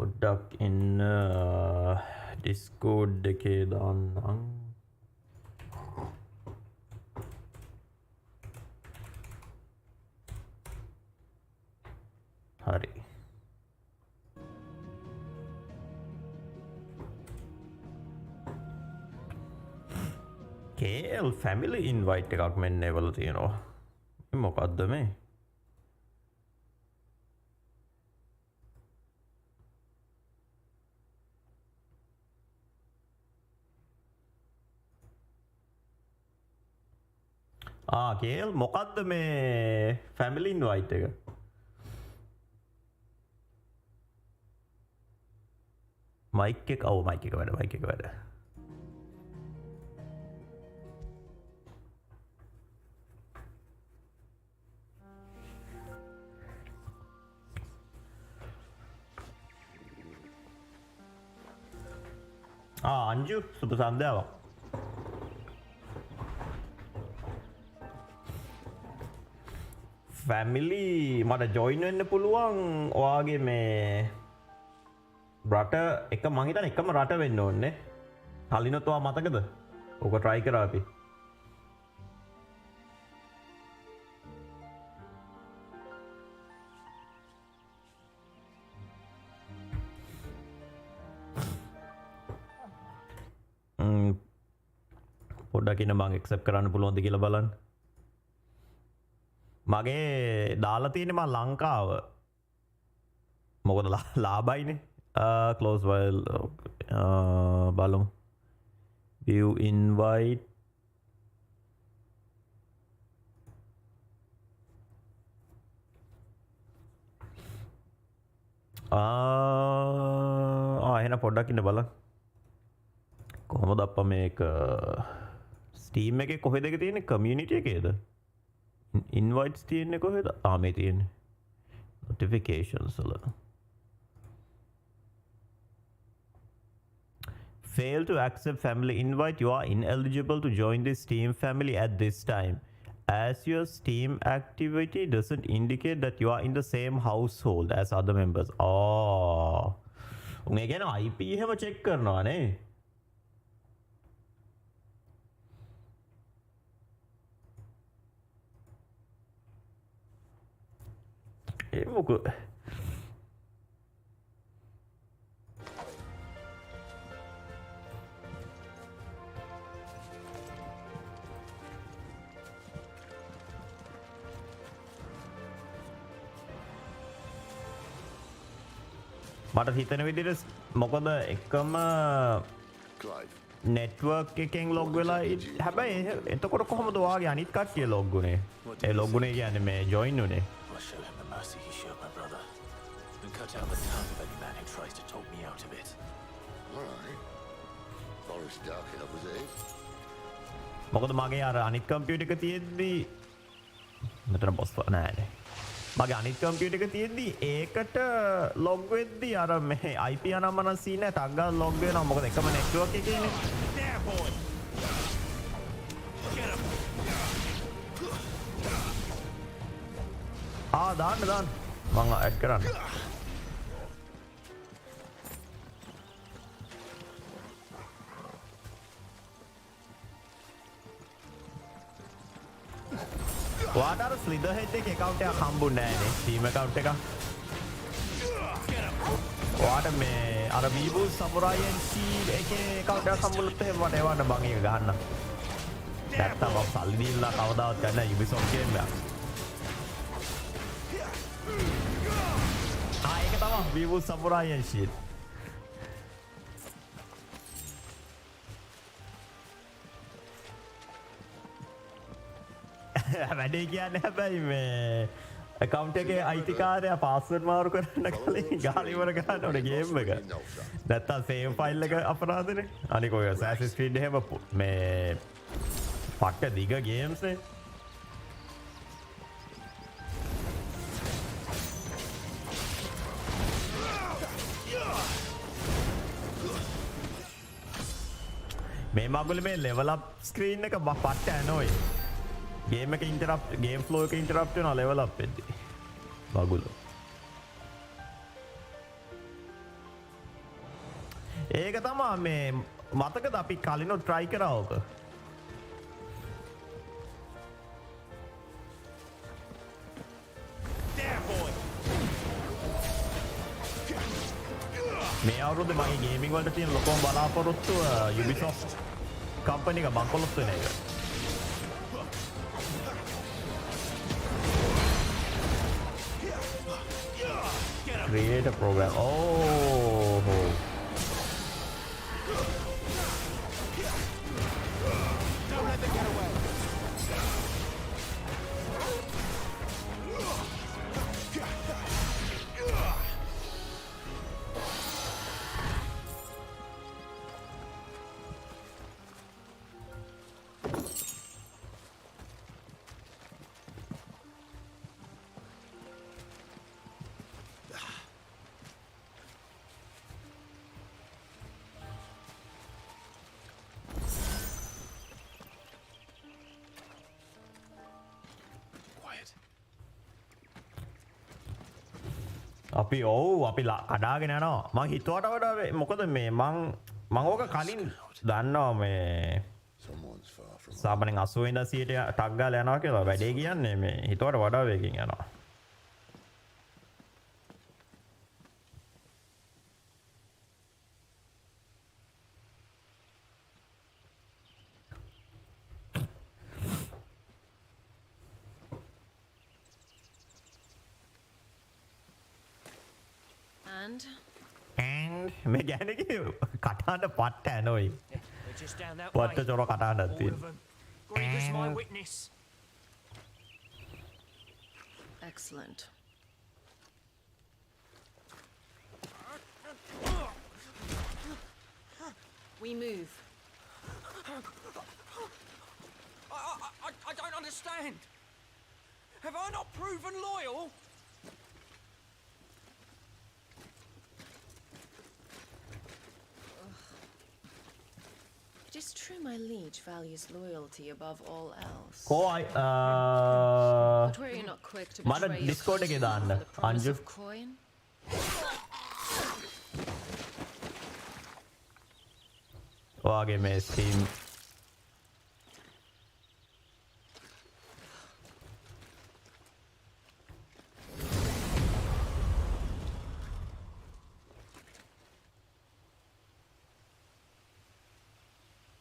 පොඩ්ඩක් ඉන්න ඩිස්කෝඩ් එකේ දාන්නම්. හරි. KL family invite එකක් මෙන්න එවල තියෙනවා. මොකක්ද මේ? KL මොකක්ද මේ family invite එක? mic එක mic එක වැඩ. අංජු සුබ සන්ධ්‍යාවක්. ෆැමිලි මට ජොයින් වෙන්න පුළුවන් ඔයාගේ මේ රට එක මං හිතන්නේ එකම රට වෙන්න ඕනේ. කලිනුත් ඔයා මතකද? ඕක try කරා අපි. පොඩ්ඩක් ඉන්න මං accept කරන්න පුළුවන්ද කියලා බලන්න. මගේ දාලා තියෙන්නේ මං ලංකාව. මොකද ලාභයිනේ. Close while බලමු. View invite. එහෙනම් පොඩ්ඩක් ඉන්න බලන්න. කොහොමද අප්පා මේක Steam එකේ කොහෙද ඒක තියෙන්නේ? community එකේද? invites තියෙන්නේ කොහෙද? මේ තියෙන්නේ. notifications වල. Fail to accept family invite. You are ineligible to join the Steam family at this time, as your Steam activity doesn't indicate that you are in the same household as other members. උන් ඒ කියන්නේ IP එහෙම check කරනවා නේ. ඒ මොකද? මට හිතන විදිහට මොකද එකම network එකෙන් log වෙලා හැබැයි එතකොට කොහොමද ඔයාගේ අනිත් කට්ටිය log වුනේ? ඒ log වුනේ කියන්නේ මේ join උනේ. Cut out the tongue of any man who tries to talk me out of it. All right. Forest dark enough as it is. මොකද මගේ අර අනිත් කම්පියුටර් එක තියෙද්දි මෙතන බොස් නෑනේ. මගේ අනිත් කම්පියුටර් එක තියෙද්දි ඒකට log වෙද්දි අර මේ IP අනම්මන සීන ටග් ගාලා log වෙනවා. මොකද එකම network එකේනේ. දාන්න මම ඇඩ් කරන්න. ඔයාට අර ස්ලිදර් හෙඩ් එකේ account එකක් හම්බුන්නේ නෑනේ. Steam account එකක්. ඔයාට මේ අර Vivo Samurai NC එකේ account එකක් හම්බුනොත් එහෙම මට එවන්න බං ඒක ගහන්න. නැත්තම් මම සල්ලි දීලා කවදාවත් ගන්න නෑ Ubisoft game එකක්. ඒක තමයි Vivo Samurai NC. වැඩේ කියන්නේ හැබැයි මේ account එකේ අයිතිකාරයා password මාරු කරන්න කලින් ගාලා ඉවර ගන්න ඕනේ game එක. නැත්තම් save file එක අපරාධනේ. අනික ඔය Assassin's Creed එහෙම මේ පට්ට දිග games නේ. මේ මගුල මේ level up screen එක පට්ට ඇනෝයි. game එක interrupt game flow එක interrupt වෙනවා level up වෙද්දී. මගුල. ඒක තමා මේ මතකද අපි කලිනුත් try කරා ඕක. මේ අවුරුද්ද මගේ ගේමින් වලට තියෙන ලොකම බලාපොරොත්තුව Ubisoft කම්පැනි එක බංකොලොත් වෙන එක. Create a program. Oh. Don't let them get away. අපි අපි කඩාගෙන යනවා. මං හිතුවට වඩා මොකද මේ මං ඕක කලින් දන්නවා මේ Someone's far from සාමාන්‍යයෙන් 80 ඉඳන් 100ට ටක් ගාලා යනවා කියලා වැඩේ කියන්නේ මේ හිතුවට වඩා වේගෙන් යනවා. And මේ ගැනගේ කටාට පට්ට ඇනොයි. They're just down that පට්ට way. චොර කටාටත් All තියෙන. of them. Griever's my witness. Excellent. We move. I don't understand. Have I not proven loyal? It is true my liege values loyalty above all else. කෝයි But were you not quick to මට betray your Discord එකේ country දාන්න. for the promise Anju. of coin? ඔයාගේ මේ steam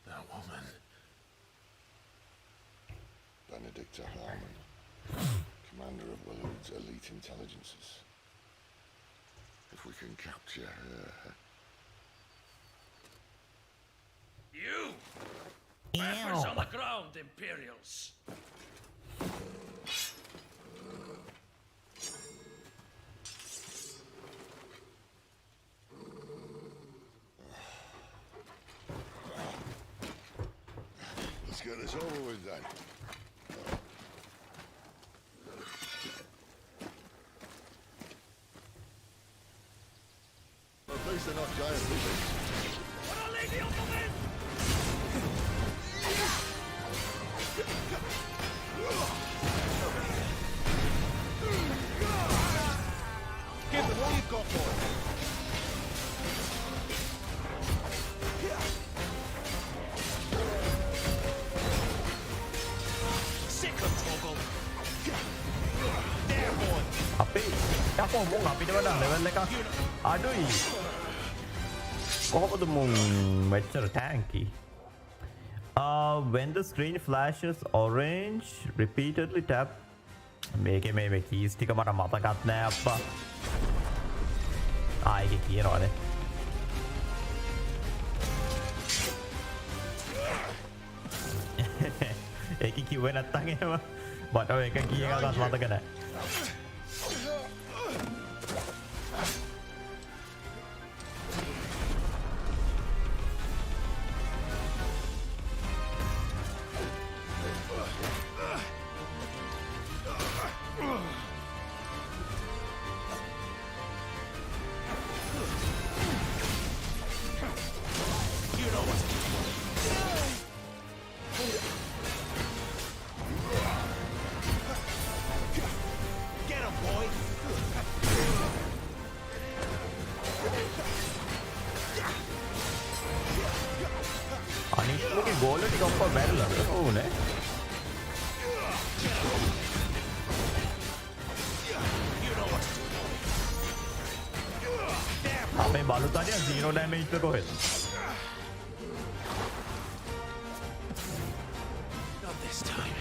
that woman. Benedicta Harmon, commander of Waloed's elite intelligences. If we can capture her. You! Weapons on the ground, Imperials! Let's get this over with then. At least they're not giant lizards. Give them all you've got, boy. Sick of trouble. There, boy. අපි යකෝ මුන් අපිට වඩා level එකක් අඩුයි. කොහොමද මුන් මෙච්චර ටැංකි? When the screen flashes orange, repeatedly tap. මේකේ මේ keys ටික මට මතකත් නෑ අප්පා. ඒකේ කියනවානේ. ඒකේ කිව්වේ නැත්තම් එහෙම මට ඔය එක කී එකක්වත් මතක නෑ. Get අනිත්ගේ ගෝල ටික ඔක්කොම මැරලා ඕනේ. අපේ බලුතනිය 0 damage එක කොහෙද? Not this time.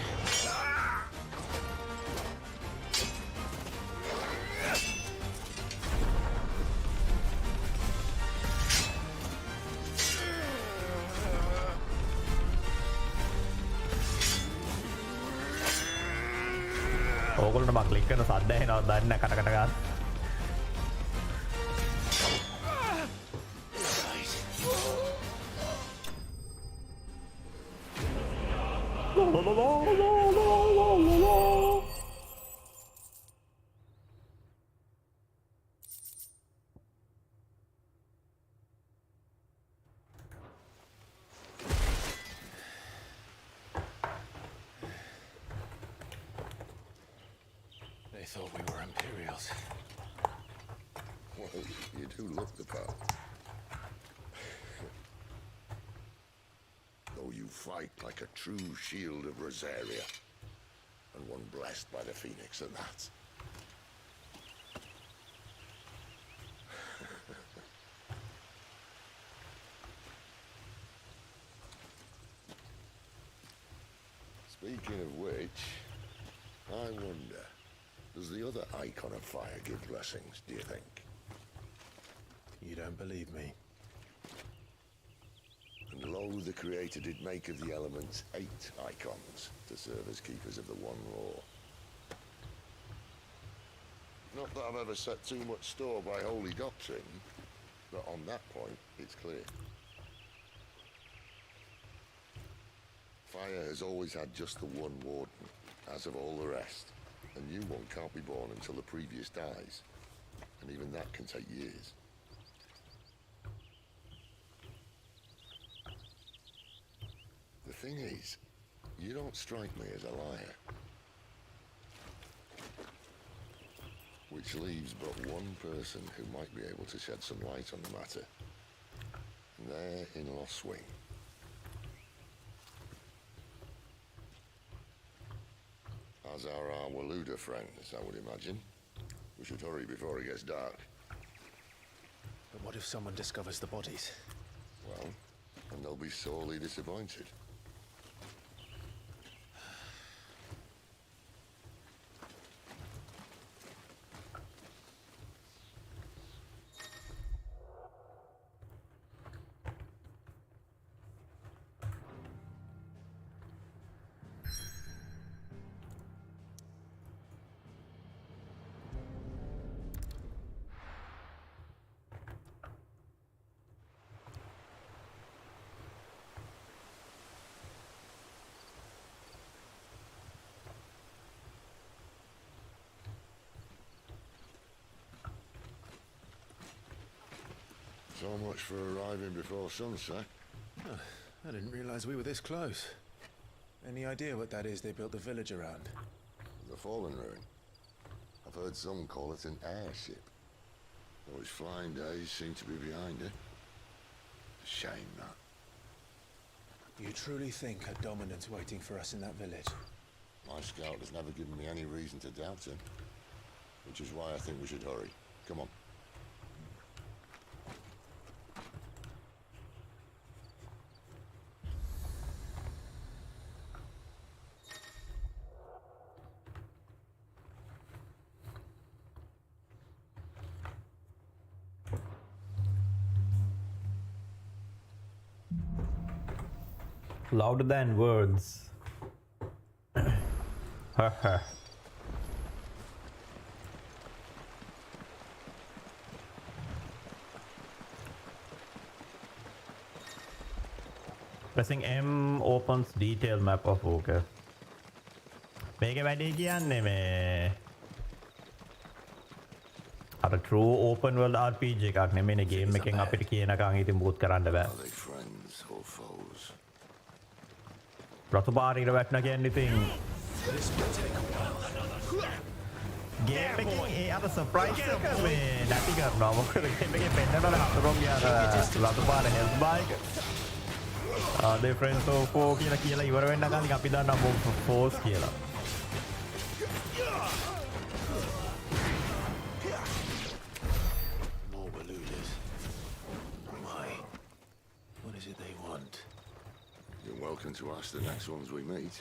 ඕගොල්ලන්ට මම ක්ලික් කරන සද්ද ඇහෙනවා දන්නේ නැහැ කට ගන්න. They thought we were Imperials. Well, you do look the part. Though you fight like a true shield of Rosaria, and one blessed by the Phoenix at that. Speaking of which, I wonder, does the other icon of fire give blessings, do you think? You don't believe me? And lo, the Creator did make of the elements 8 icons to serve as keepers of the one law. Not that I've ever set too much store by holy doctrine, but on that point, it's clear. Fire has always had just the one warden, as of all the rest. A new one can't be born until the previous dies, and even that can take years. The thing is, you don't strike me as a liar. Which leaves but one person who might be able to shed some light on the matter. And they're in Lost Wing. As are our Waluda friends, I would imagine. We should hurry before it gets dark. But what if someone discovers the bodies? Well, and they'll be sorely disappointed. So much for arriving before sunset. I didn't realize we were this close. Any idea what that is they built the village around? The Fallen Ruin. I've heard some call it an airship. Though its flying days seem to be behind it. Shame that. You truly think a dominant's waiting for us in that village? My scout has never given me any reason to doubt him. Which is why I think we should hurry. Come on. Louder than words. Pressing M opens detail map of okay. මේක වැඩේ කියන්නේ මේ අර true open world RPG එකක් නෙමෙයිනේ game එකෙන් අපිට කියනකම් ඉතින් බූත් කරන්න බෑ. Are they friends or foes? රතුපාරීර වැටෙන කියන්නේ ඉතින් game එකේ ඒ අර surprise එක මේ නැති කරනවා. මොකද game එකේ පෙන්නන හතරෝගේ අර රතුපාර health bar එක they friends of four කියලා කියලා ඉවර වෙන්න කලින් අපි දන්නා force කියලා. More Waludas. Why? What is it they want? You're welcome to ask the next ones we meet.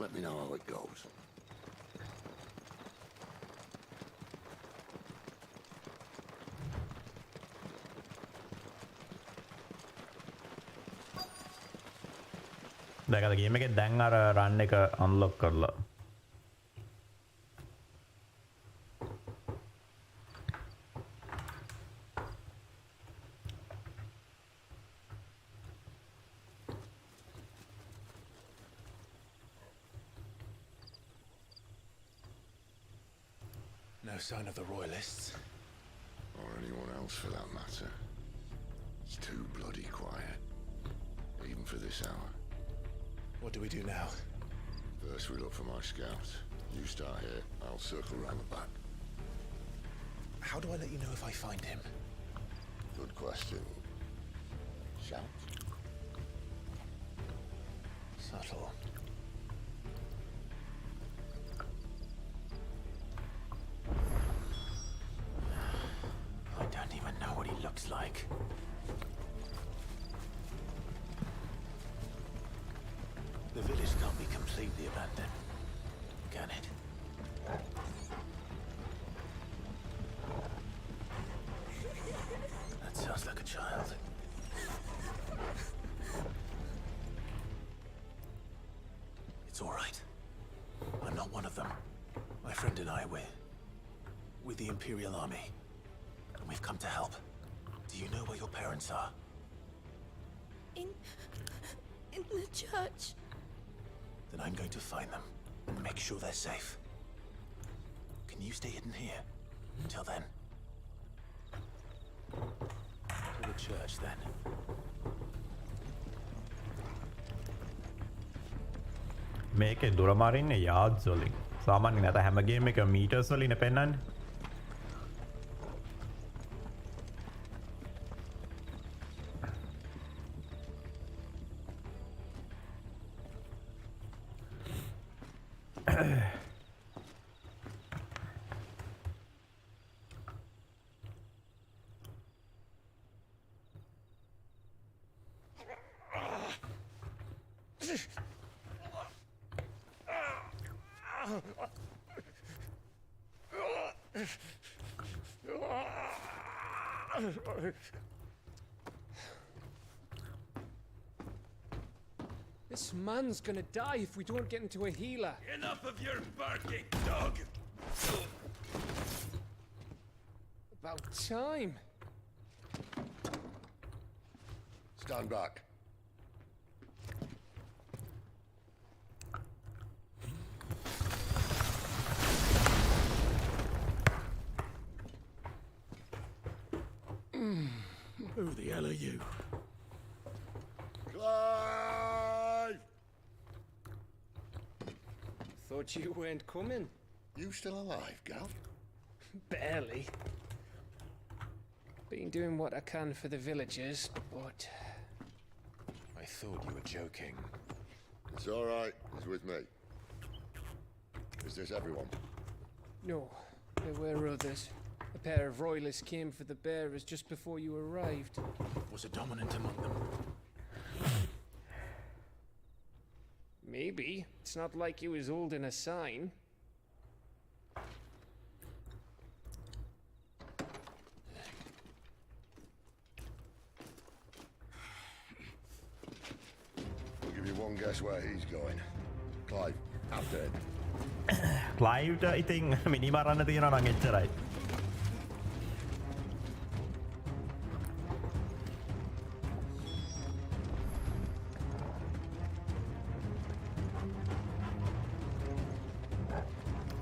Let me know how it goes. දැකලා ගේම් එකේ දැන් අර රන් එක අන්ලොක් කරලා. No sign of the Royalists. Or anyone else for that matter. It's too bloody quiet. Even for this hour. What do we do now? First we look for my scouts. You start here, I'll circle round the back. How do I let you know if I find him? Good question. Shout? Subtle. I don't even know what he looks like. The village can't be completely abandoned, can it? That sounds like a child. It's all right. I'm not one of them. My friend and I, we're with the Imperial Army. And we've come to help. Do you know where your parents are? In the church. Then I'm going to find them and make sure they're safe. Can you stay hidden here until then? To the church, then. මේකේ දුර මරින්නේ යාඩ්ස් වලින්. සාමාන්‍යයෙන් නැත හැම game එක meters වලින් පෙන්නන්නේ. This man's gonna die if we don't get into a healer. Enough of your barking, dog! About time. Stand back. Who the hell are you? Clive! Thought you weren't coming. You still alive, Gav? Barely. Been doing what I can for the villagers, but I thought you were joking. It's all right. He's with me. Is this everyone? no, there were others. A pair of royalists came for the bearers just before you arrived. Was a dominant among them? Maybe. It's not like he was holding a sign. I'll give you one guess where he's going. Clive, after him. ක්ලයිව්ට ඉතින් මිනි මරන්න තියෙනවා නම් එච්චරයි.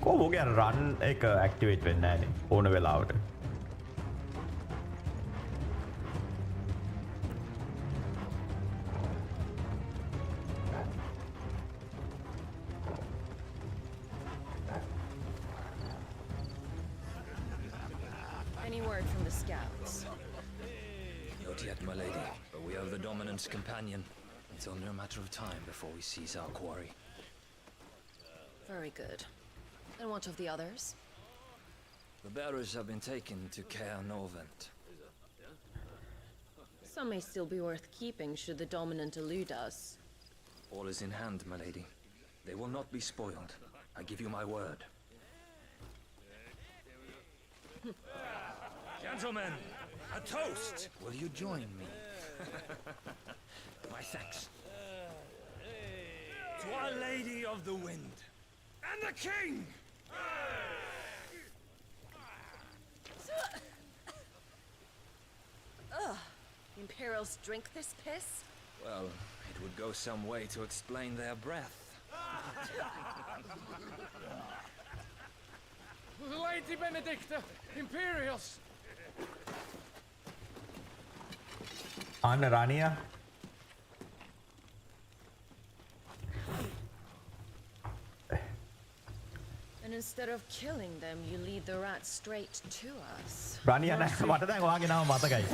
කොහොමද රන් එක activate වෙන්නේ නැහැ නේ ඕන වෙලාවට. Any word from the scouts? Not yet, my lady, but we have the Dominant's companion. It's only a matter of time before we seize our quarry. Very good. And what of the others? The bearers have been taken to Caer Novent. Some may still be worth keeping should the dominant elude us. All is in hand, my lady. They will not be spoiled. I give you my word. Gentlemen, a toast! Will you join me? My thanks. To Our Lady of the Wind and the King! Imperials drink this piss? Well, it would go some way to explain their breath. Lady Benedicta, Imperials. Anna Rania. And instead of killing them, you lead the rats straight to us. Rania නෑ මට දැන් ඔයාගේ නම මතකයි.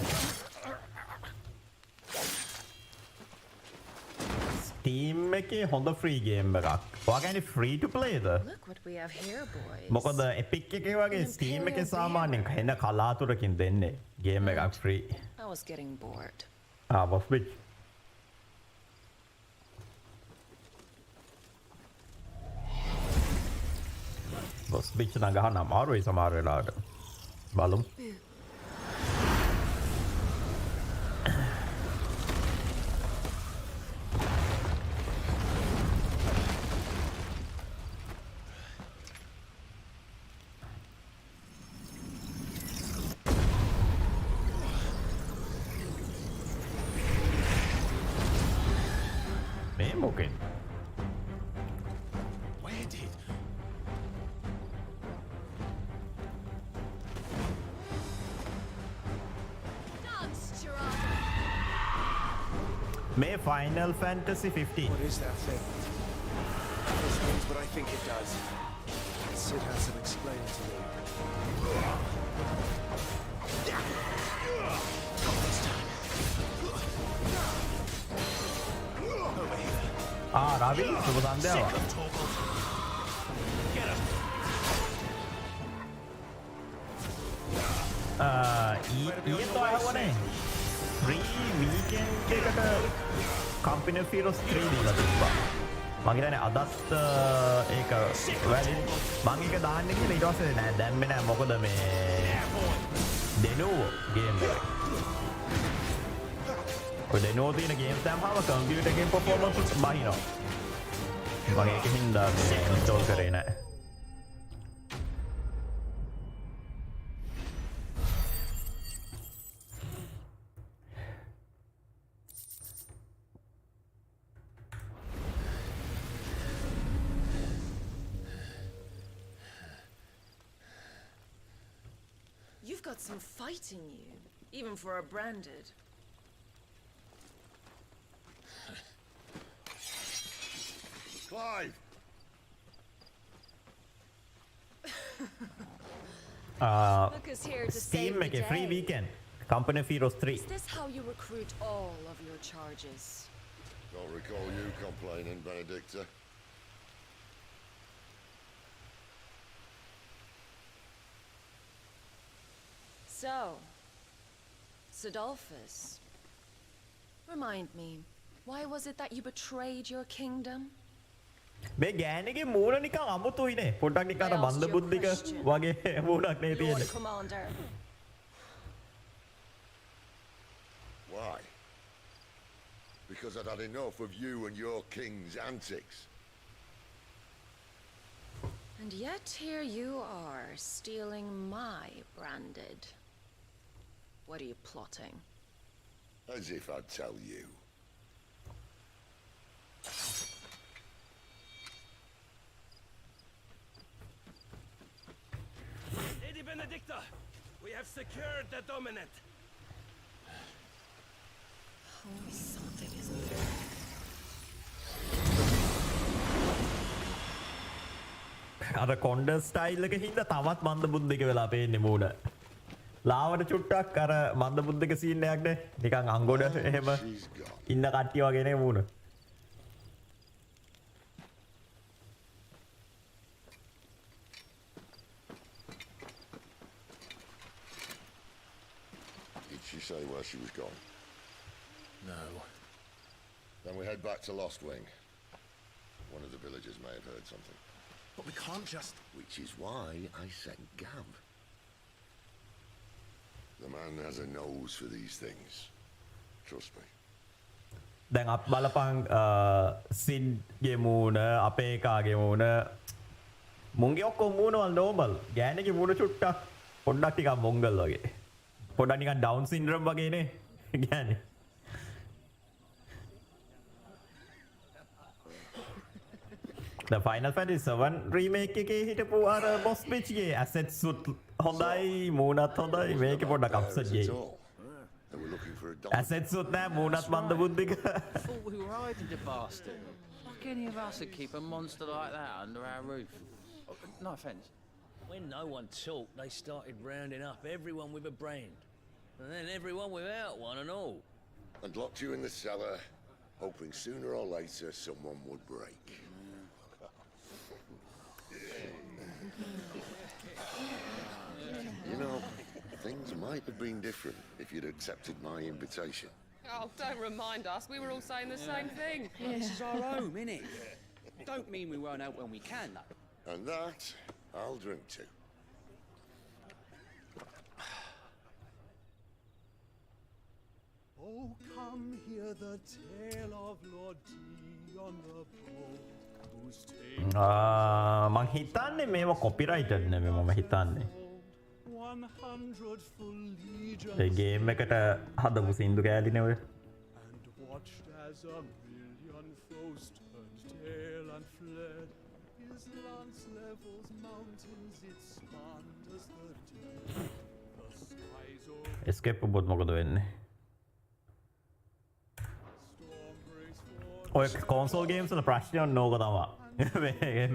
Steam එකේ හොඳ free game එකක්. ඔයාගේ free to play the? Look what we have here, boys. මොකද Epic එකේ වගේ Steam එකේ සාමාන්‍යයෙන් හෙන කලාතුරකින් දෙන්නේ game එකක් free. I was getting bored. Boss bitch. Boss bitch නම් ගහන්න අමාරුයි සමහර වෙලාවට. බලමු. මේ මොකෙන්? Where did? මේ Final Fantasy 15. What is that thing? This means what I think it does. Sid has to explain to me. Over here. රවි සුබ සන්ධ්‍යාවක්. ඊයේ තෝරවනේ free weekend එකට Company of Heroes 3 දීලා තිබ්බා. මං හිතන්නේ අදත් ඒක වැලින් මං ඒක දාන්න කියලා ඊට පස්සේ නෑ දැම්මේ නෑ මොකද මේ Denovo game එක. ඔය Denovo තියෙන games දැම්මම computer එකේ performance බහිනවා. මම ඒක හින්දා install කරේ නෑ. You've got some fight in you, even for a branded. Clive! Look who's here to save Steam the make a free day. weekend. Company of Heroes 3. Is this how you recruit all of your charges? Don't recall you complaining, Benedicta. So, Sidolphus, remind me, why was it that you betrayed your kingdom? මේ ගෑණිගේ මූණ නිකන් අමුතුයිනේ. පොඩ්ඩක් නිකන් අර මන්ද බුද්ධික වගේ මූණක් නේ Lord තියෙන්නේ. Commander. Why? Because I'd had enough of you and your king's antics. And yet here you are, stealing my branded. What are you plotting? As if I'd tell you. Lady Benedicta, we have secured the dominant. Oh, something isn't there. අර කොන්ඩර් style එක හින්දා තවත් මන්ද බුද්ධික වෙලා පේන්නේ මූණ. ලාවට චුට්ටක් අර මන්ද බුද්ධක සීන් එකක්නේ නිකන් අංගොඩ එහෙම She's gone. ඉන්න කට්ටිය වගේනේ මූණ. Did she say where she was gone? No. Then we head back to Lost Wing. One of the villagers may have heard something. But we can't just... Which is why I sent Gav. The man has a nose for these things. Trust me. දැන් අප බලපං සින්ගේ මූණ අපේ එකාගේ මූණ මුන්ගේ ඔක්කොම මූණවල් normal ගෑණිගේ මූණ චුට්ටක් පොඩ්ඩක් ටිකක් මොංගල් වගේ පොඩ්ඩක් නිකන් ඩවුන් සින්ඩ්‍රෝම් වගේනේ ගෑණි. The Final Fantasy 7 remake එකේ හිටපු අර boss bitch ගේ assets සුත් හොඳයි මූණත් හොඳයි මේකේ පොඩ්ඩක් upset That's ගේ. all. They were looking for a dog. assets සුත් නෑ මූණත් මන්ද බුද්ධික. Thought we were hiding the bastard. Like any of us would keep a monster like that under our roof. No offence. When no one talked, they started rounding up everyone with a brand. And then everyone without one and all. And locked you in the cellar, hoping sooner or later someone would break. You know, things might have been different if you'd accepted my invitation. Oh, don't remind us. We were all saying the same thing. This is our home, innit? Don't mean we won't out when we can, though. And that I'll drink to. Oh, come hear the tale of Lord Dion the Bold, whose tale මං හිතන්නේ මේව කොපිරයිටඩ් නෙමෙයි මම හිතන්නේ 100 full legions ඒ game එකට හදපු සින්දු කෑලිනේ ඔය. and watched as a million foes turned tail and fled. His lance levels mountains, it spanned as the deep. The skies over escape උඹොත් මොකද වෙන්නේ? storm breaks forth. ඔය console games වල ප්‍රශ්නය නෝක තමා.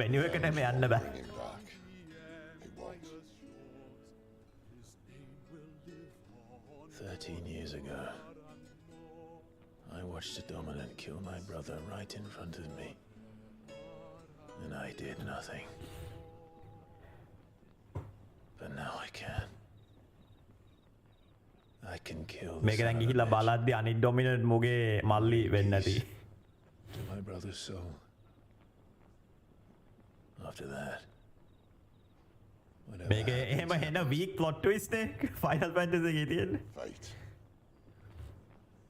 මෙනු එකට මේ යන්න බෑ. Bring him back. It won't. His name will live on 13 years ago, I watched a dominant kill my brother right in front of me. And I did nothing. But now I can. I can kill the මේක son දැන් of a ගිහිල්ලා bitch බලද්දි අනිත් dominant මුගේ මල්ලි වෙන්න ඇති. to my brother's soul. After that, whatever මේක එහෙම happens, එන weak plot twist නේ Final Fantasy එකේ තියෙන්නේ. Fate.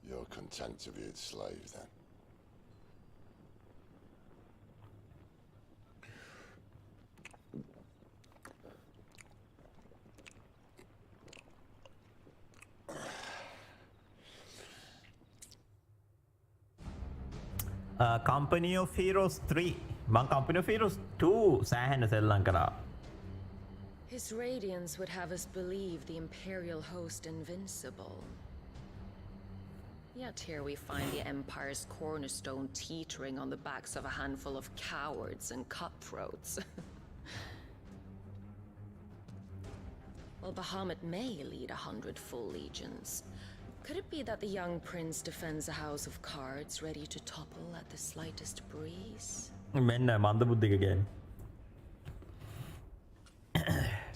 You're content to be its slave then. Company of Heroes 3 මං Company of Heroes 2 සෑහෙන සෙල්ලම් කරා. His radiance would have us believe the Imperial host invincible. Yet here we find the Empire's cornerstone teetering on the backs of a handful of cowards and cutthroats. Well, Bahamut may lead 100 full legions. Could it be that the young prince defends a house of cards ready to topple at the slightest breeze? මෙන්න මන්ද බුද්ධික කියන්නේ.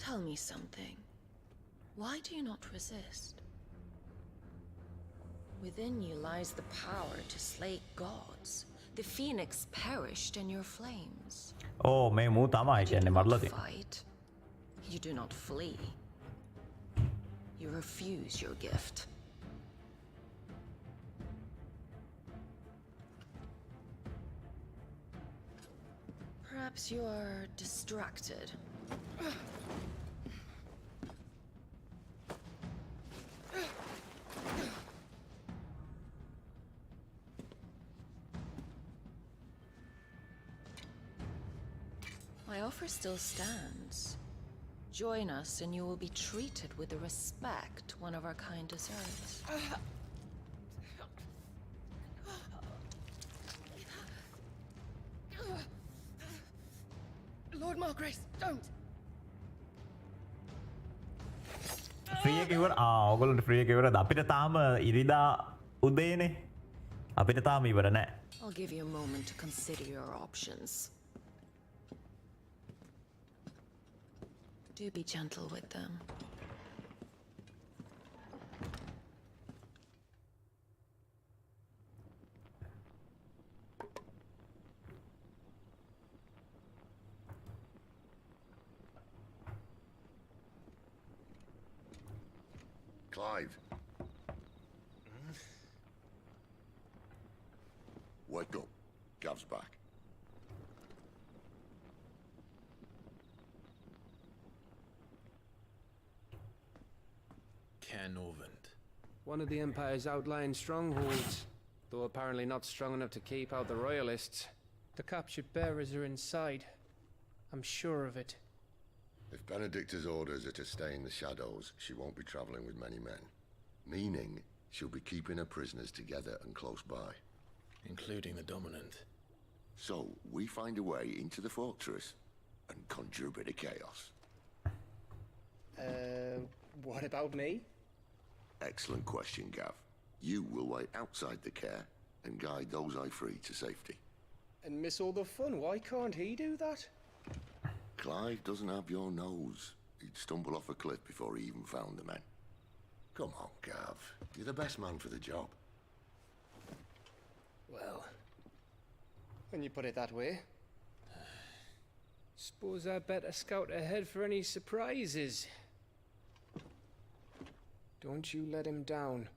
Tell me something. Why do you not resist? Within you lies the power to slay gods. The phoenix perished in your flames. ඕ මේ මූ තමයි You do කියන්නේ not මරලා තියෙන්නේ. fight. You do not flee. You refuse your gift. Perhaps you are distracted. My offer still stands. Join us and you will be treated with the respect one of our kind deserves. Lord Margrace, don't! Free එක ඉවර ඔයගොල්ලන්ට free එක ඉවරද අපිට තාම ඉරිදා උදේනේ අපිට තාම ඉවර නෑ I'll give you a moment to consider your options. Do be gentle with them. Clive. Wake up. Gav's back. Canovant. One of the Empire's outlying strongholds, though apparently not strong enough to keep out the Royalists. The captured bearers are inside. I'm sure of it. If Benedicta's orders are to stay in the shadows, she won't be traveling with many men. Meaning, she'll be keeping her prisoners together and close by. Including the Dominant. So, we find a way into the fortress and conjure a bit of chaos. What about me? Excellent question, Gav. You will wait outside the care and guide those I free to safety. And miss all the fun. Why can't he do that? Clive doesn't have your nose. He'd stumble off a cliff before he even found the men. Come on, Gav. You're the best man for the job. Well, when you put it that way. Suppose I better scout ahead for any surprises. Don't you let him down.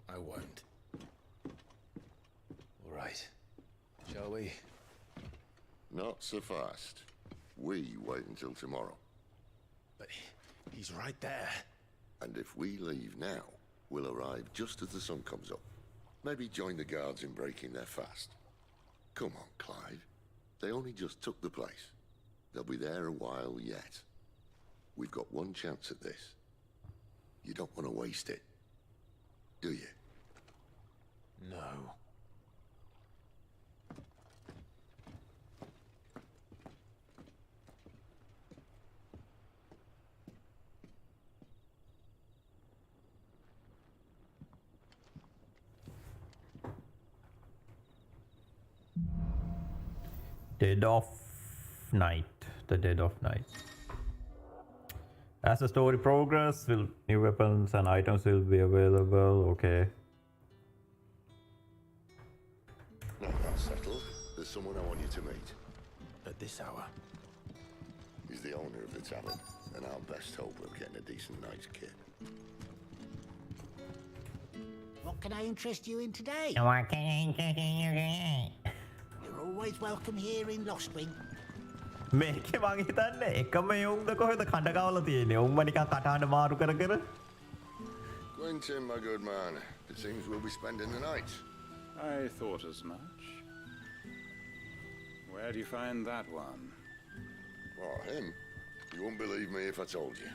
I won't. All right. Shall we? Not so fast. We wait until tomorrow. But he's right there. And if we leave now, we'll arrive just as the sun comes up. Maybe join the guards in breaking their fast. Come on, Clive. They only just took the place. They'll be there a while yet. We've got one chance at this. You don't want to waste it, do you? No. Dead of Night. The Dead of Night. As the story progresses, new weapons and items will be available. Okay. Now that's settled. There's someone I want you to meet. At this hour. He's the owner of the tavern, and our best hope of getting a decent night's kit. What can I interest you in today? What can I interest you in? You're always welcome here in Lostwing. මේකේ මං හිතන්නේ එකම යොන්ද කොහෙද කඩගාවලා තියෙන්නේ උම්ම නිකන් කටහඬ මාරු කර කර Quentin, my good man. It seems we'll be spending the night. I thought as much. Where do you find that one? Oh, him? You wouldn't believe me if I told you.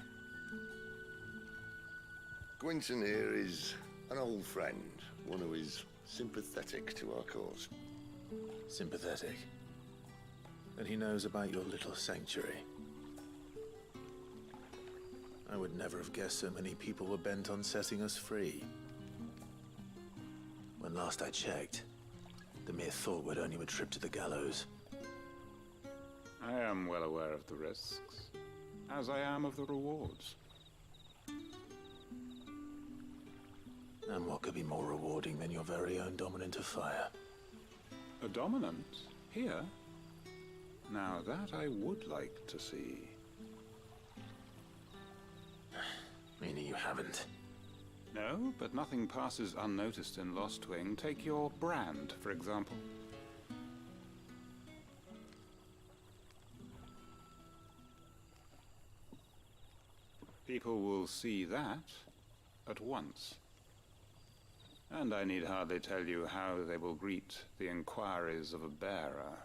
Quentin here is an old friend, one who is sympathetic to our cause. Sympathetic. And he knows about your little sanctuary. I would never have guessed so many people were bent on setting us free. When last I checked, the mere thought would earn you a trip to the gallows. I am well aware of the risks, as I am of the rewards. And what could be more rewarding than your very own Dominant of Fire? A dominant? Here? Now that I would like to see. Meaning you haven't? No, but nothing passes unnoticed in Lostwing. Take your brand, for example. People will see that at once. And I need hardly tell you how they will greet the inquiries of a bearer.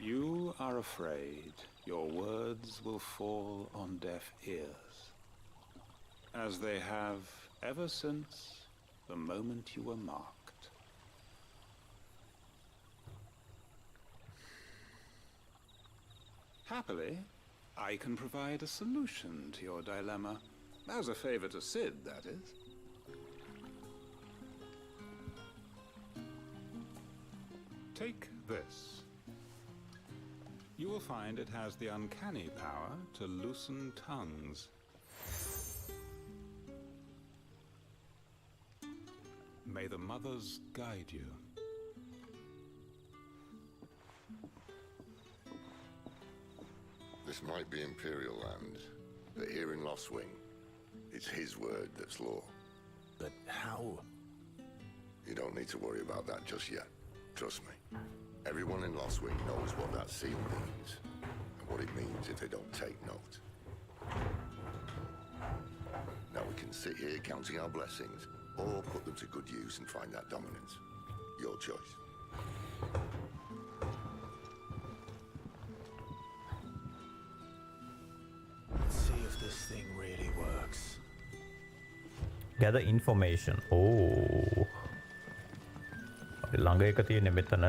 You are afraid your words will fall on deaf ears, as they have ever since the moment you were marked. Happily, I can provide a solution to your dilemma. As a favor to Sid, that is. Take this. You will find it has the uncanny power to loosen tongues. May the mothers guide you. This might be Imperial land, but here in Lostwing, it's his word that's law. But how? You don't need to worry about that just yet. Trust me. Everyone in Lostwing knows what that seal means, and what it means if they don't take note. Now we can sit here counting our blessings, or put them to good use and find that dominance. Your choice. Let's see if this thing really works. Gather information. Oh. ළඟ එක තියෙන්නේ මෙතන.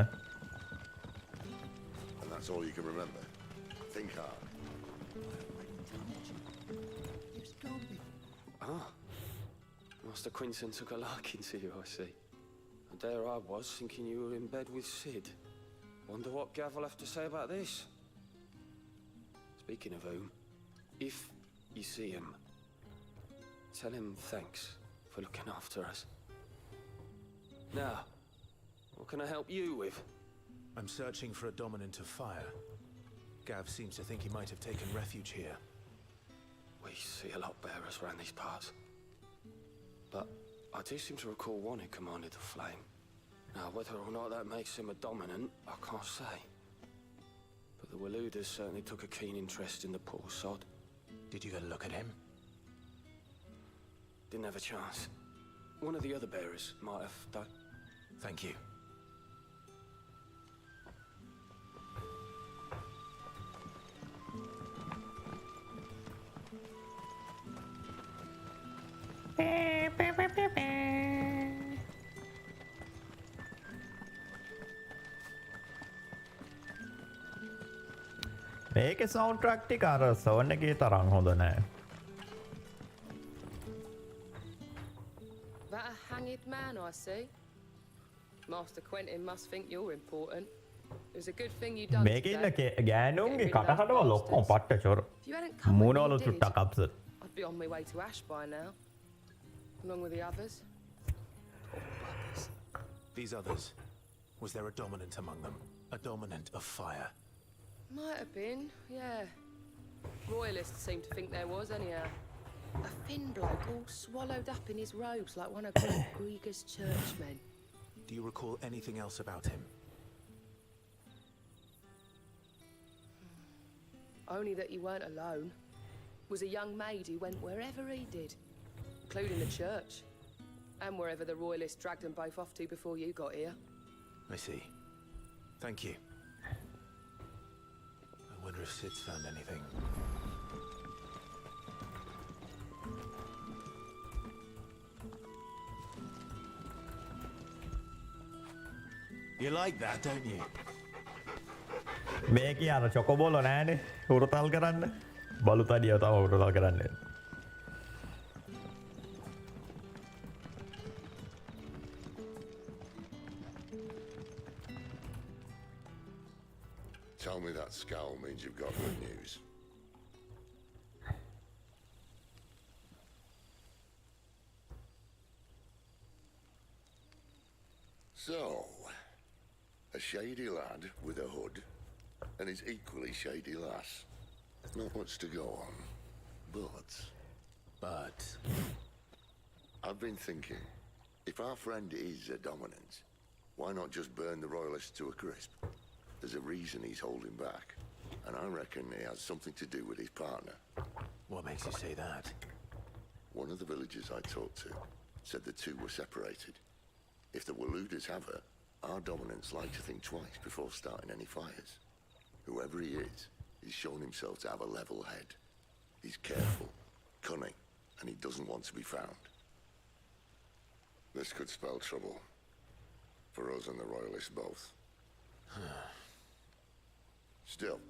And that's all you can remember. Think hard. Ah. Master Quinton took a liking to you, I see. And there I was, thinking you were in bed with Sid. Wonder what Gav will have to say about this. Speaking of whom, if you see him, tell him thanks for looking after us. Now, what can I help you with? I'm searching for a dominant of fire. Gav seems to think he might have taken refuge here. We see a lot bearers around these parts. But I do seem to recall one who commanded the flame. Now, whether or not that makes him a dominant, I can't say. But the Waluders certainly took a keen interest in the poor sod. Did you get a look at him? Didn't have a chance. One of the other bearers might have done. Thank you. මේකේ sound track ටික අර CERN එකේ තරම් හොඳ නෑ. That a hanged man, I see. Master Quentin must think you're important. It was a good thing you done මේකේ ඉන්න today. ගෑනුන්ගේ කටහඬවල ඔක්කොම පට්ට චොර. If you hadn't come when මූණවල you did, චුට්ටක් upset. I'd be on my way to Ash by now, along with the others. These others. Was there a dominant among them? A dominant of fire? Might have been, yeah. Royalists seem to think there was, anyhow. A thin bloke all swallowed up in his robes like one of Grieger's churchmen. Do you recall anything else about him? Only that you weren't alone. Was a young maid who went wherever he did, including the church, and wherever the Royalists dragged them both off to before you got here. I see. Thank you. I wonder if Sid's found anything. You like that, don't you? මේකේ අර චොකෝබෝල නෑනේ හුරතල් කරන්න. බලු තඩියව තම හුරතල් කරන්නේ. Tell me that scowl means you've got good news. So, a shady lad with a hood, and his equally shady lass. Not much to go on, but... I've been thinking, if our friend is a dominant, why not just burn the Royalists to a crisp? There's a reason he's holding back, and I reckon he has something to do with his partner. What makes you say that? One of the villagers I talked to said the two were separated. If the Waluders have her, our dominants like to think twice before starting any fires. Whoever he is, he's shown himself to have a level head. He's careful, cunning, and he doesn't want to be found. This could spell trouble. For us and the Royalists both. Still,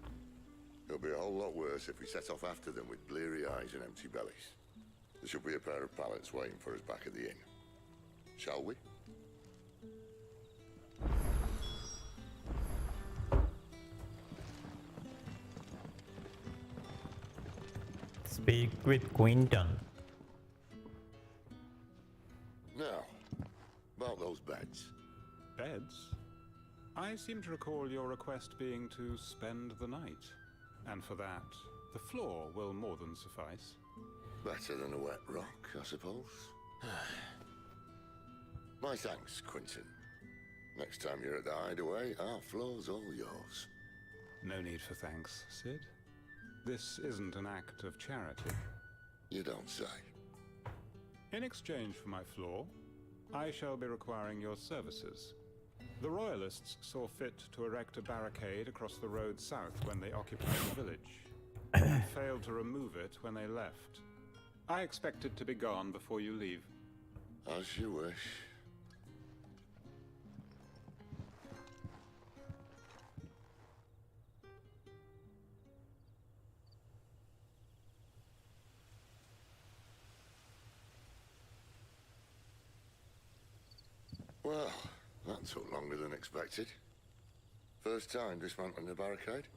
It'll be a whole lot worse if we set off after them with bleary eyes and empty bellies. There should be a pair of pallets waiting for us back at the inn. Shall we? Speak with Quinton. Now, about those beds. Beds? I seem to recall your request being to spend the night. And for that, the floor will more than suffice. Better than a wet rock, I suppose. My thanks, Quinton. Next time you're at the hideaway, our floor's all yours. No need for thanks, Sid. This isn't an act of charity. You don't say. In exchange for my floor, I shall be requiring your services. The Royalists saw fit to erect a barricade across the road south when they occupied the village, and failed to remove it when they left. I expect it to be gone before you leave. As you wish. Well, that took longer than expected. First time dismantling the barricade?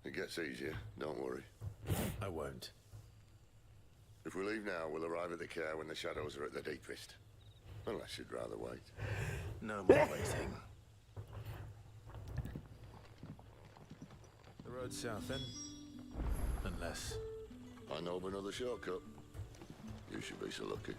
It gets easier, don't worry. I won't. If we leave now, we'll arrive at the care when the shadows are at their deepest. Unless you'd rather wait. No more waiting. The road south then? Unless... I know of another shortcut. You should be so lucky.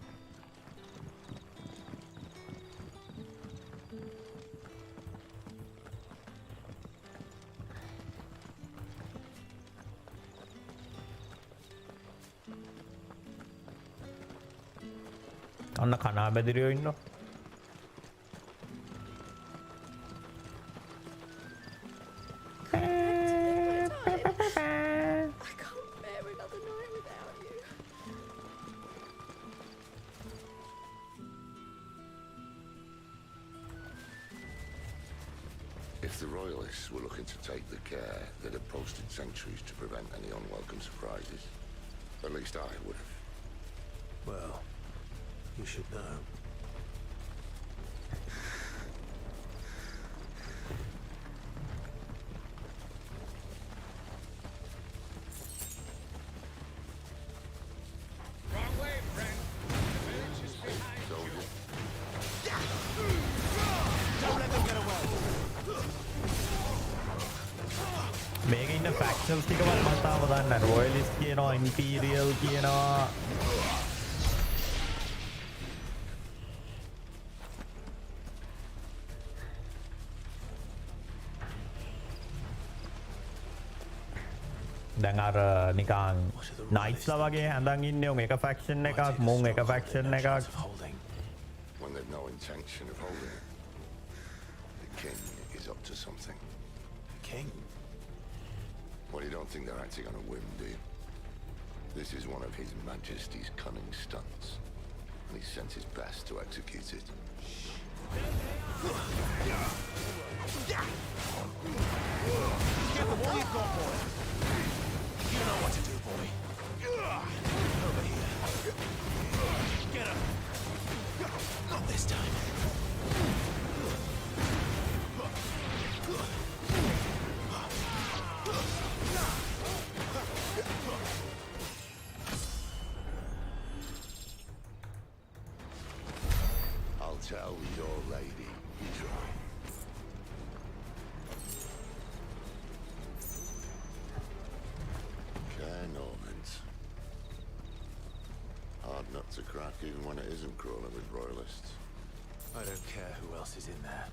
අන්න කනා බැදිරියෝ ඉන්නවා. If the Royalists were looking to take the care, they'd have posted sentries to prevent any unwelcome surprises. At least I would have. Well, you should know. Wrong way, friend. The village is behind you. Don't let them get away. මේක ඉන්න ෆැක්ෂන්ස් ටිකවත් මම තාම දන්නේ නැහැ. රොයලිස්ට් කියනවා, imperial කියනවා. දැන් අර නිකන් නයිට්ස්ලා වගේ හැඳන් ඉන්නේ උන් එක ෆැක්ෂන් එකක්, මුන් එක ෆැක්ෂන් එකක්. When they've no intention of holding it. The king is up to something. The king? Well, you don't think they're acting on a whim, do you? This is one of His Majesty's cunning stunts, and he's sent his best to execute it. Careful, what you've got, boy. You know what to do, boy. Over here. Get him. Not this time. I'll tell your lady he's right. Care Normans. Hard nut to crack even when it isn't crawling with Royalists. I don't care who else is in there.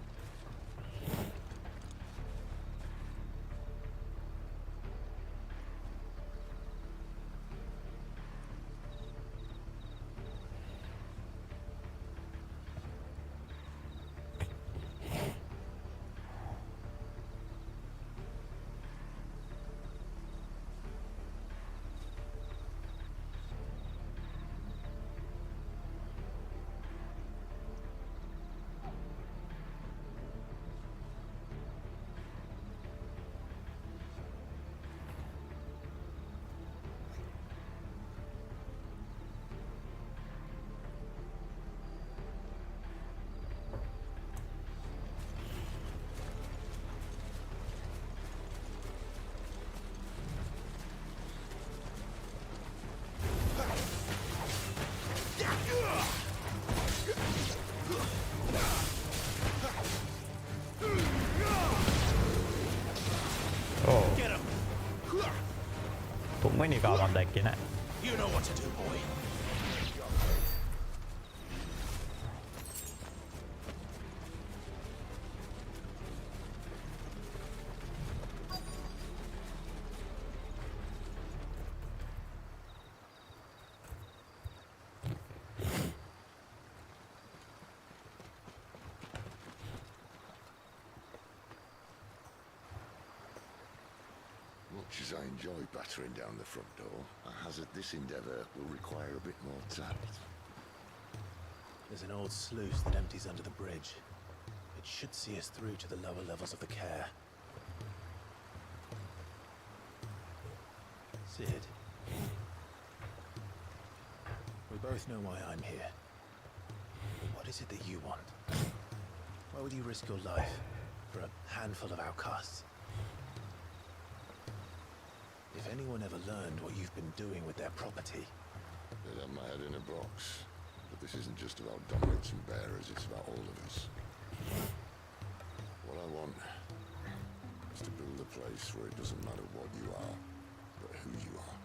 Mä niin kauan tekin näin. You know what to do, boy. Much as I enjoy battering down the front door, I hazard this endeavour will require a bit more tact. There's an old sluice that empties under the bridge. It should see us through to the lower levels of the care. Sid. We both know why I'm here. But what is it that you want? Why would you risk your life for a handful of outcasts? If anyone ever learned what you've been doing with their property... They'd have my head in a box. But this isn't just about dominance and bearers, it's about all of us. What I want is to build a place where it doesn't matter what you are, but who you are.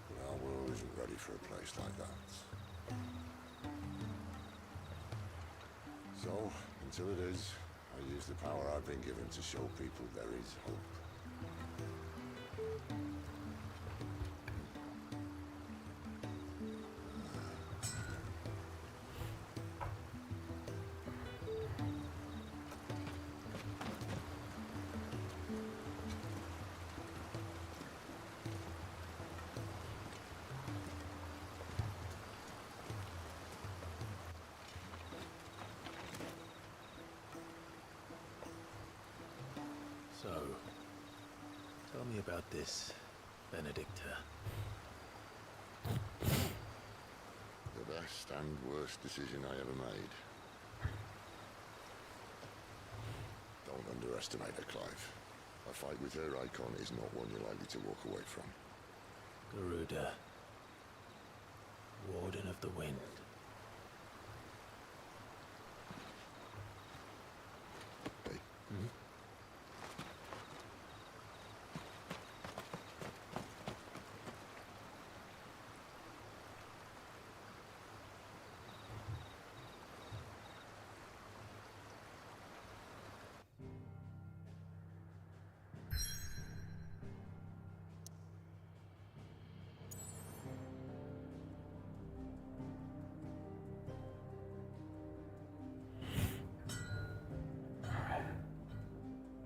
But our world isn't ready for a place like that. So, until it is, I use the power I've been given to show people there is hope. So, tell me about this, Benedicta. The best and worst decision I ever made. Don't underestimate her, Clive. A fight with her icon is not one you're likely to walk away from. Garuda. Warden of the Wind.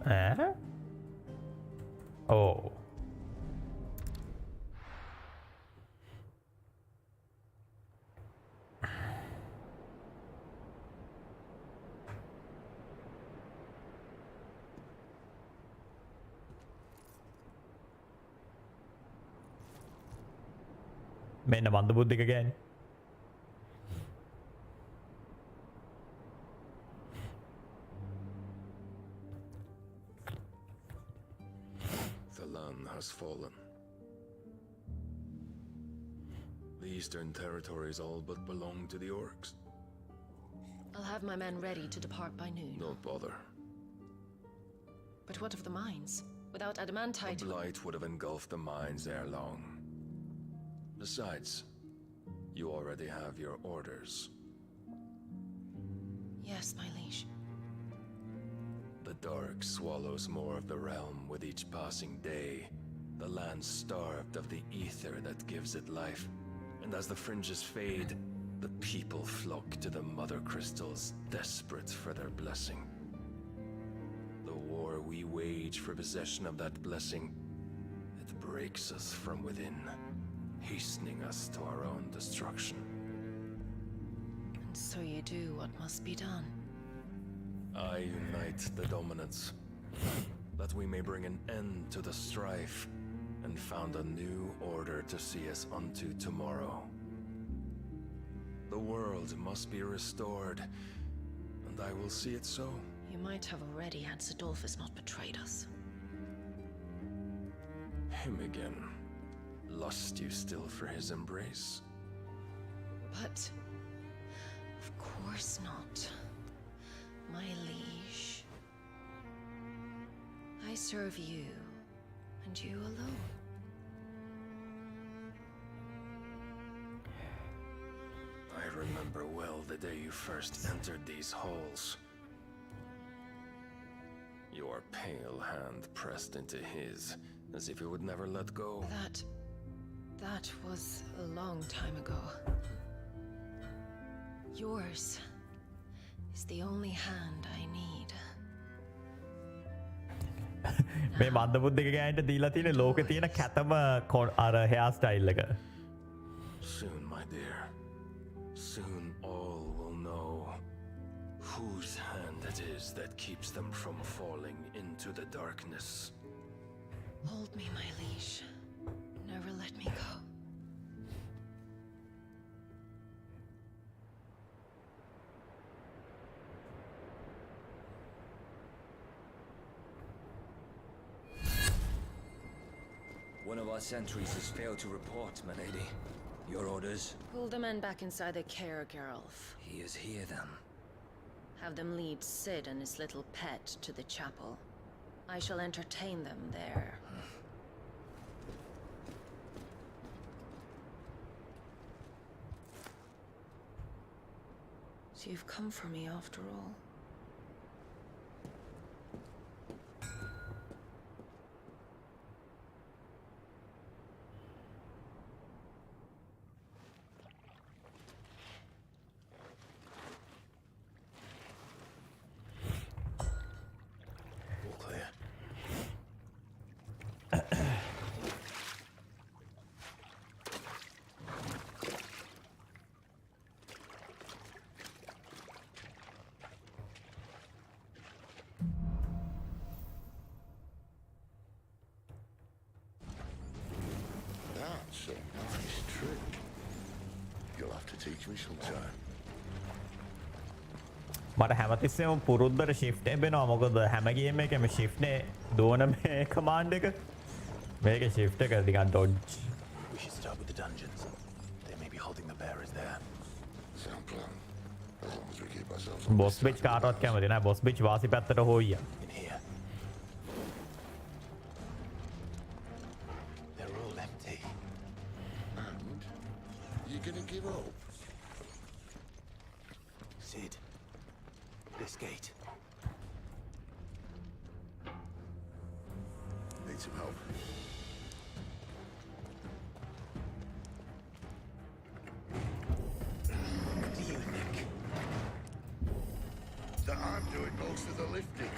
Hey. Oh. Mennä mantaputtik again. Has fallen. The eastern territories all but belong to the orcs. I'll have my men ready to depart by noon. Don't bother. But what of the mines? Without adamantite... The blight would have engulfed the mines ere long. Besides, you already have your orders. Yes, my liege. The dark swallows more of the realm with each passing day. The land starved of the ether that gives it life. And as the fringes fade, the people flock to the mother crystals, desperate for their blessing. The war we wage for possession of that blessing, it breaks us from within, hastening us to our own destruction. And so you do what must be done. I unite the dominants, that we may bring an end to the strife, and found a new order to see us unto tomorrow. The world must be restored, and I will see it so. You might have already had Sidolphus not betrayed us. Him again. Lust you still for his embrace? But... of course not. My liege. I serve you, and you alone. I remember well the day you first entered these halls. Your pale hand pressed into his, as if it would never let go. That was a long time ago. Yours is the only hand I need. මේ මන්ද බුද්ධික ගෑන්ට දීලා තියෙන ලෝකේ තියෙන කැතම අර hair style එක. Soon, my dear. Soon all will know whose hand it is that keeps them from falling into the darkness. Hold me, my liege. Never let me go. One of our sentries has failed to report, my lady. Your orders? Pull the men back inside the care, Geralf. He is here, then. Have them lead Sid and his little pet to the chapel. I shall entertain them there. So you've come for me after all. All clear. That's a nice trick. You'll have to teach me sometime. මට හැමතිස්සෙම පුරුද්දට shift එබෙනවා මොකද හැම game එකෙම shift නේ දුවන මේ command එක. මේකේ shift එක නිකන් dodge. We should start with the dungeons. They may be holding the bearers there. Sound plan. As long as we keep ourselves boss bitch කාටවත් කැමති නැහැ. boss bitch වාසි පැත්තට හොයියා. In here. They're all empty. And you're gonna give up? Sid. This gate. Need some help. What do you think? That I'm doing most of the lifting.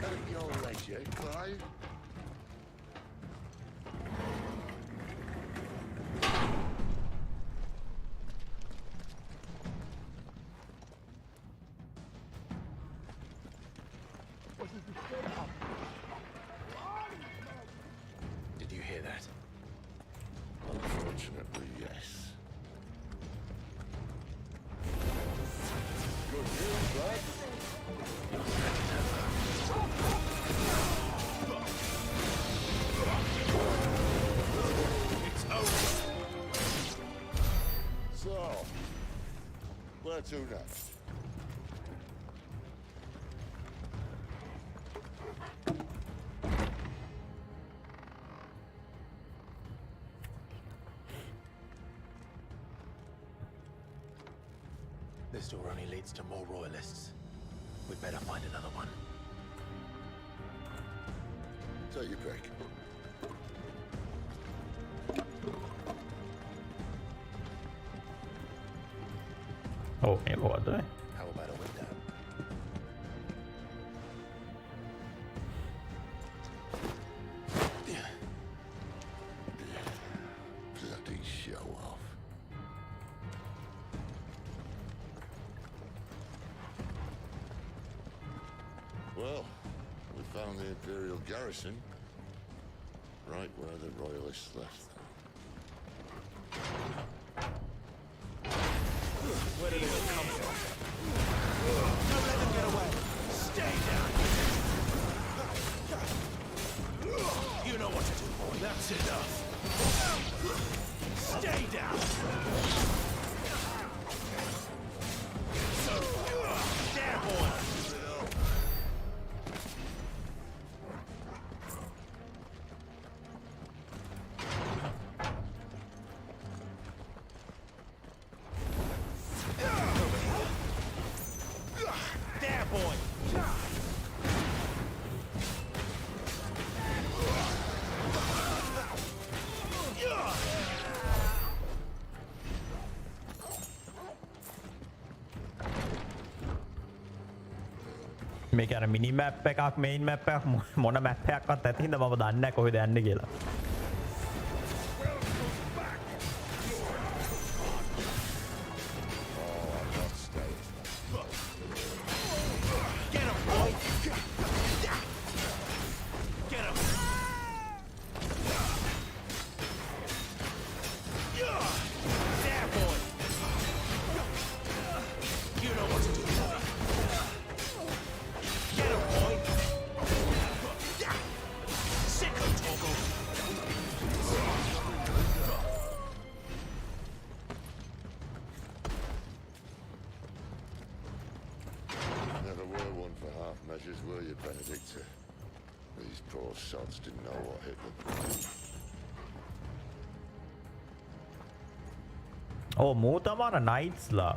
At your leisure, Clive. Did you hear that? Unfortunately, yes. Good news, lad. It's over. So, where to next? This door only leads to more royalists. We'd better find another one. Take your pick. Oh, මේක කොහොමද? How about a window? Bloody show off. Well, we found the Imperial garrison, right where the Royalists left them. Where did it all come from? Don't let them get away! Stay down! You know what to do, boy. That's enough! Stay down! There, boy! මේක අර මිනි map එකක් මේන් map එකක් මොන map එකක්වත් ඇති හින්දා මම දන්නේ නැහැ කොහෙද යන්නේ කියලා. Oh, මූ තමයි නයිට්ස්ලා.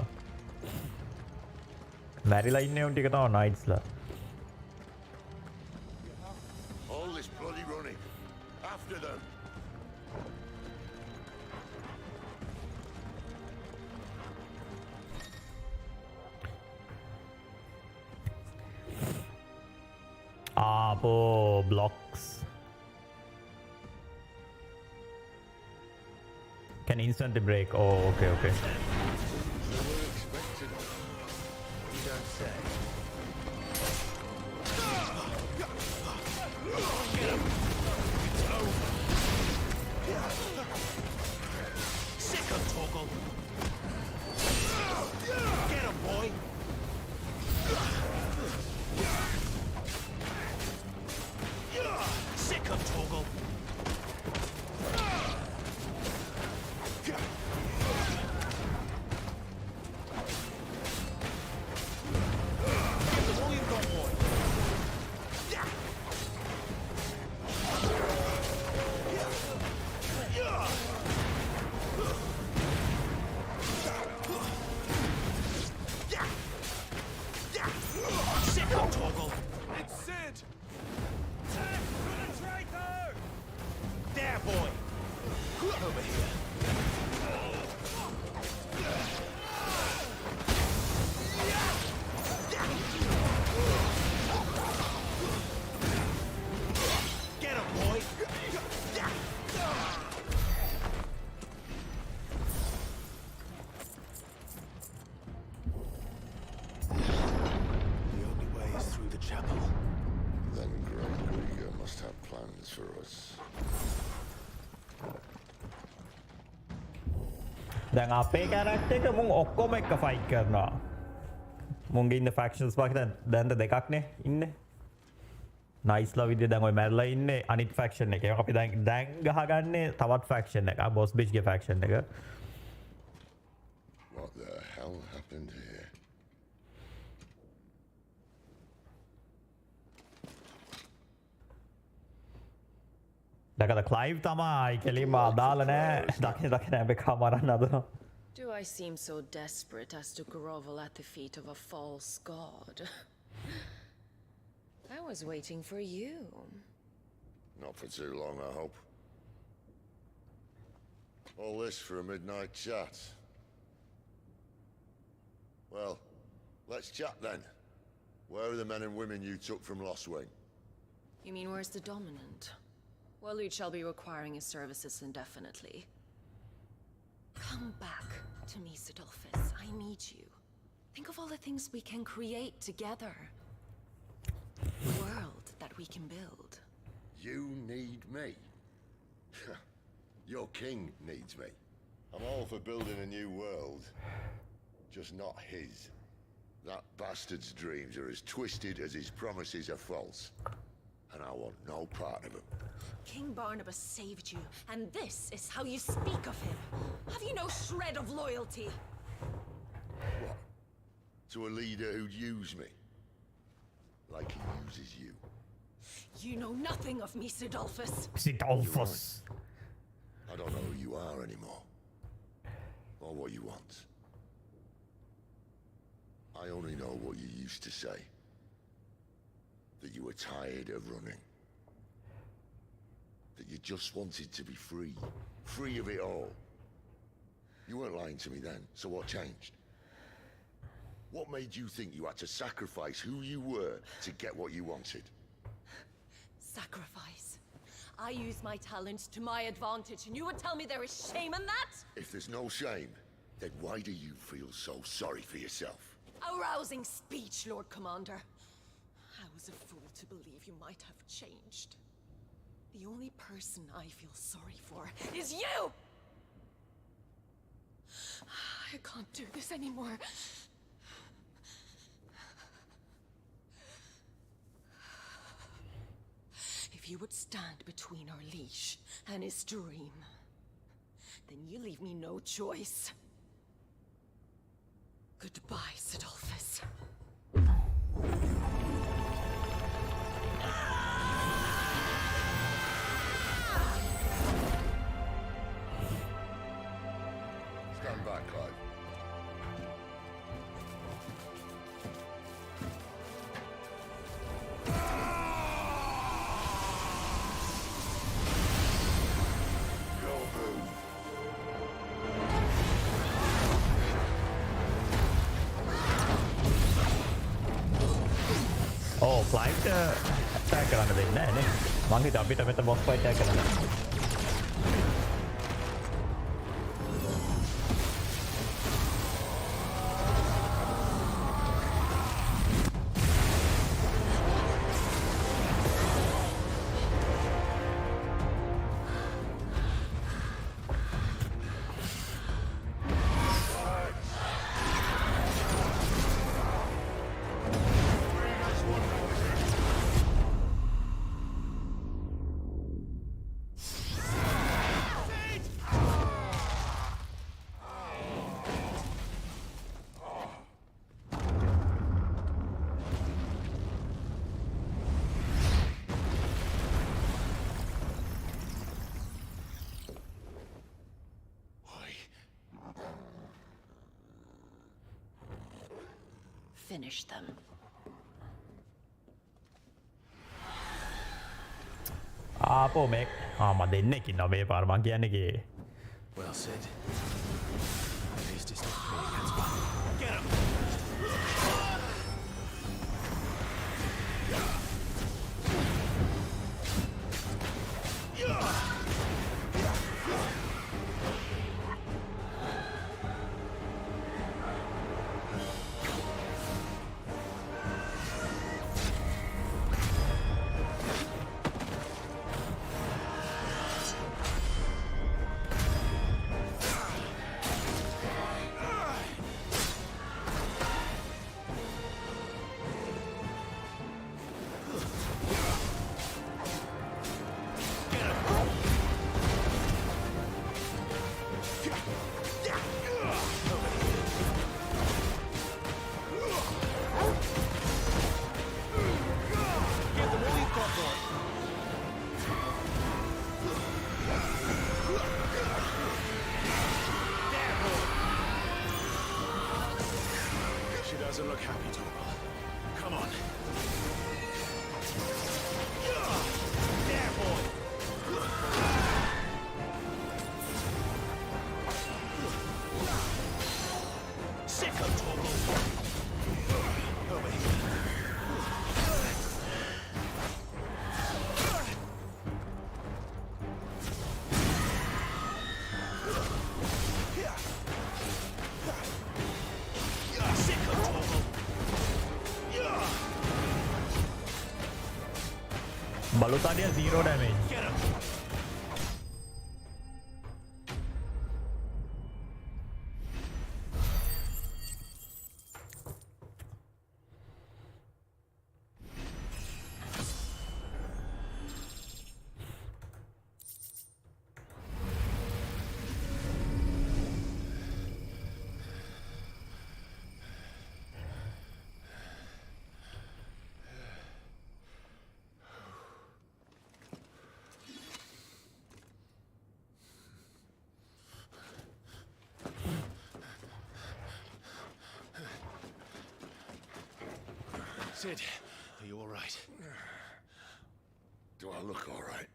මැරිලා ඉන්නේ උන් ටික තමයි නයිට්ස්ලා. All this bloody running. After them. Blocks. Can instantly break. Oh, okay, okay. You don't say. Sick of Torgal. Get him, boy. Sick of Torgal. දැන් අපේ කැරක්ටර් එක මුන් ඔක්කොම එක්ක ෆයිට් කරනවා. මුන්ගේ ඉන්න ෆැක්ෂන්ස් වගේ දැන් දෙකක්නේ ඉන්නේ. නයිස්ලා විදිය දැන් ඔය මැරලා ඉන්නේ අනිත් ෆැක්ෂන් එකේ. අපි දැන් ගහගන්නේ තවත් ෆැක්ෂන් එකක්. බොස් බිච්ගේ ෆැක්ෂන් එක. What the hell happened here? දැකලා ක්ලයිව් තමයි කෙලින්ම අදාළ නැහැ. දකින හැබැයි මරන්න හදනවා. Do I seem so desperate as to grovel at the feet of a false god? I was waiting for you. Not for too long, I hope. All this for a midnight chat. Well, let's chat then. Where are the men and women you took from Lost Wing? You mean where's the dominant? Waleed shall be requiring his services indefinitely. Come back to me, Sidolphus. I need you. Think of all the things we can create together. The world that we can build. You need me? Your king needs me. I'm all for building a new world. Just not his. That bastard's dreams are as twisted as his promises are false. And I want no part of them. King Barnabas saved you, and this is how you speak of him. Have you no shred of loyalty? What? To a leader who'd use me? Like he uses you? You know nothing of me, Sidolphus. Sidolphus. I don't know who you are anymore. Or what you want. I only know what you used to say. That you were tired of running. That you just wanted to be free. Free of it all. You weren't lying to me then, so what changed? What made you think you had to sacrifice who you were to get what you wanted? Sacrifice. I use my talents to my advantage, and you would tell me there is shame in that? If there's no shame, then why do you feel so sorry for yourself? A rousing speech, Lord Commander. I was a fool to believe you might have changed. The only person I feel sorry for is you! I can't do this anymore. If you would stand between our leash and his dream, then you leave me no choice. Goodbye, Sidolphus. Stand back, Clive. Oh, Clive attack කරන්න දෙන්නේ නැහැ නේ. මං හිතුවා අපිට මෙතන boss fight එකක් කරන්න. Finish them. ආපෝ මේ මම දෙන්නෙක් ඉන්නවා මේ පාර මං කියන්නේ. Well said. At least it's not me against one. Get him! Doesn't look happy, Torgal. Come on. There, boy. Sicko, Torgal. Over here. බලුතඩිය 0 damage. Sid, are you all right? Do I look all right?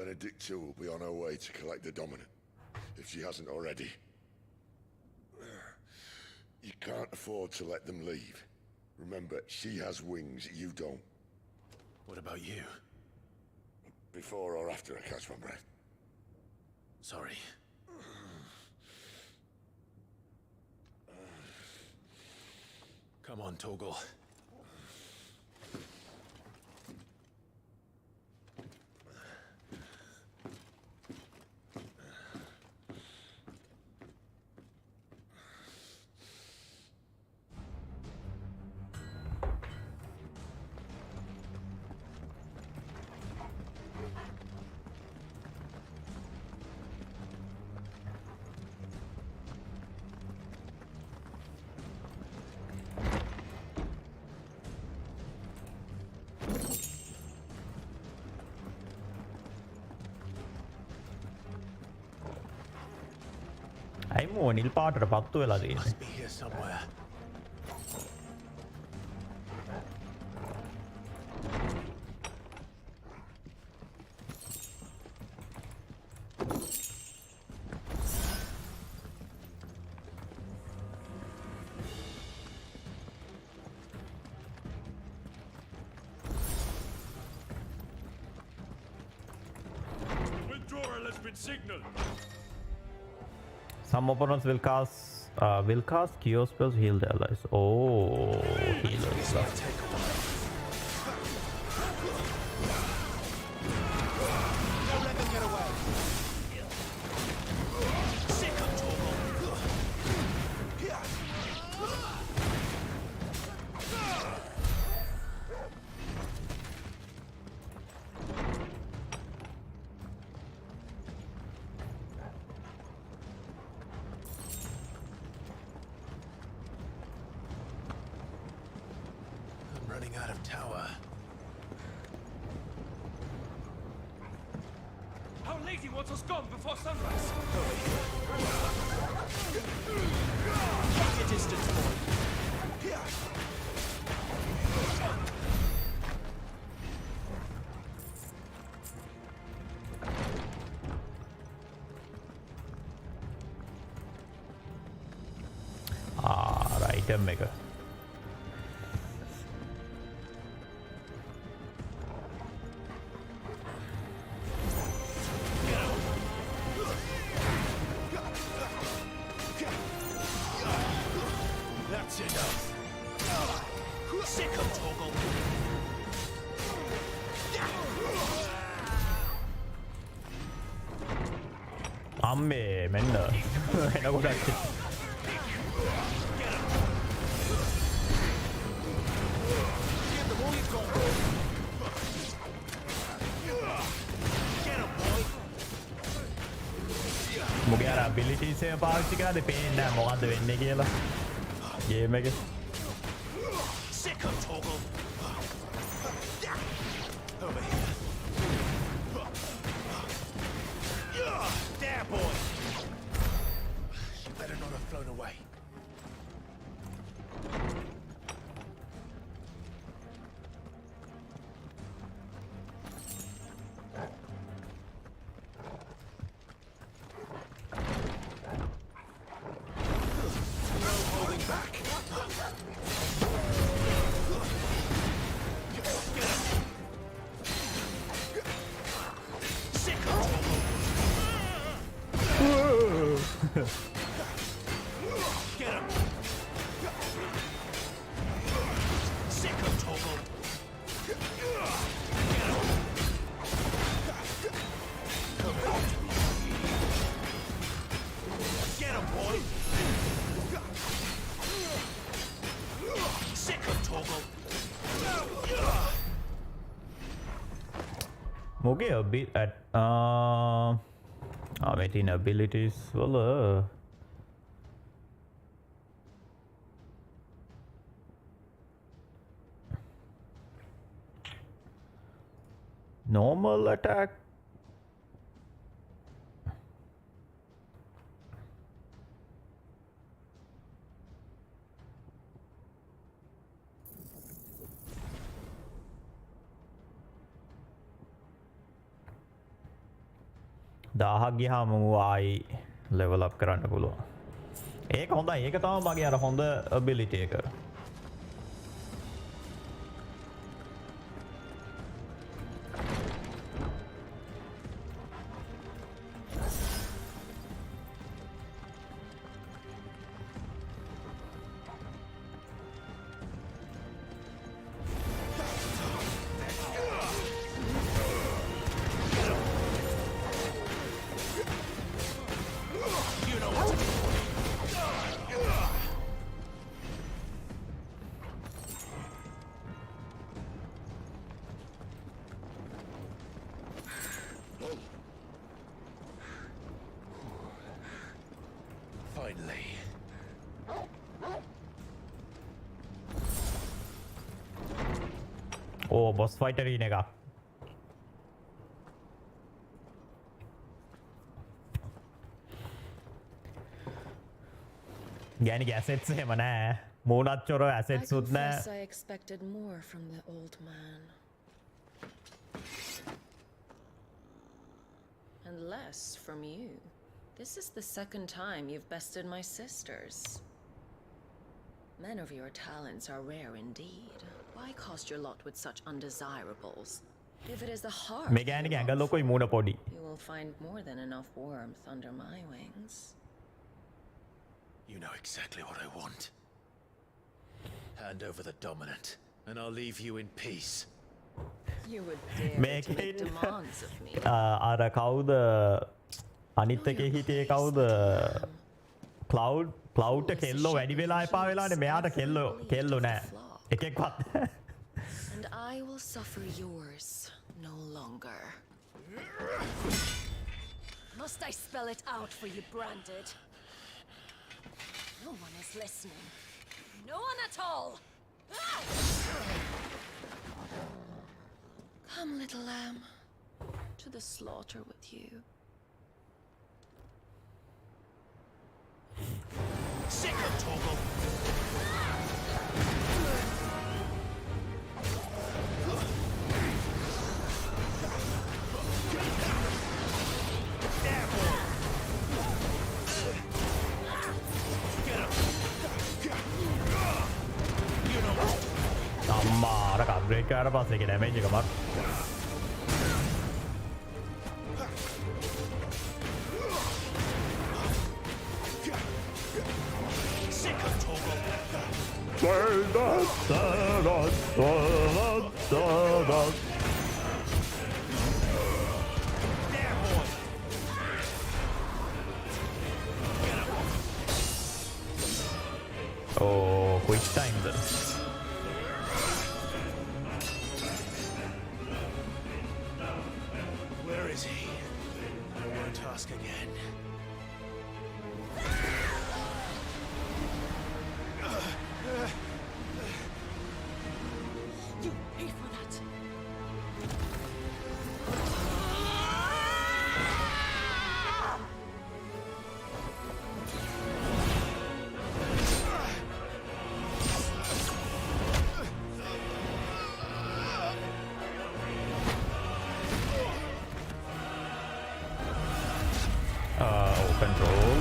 Benedicta will be on her way to collect the dominant, if she hasn't already. You can't afford to let them leave. Remember, she has wings, you don't. What about you? Before or after I catch my breath? Sorry. Come on, Torgal. ඇයි මෝ නිල් පාටට පත්තු වෙලා තියෙන්නේ? Must be here somewhere. Withdrawal has been signaled. Some opponents will cast cure spells, heal their allies. Oh, healers. Running out of tower. Our lady wants us gone before sunrise. Take a distance, boy. Item maker. That's enough. Sick of Torgal. අම්මේ මෙන්න එනකොට මුගේ අර abilities එක පාවිච්චි කරාද පේන්නේ නැහැ මොකද්ද වෙන්නේ කියලා ගේම් එකේ. Sick of Torgal. Over here. There, boy. She better not have flown away. Get him! Sick of Torgal! Get him! Get him, boy! Sick of Torgal! මුගේ a bit at waiting abilities වල normal attack 1000ක් ගියාම ආයි level up කරන්න පුළුවන්. ඒක හොඳයි. ඒක තමයි මගේ අර හොඳ ability එක. Finally. ඕ boss fight arena එකක්. ගෑනිගේ assets එහෙම නෑ. මූණත් චොර assets උත් නෑ. I expected more from the old man. And less from you. This is the second time you've bested my sisters. Men of your talents are rare indeed. Why cost your lot with such undesirables? If it is the heart මේ ගෑනිගේ ඇඟ ලොකුයි මූණ පොඩි. you will find more than enough warmth under my wings. You know exactly what I want. Hand over the dominant, and I'll leave you in peace. You would dare to make demands of me. අර කවුද අනිත් එකේ හිටියේ කවුද? Cloud කෙල්ලෝ වැඩි වෙලා එපා වෙලානේ මෙයාට කෙල්ලෝ නෑ. එකෙක්වත්. And I will suffer yours no longer. Must I spell it out for you, Branded? No one is listening. No one at all! Ah! Come, little lamb, to the slaughter with you. Sick of Torgal! අම්මා අර upgrade කරාට පස්සේ ඒක damage එක මක්. Oh, quick time then. Where is he? I won't ask again. You pay for that! Control.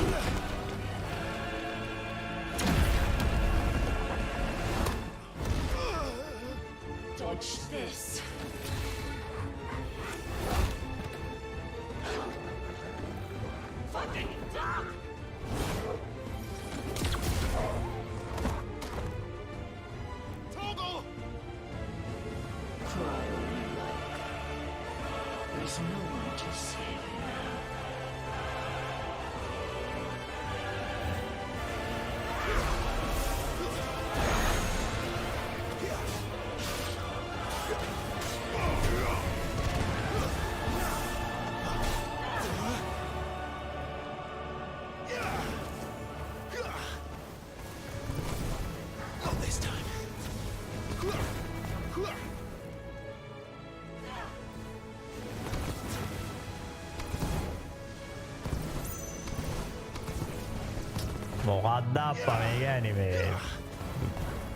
Dodge this. Fucking dog! Torgal! Cry all you like. There's no one to save you now. Not this time. මොකක්ද අප්පා මේ ගෑණි මේ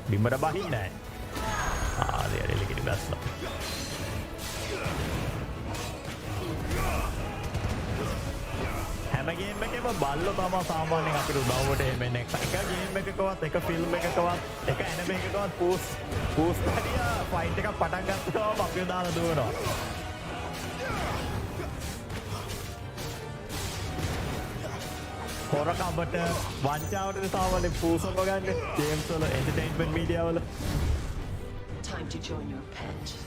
බිම්බට බහින්නේ නැහැ. ආ දෙයලෙකට බැස්සා. හැම game එකම බල්ලෝ තමයි සාමාන්‍යයෙන් අපිට උදව්වට එන්නේ. එක ගේම් එකකවත් එක ෆිල්ම් එකකවත් එක ඇනිමේ එකකවත් පූස් කරියා ෆයිට් එකක් පටන් ගත්තාම අපිව දාලා දුවනවා. හොරකමට වංචාවට සාමාන්‍යයෙන් පූසම ගන්න ගේම්ස් වල එන්ටර්ටේන්මන්ට් මීඩියා වල. Time to join your pet.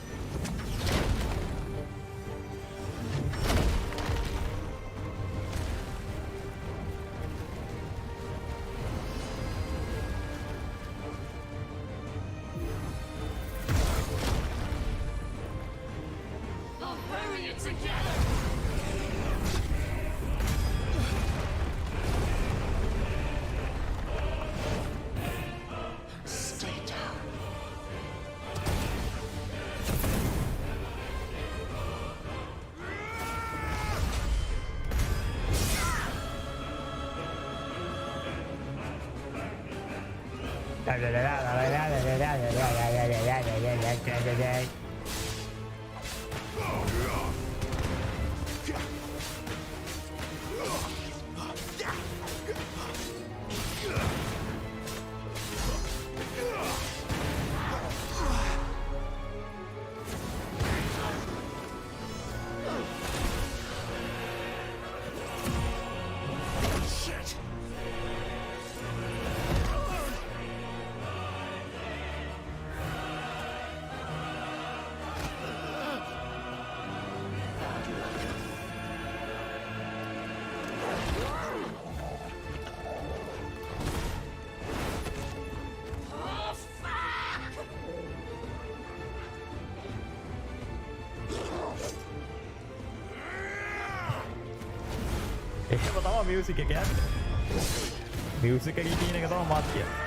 එකම තමයි මියුසික් එක යන්නේ. මියුසික් එකේ තියෙන එක තමයි මාත් කියන්නේ.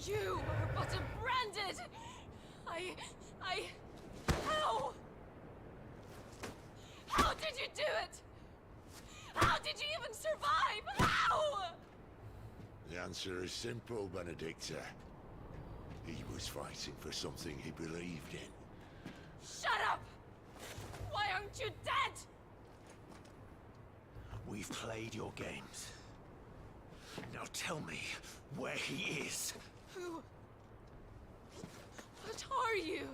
You were but a branded. How? How did you do it? How did you even survive? How? The answer is simple, Benedicta. He was fighting for something he believed in. Shut up! Why aren't you dead? We've played your games. Now tell me where he is. Who? What are you?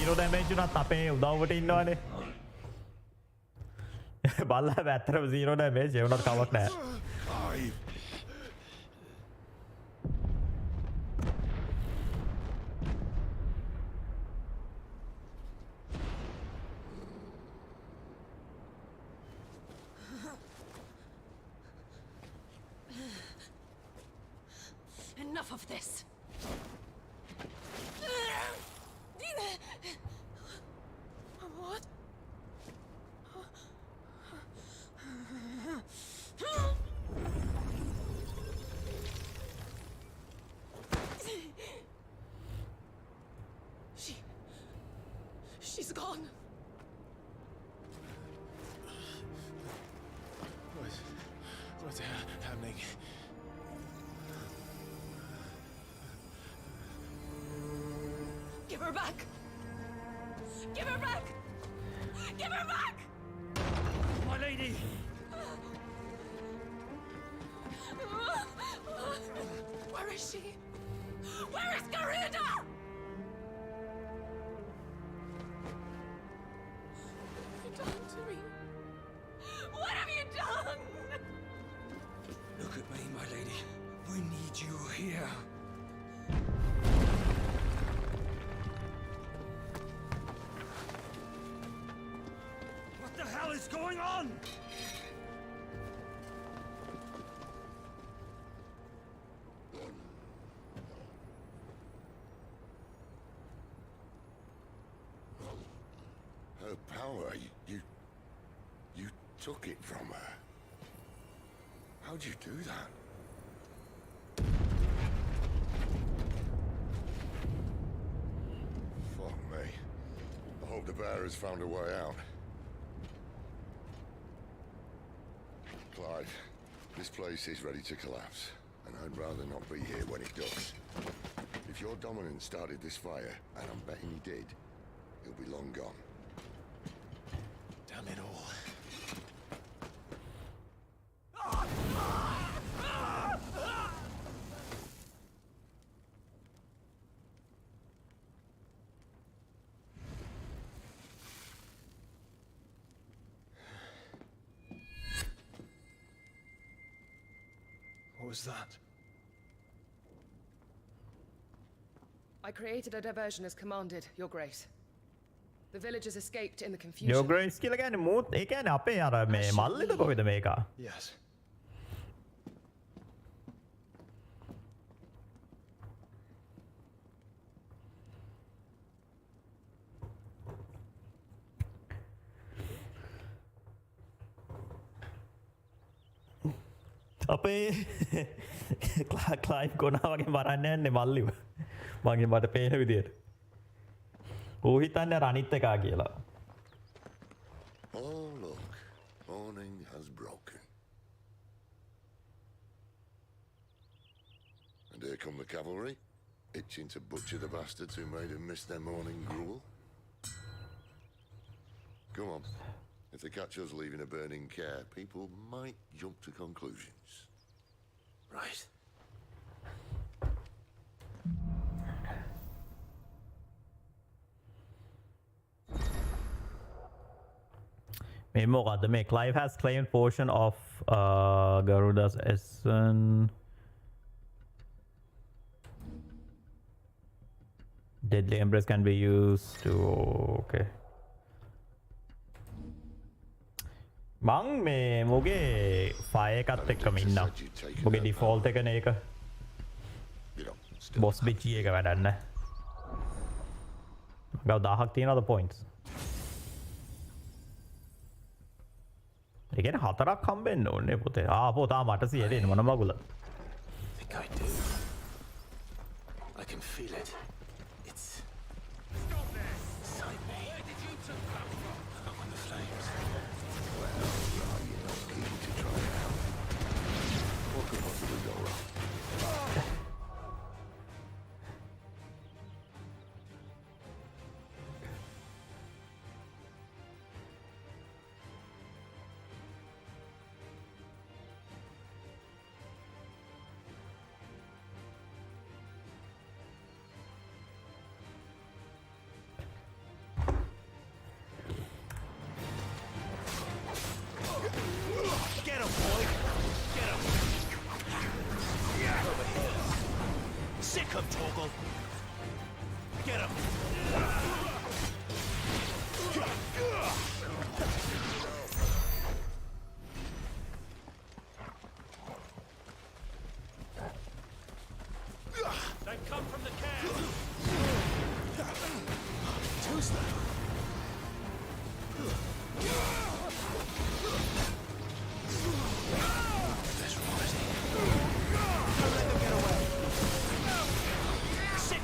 zero damage උනත් අපේ උදව්වට ඉන්නවනේ. බල්ලා ඇත්තටම zero damage ඒ උනත් කමක් නැහැ. Enough of this. What? on! What's happening? Give her back! Give her back! Give her back! My lady! Where is she? Where is Garuda? What have you done to me? What have you done? Look at me, my lady. We need you here. What the hell is going on? Her power, you took it from her. How'd you do that? Fuck me. I hope the bear has found a way out. Clive, this place is ready to collapse, and I'd rather not be here when it does. If your dominant started this fire, and I'm betting he did, he'll be long gone. Damn it all. What was that? I created a diversion as commanded, Your Grace. The villagers escaped in the confusion. Your Grace කියලා කියන්නේ මූත් ඒ කියන්නේ අපේ අර මේ මල්ලිද කොහෙද මේක? Yes. අපේ ක්ලයිව් කොනා වගේ මරන්න යන්නේ මල්ලිව. මගේ මට පේන විදියට. ඌ හිතන්නේ අර අනිත් එකා කියලා. Oh, look. Morning has broken. And here come the cavalry, itching to butcher the bastards who made them miss their morning gruel. Come on. If they catch us leaving a burning care, people might jump to conclusions. Right. මේ මොකද්ද මේ Clive has claimed portion of Garuda's essence. Deadly embrace can be used to okay. මං මේ මොගේ fire එකත් එක්කම ඉන්නවා. මොගේ default එකනේ ඒක. බොස් බිච් එක වැඩක් නැහැ. ගව 1000ක් තියෙනවද points? ඒ කියන්නේ 4ක් හම්බෙන්න ඕනේ පුතේ. ආපෝ තාම 800 දෙන්න මොන මගුල. I think I do. I can feel it. It's inside me. Where did you two come from? Among the flames. Well, are you not keen to try it out? What could possibly go wrong? Get him, boy! Get him! Over here. Sick him, Torgal! Get him! They come from the camp! Too slow. That's right. Don't let them get away. Sick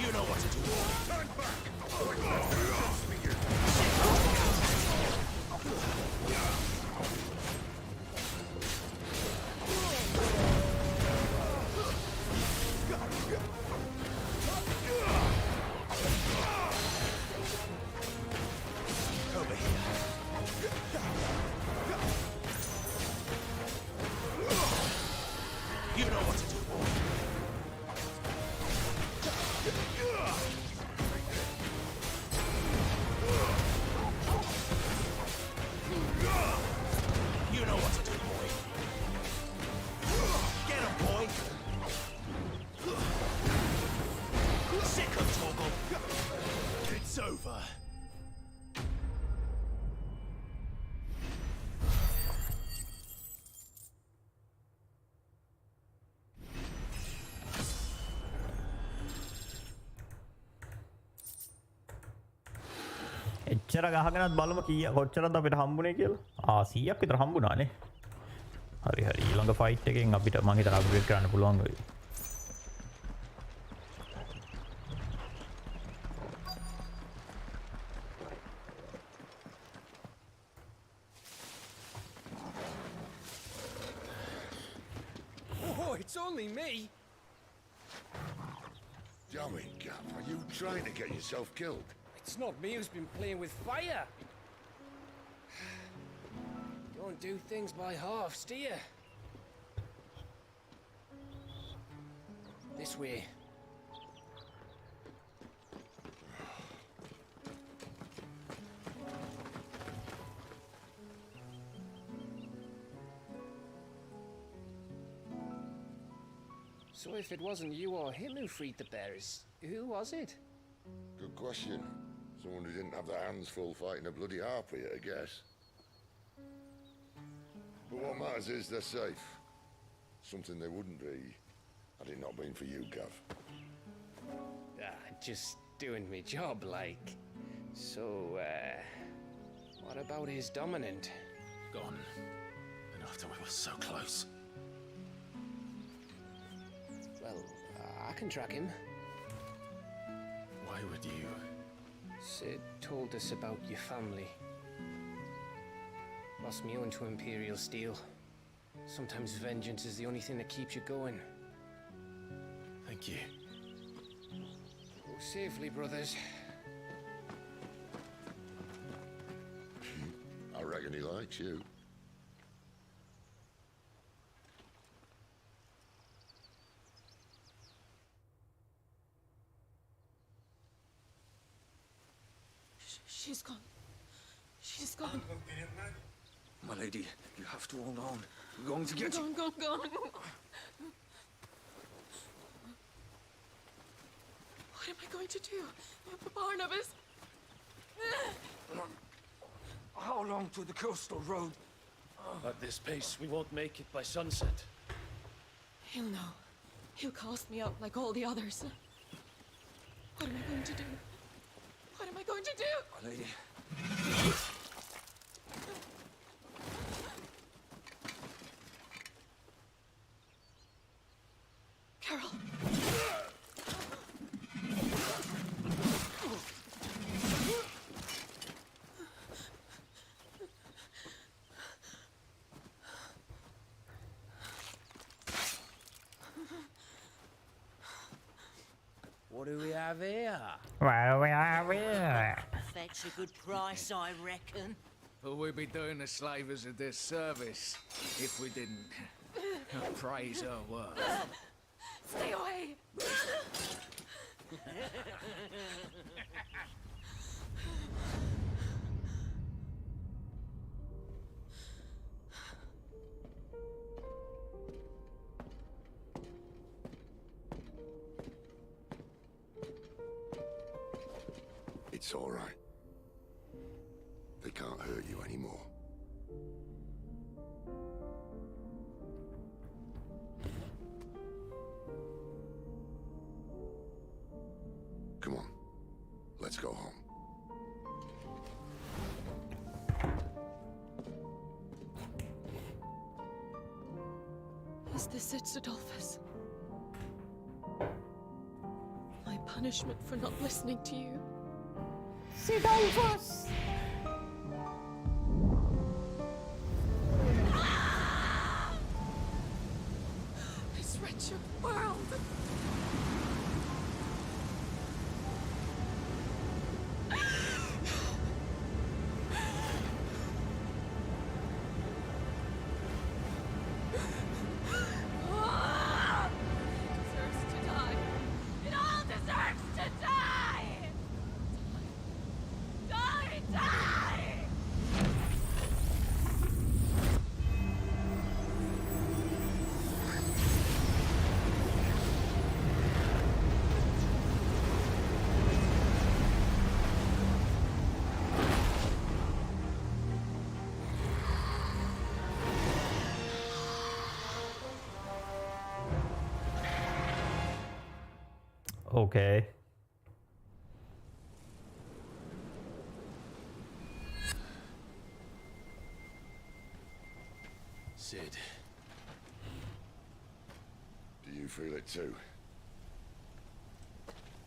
You know what to do. Turn back! Over here. You know what to do. You know what to do, boy. Get him, boy. Sick of Toggle. It's over. එච්චර ගහගෙනත් බලමු කීය කොච්චරද අපිට හම්බුනේ කියලා. 100ක් විතර හම්බුණානේ. හරි හරි ඊළඟ ෆයිට් එකෙන් අපිට මං හිතන අප්ග්‍රේඩ් කරන්න පුළුවන් වෙයි. Oh, it's only me. Damn it, Gav. Are you trying to get yourself killed? It's not me who's been playing with fire. Don't do things by halves, do you? This way. So if it wasn't you or him who freed the bears, who was it? Good question. Someone who didn't have their hands full fighting a bloody harpy, I guess. But what matters is they're safe. Something they wouldn't be had it not been for you, Gav. Just doing my job, like. So, what about his dominant? Gone. And after we were so close. Well, I can track him. Why would you? Sid told us about your family. Lost me own to Imperial Steel. Sometimes vengeance is the only thing that keeps you going. Thank you. Go safely, brothers. I reckon he likes you. She's gone. She's gone. My lady, you have to hold on. We're going to get you. Gone. What am I going to do? Barnabas? How long to the coastal road? At this pace, we won't make it by sunset. He'll know. He'll cast me out like all the others. What am I going to do? What am I going to do? My lady. Carol. What do we have here? Well, we are here. Fetch a good price, I reckon. But we'd be doing the slavers a disservice if we didn't praise her work. Stay away. It's all right. They can't hurt you anymore. Come on. Let's go home. Is this it, Adolphus? My punishment for not listening to you. Sidolfos! This wretched world. Okay. Sid. Do you feel it too?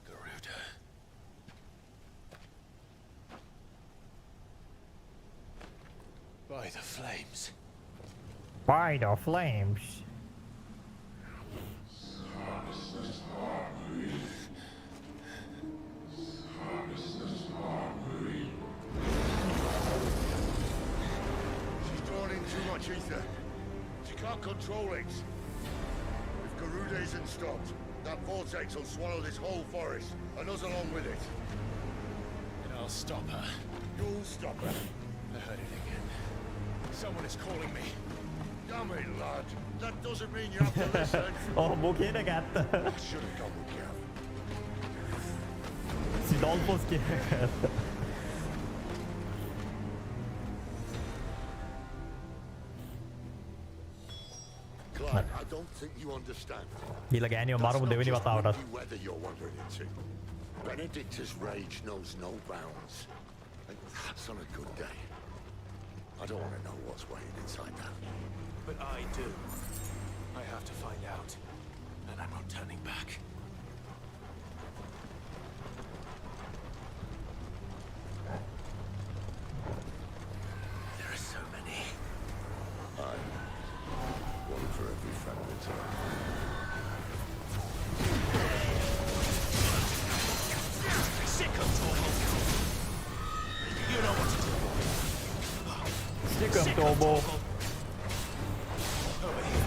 Garuda. By the flames. By the flames. She's drawn in too much ether. She can't control it. If Garuda isn't stopped, that vortex will swallow this whole forest, and us along with it. And I'll stop her. You'll stop her. I heard it again. Someone is calling me. Damn it, lad. That doesn't mean you have to listen. Oh, mukhe na gatta. I should have gone with Gav. Sidolfos kiya. Clive, I don't think you understand. Gila gෑනියෝ මරමු දෙවෙනි වතාවටත්. Weather you're wandering into. Benedicta's rage knows no bounds. And that's on a good day. I don't want to know what's waiting inside that. But I do. I have to find out. And I'm not turning back. There are so many. One for every friend return. Sick of talking. You know what to do. Stick 'em, Tobo. Over here.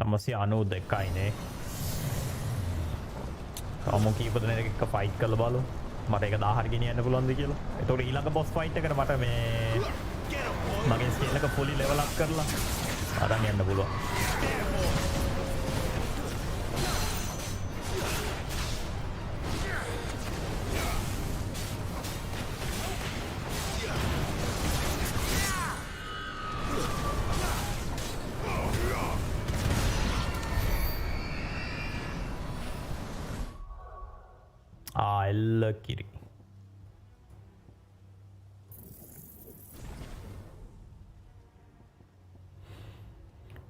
නමසේ 92යිනේ. කවුම කීප දෙනෙක් එක්ක fight කරලා බලමු. මට ඒක 1000 ගෙනියන්න පුළුවන්ද කියලා. එතකොට ඊළඟ බොස් ෆයිට් එකට මට මේ මගේ ස්කේල් එක ෆුලි ලෙවල් අප් කරලා අරන් යන්න පුළුවන්. එල්ල කිරි.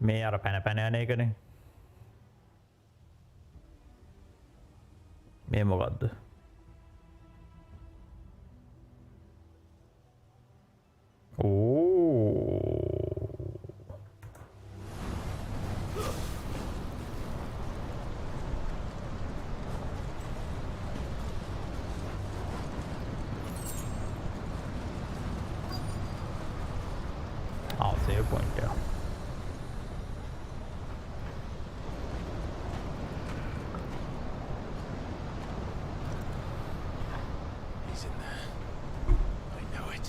මේ අර පැන යන එකනේ. මේ මොකද්ද? Save point, yeah. He's in there. I know it.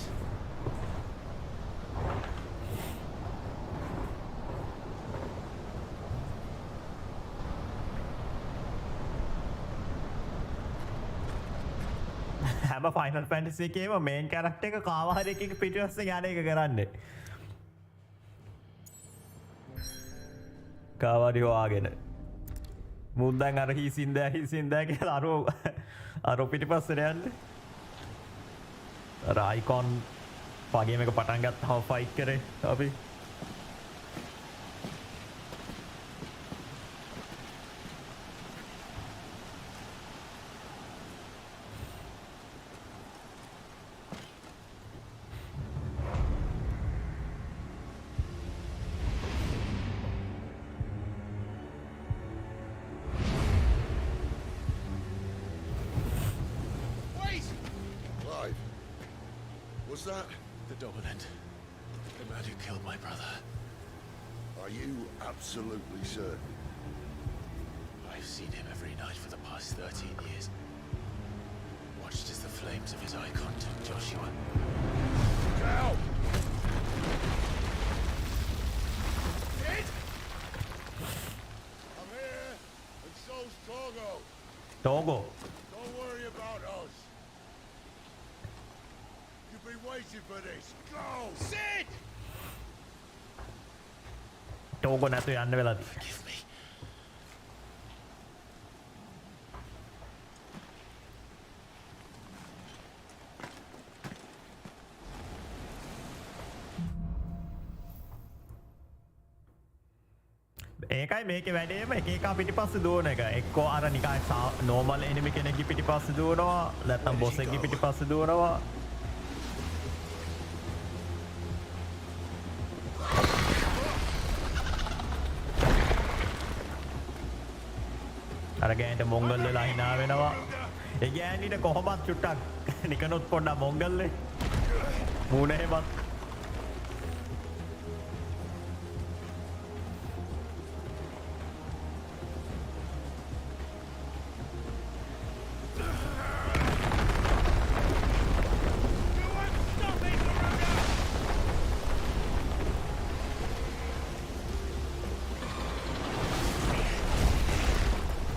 හැම ෆයිනල් ෆැන්ටසි එකේම මේන් කැරක්ටර් එක කාව හරි එකක පිටිපස්සේ යන එක කරන්නේ. කාව හරි හොයාගෙන. මුන්දන් අර හිසින්දෑ කියලා අර පිටිපස්සට යන්නේ. අර අයිකොන් වගේම එක පටන් ගත්තාම ෆයිට් කරේ අපි. Clive, was that? The Dominant. The man who killed my brother. Are you absolutely certain? I've seen him every night for the past 13 years. Watched as the flames of his icon took Joshua. Cal! Kid! I'm here, and so's Togo. Togo. Don't worry about us. You've been waiting for this. Go! Sid! Togo නැතු යන්න වෙලා තියෙනවා. Forgive me. ඒකයි මේකේ වැඩේම එක එක පිටිපස්සේ දුවන එක. එක්කෝ අර නිකන් නෝමල් එනිමි කෙනෙක්ගේ පිටිපස්සේ දුවනවා, නැත්නම් බොස් එකගේ පිටිපස්සේ දුවනවා. අර ගෑනට මොංගල් වෙලා hina වෙනවා. ඒ ගෑනිට කොහොමත් චුට්ටක් නිකනොත් පොඩ්ඩක් මොංගල්නේ. මූණ එහෙමත්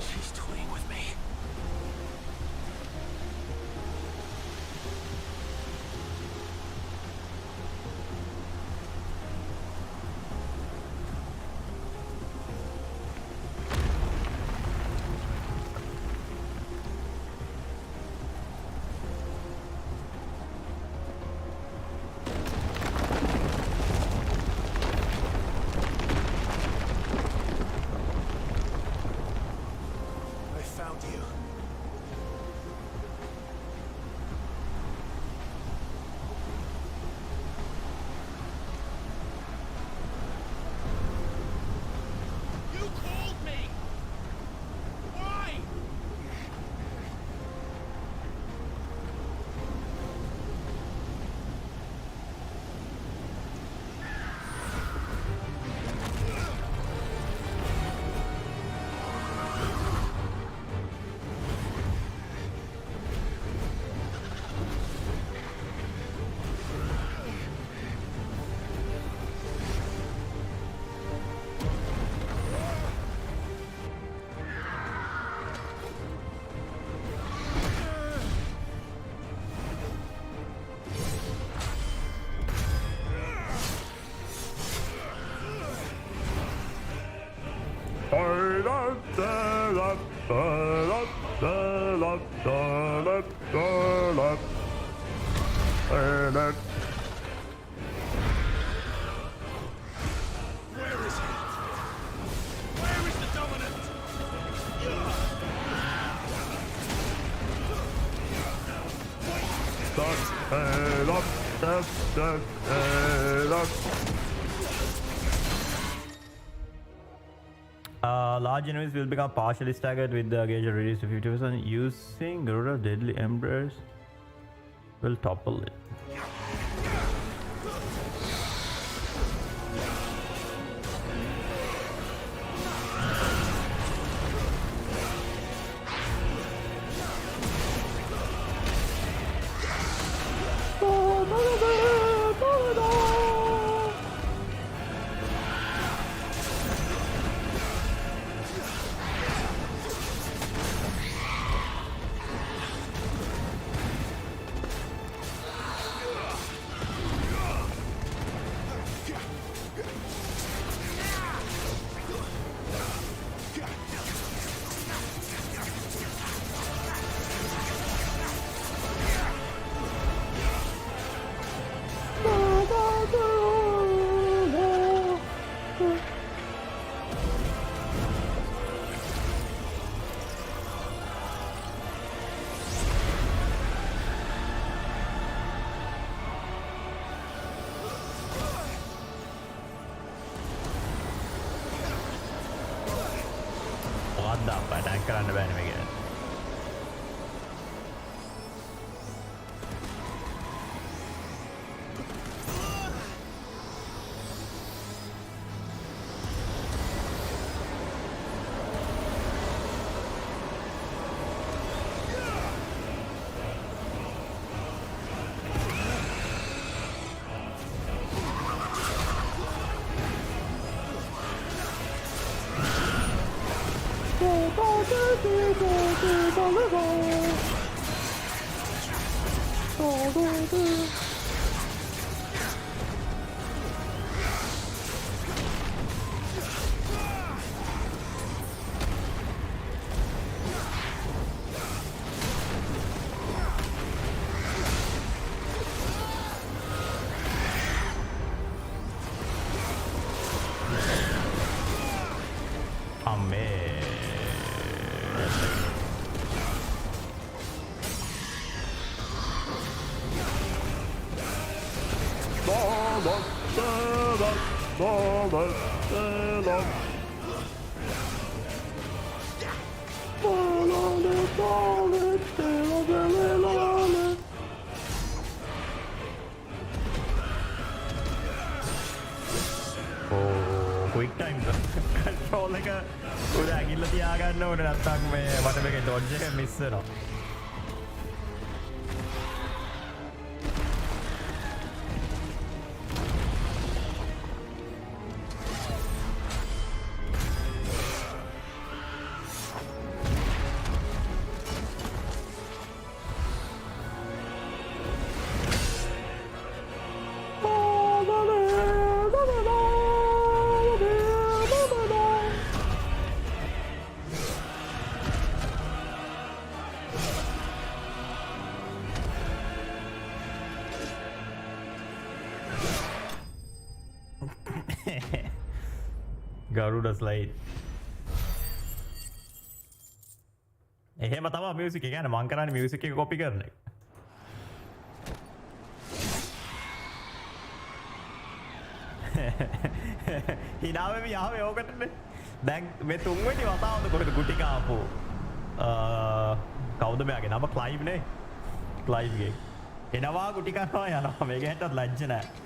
She's toying with me. I found you. You called me! Why? Where is he? Where is the Dominant? Large enemies will become partially staggered with the gauge reduced to 50%. Using Garuda Deadly Embrace will topple it. දාප්පා attack කරන්න බෑනේ මේක. quick time control එක උඩ ඇඟිල්ල තියාගන්න ඕනේ නැත්නම් මේ මට මේකේ dodge එක මිස් වෙනවා. Garuda slide. එහෙම තමයි මියුසික් එක කියන්නේ මං කරන්නේ මියුසික් එක කොපි කරන එක. හිනාවෙම යාවේ ඕකටනේ. දැන් මේ තුන්වෙනි වතාවද කොහෙද ගුටි කාපු කවුද මෙයාගේ නම ක්ලයිව් නේ. ක්ලයිව් ගේ. එනවා ගුටි කනවා යනවා මේක හැටත් ලැජ්ජ නැහැ.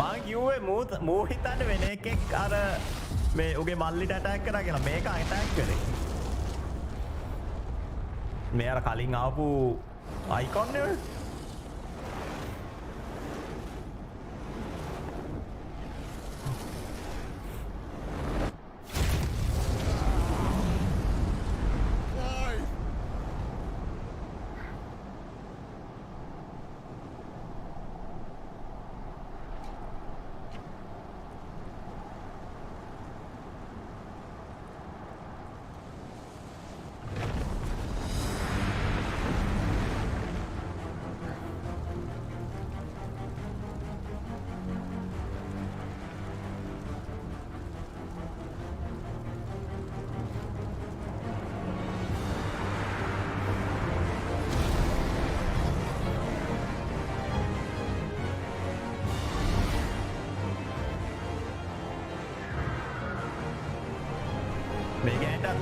මං කිව්වේ මූ හිතන්න වෙන එකෙක් අර මේ උගේ මල්ලිට ඇටැක් කරා කියලා මේක ඇටැක් කරේ. මේ අර කලින් ආපු අයිකොන් නේ.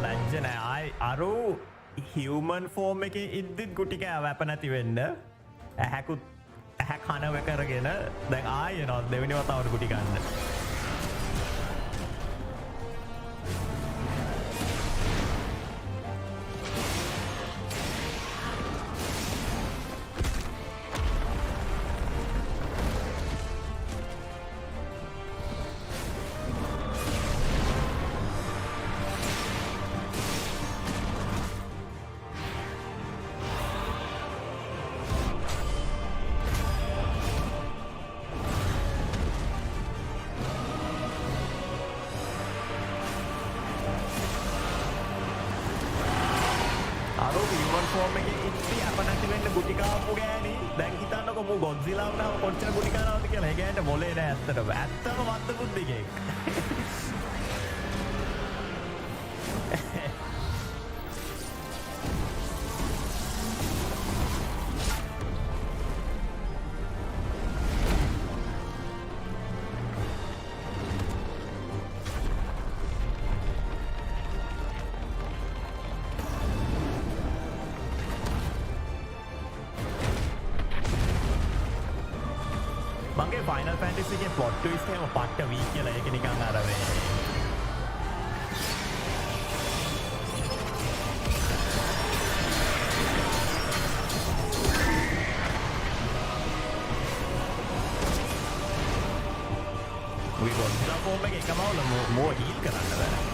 ලැජ්ජ නෑ අරු හියමන් ෆෝර්ම් එකේ ඉද්දිත් ගුටි කෑව අප නැති වෙන්න ඇහැකුත් ඇහැ කනව කරගෙන දැන් ආයෙ නෝ දෙවෙනි වතාවට ගුටි ගන්න. human form එකේ ඉති අප නැති වෙන්න ගුටි කාපු ගෑණි දැන් හිතන්නකො මු ගොඩ්සිලා වුණාම කොච්චර ගුටි කනවද කියලා. ඒ ගෑනට මොලේ නෑ ඇත්තටම. ඇත්තම වද්ද බුද්ධිකෙක්. මගේ ෆයිනල් ෆැන්ටසි එකේ ප්ලොට් ට්විස්ට් එකම පට්ට වී කියලා ඒක නිකන් අර මේ we got the form එකේ එකම වල more heal කරන්න බෑ.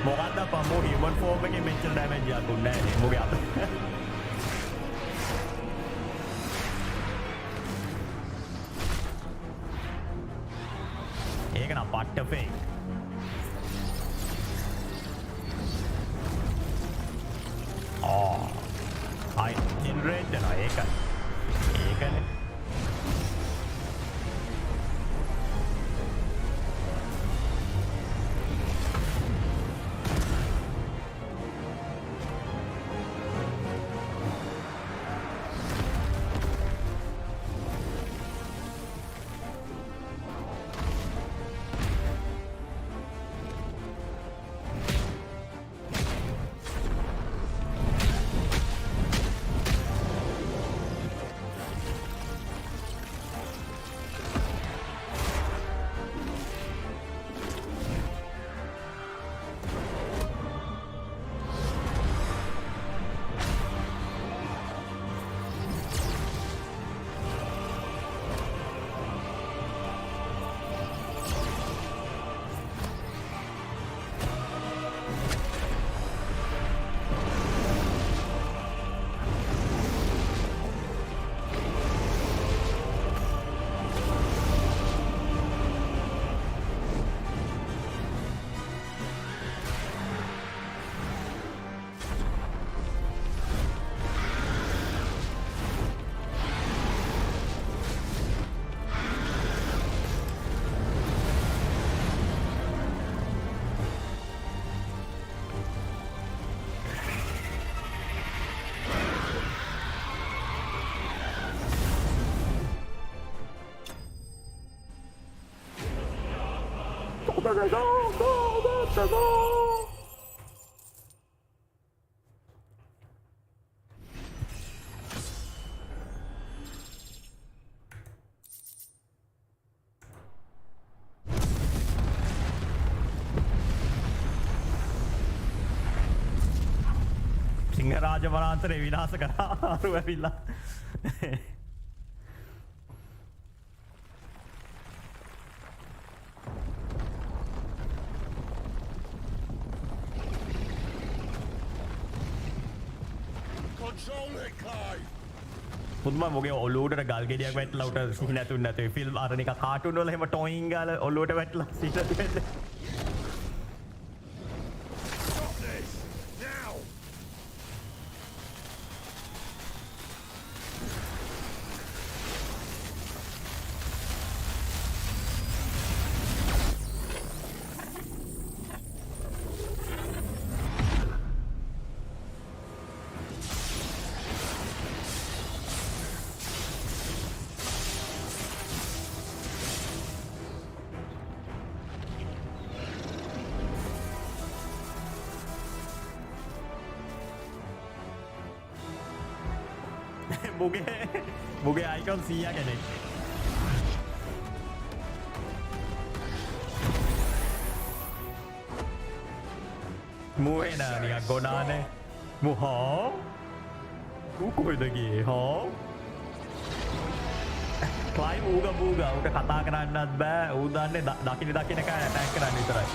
මොකක්ද පමෝ හියුමන් ෆෝම් එකේ මෙච්චර ඩැමේජ් එකක් උන්නේ නැහැ නේ මොකද අත ඒක නම් පට්ට ෆේක් ආයි ජෙනරේට් කරනවා ඒකනේ සිංහරාජ වනාන්තරේ විනාශ කරා ආරු ඇවිල්ලා පුදුම මොගේ ඔලුවට ගල් ගෙඩියක් වැටලා උට සිහි නැතුන් නැතේ ෆිල්ම් අර නිකන් කාටුන් වල එහෙම ටොයින් ගාලා ඔලුවට වැටලා සිහි නැති වෙන්නේ මුගේ අයිකන් 100 කෙනෙක්. මුවේ නෑ නිකන් ගොනානේ. මොහා? කොහෙද ගියේ හා? ක්ලයිව් ඌග උට කතා කරන්නත් බෑ. ඌ දන්නේ දකින්න එක ඇටැක් කරන්න විතරයි.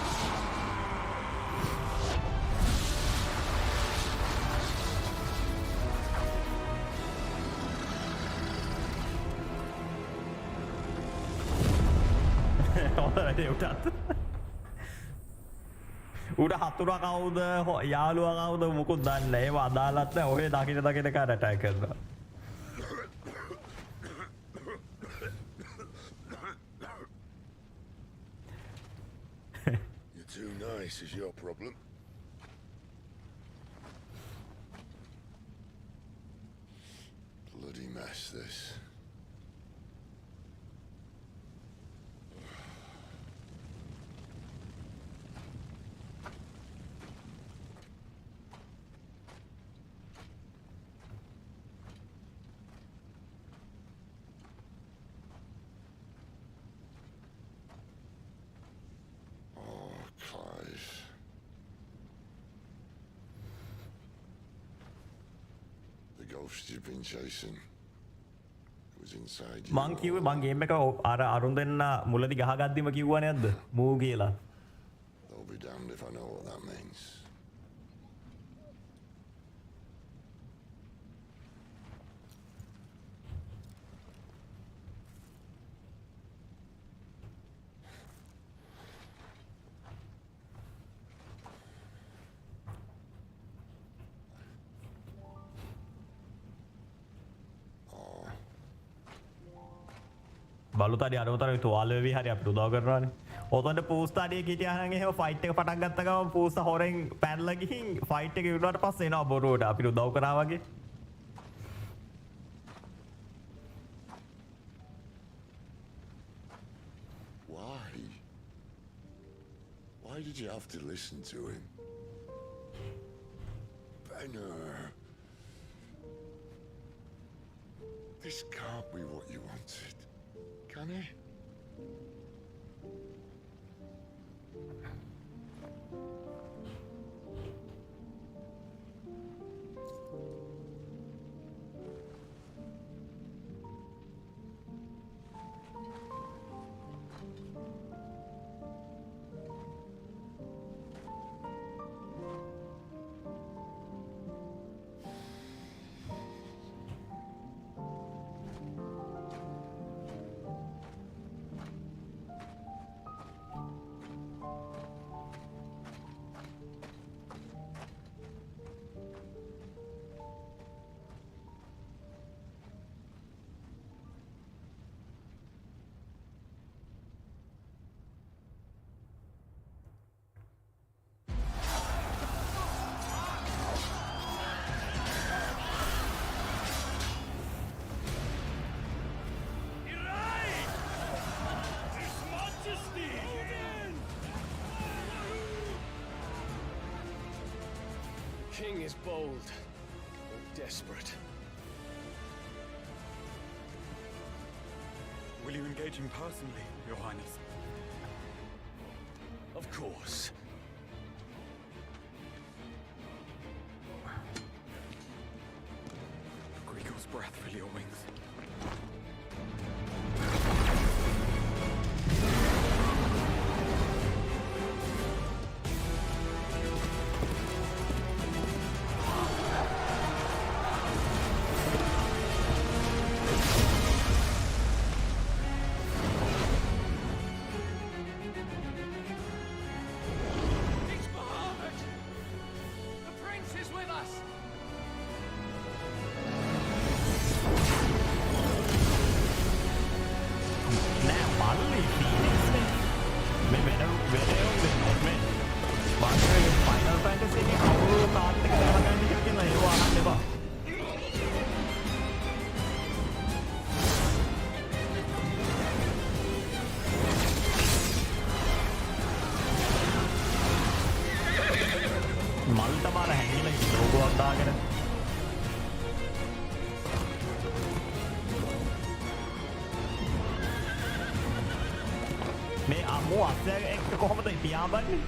උඩ හතුරා කවුද යාළුවා කවුද මුකුත් දන්නේ නැහැ. ඒව අදාළත් නැහැ. ඔහේ දකින්න කාට ඇටැක් කරනවා. You're too nice is your problem. Bloody mess this. You've been chasing was inside you. මං කිව්වේ මං ගේම් එක අර අරුන් දෙන්න මුලදි ගහගද්දිම කිව්වනේ නැද්ද? මූ කියලා. I'll be damned if I know what that means. බලුතඩි අරවතර තුවාල වෙවි හරි අපිට උදව් කරනවානේ. ඔතනට පූස්ත අඩිය හිටියා නම් එහෙම ෆයිට් එක පටන් ගත්ත ගමන් පූස්ත හොරෙන් පැනලා ගිහින් ෆයිට් එක ඉවරනට පස්සේ එනවා බොරුවට අපිට උදව් කරා වගේ. Why did you have to listen to him? Benner. This can't be what you wanted. Can it? King is bold or desperate. Will you engage him personally, Your Highness? Of course. Griegel's breath fill your wings. මේ අම්මෝ අස්සයාගේ එක්ක කොහොමද පියාඹන්නේ?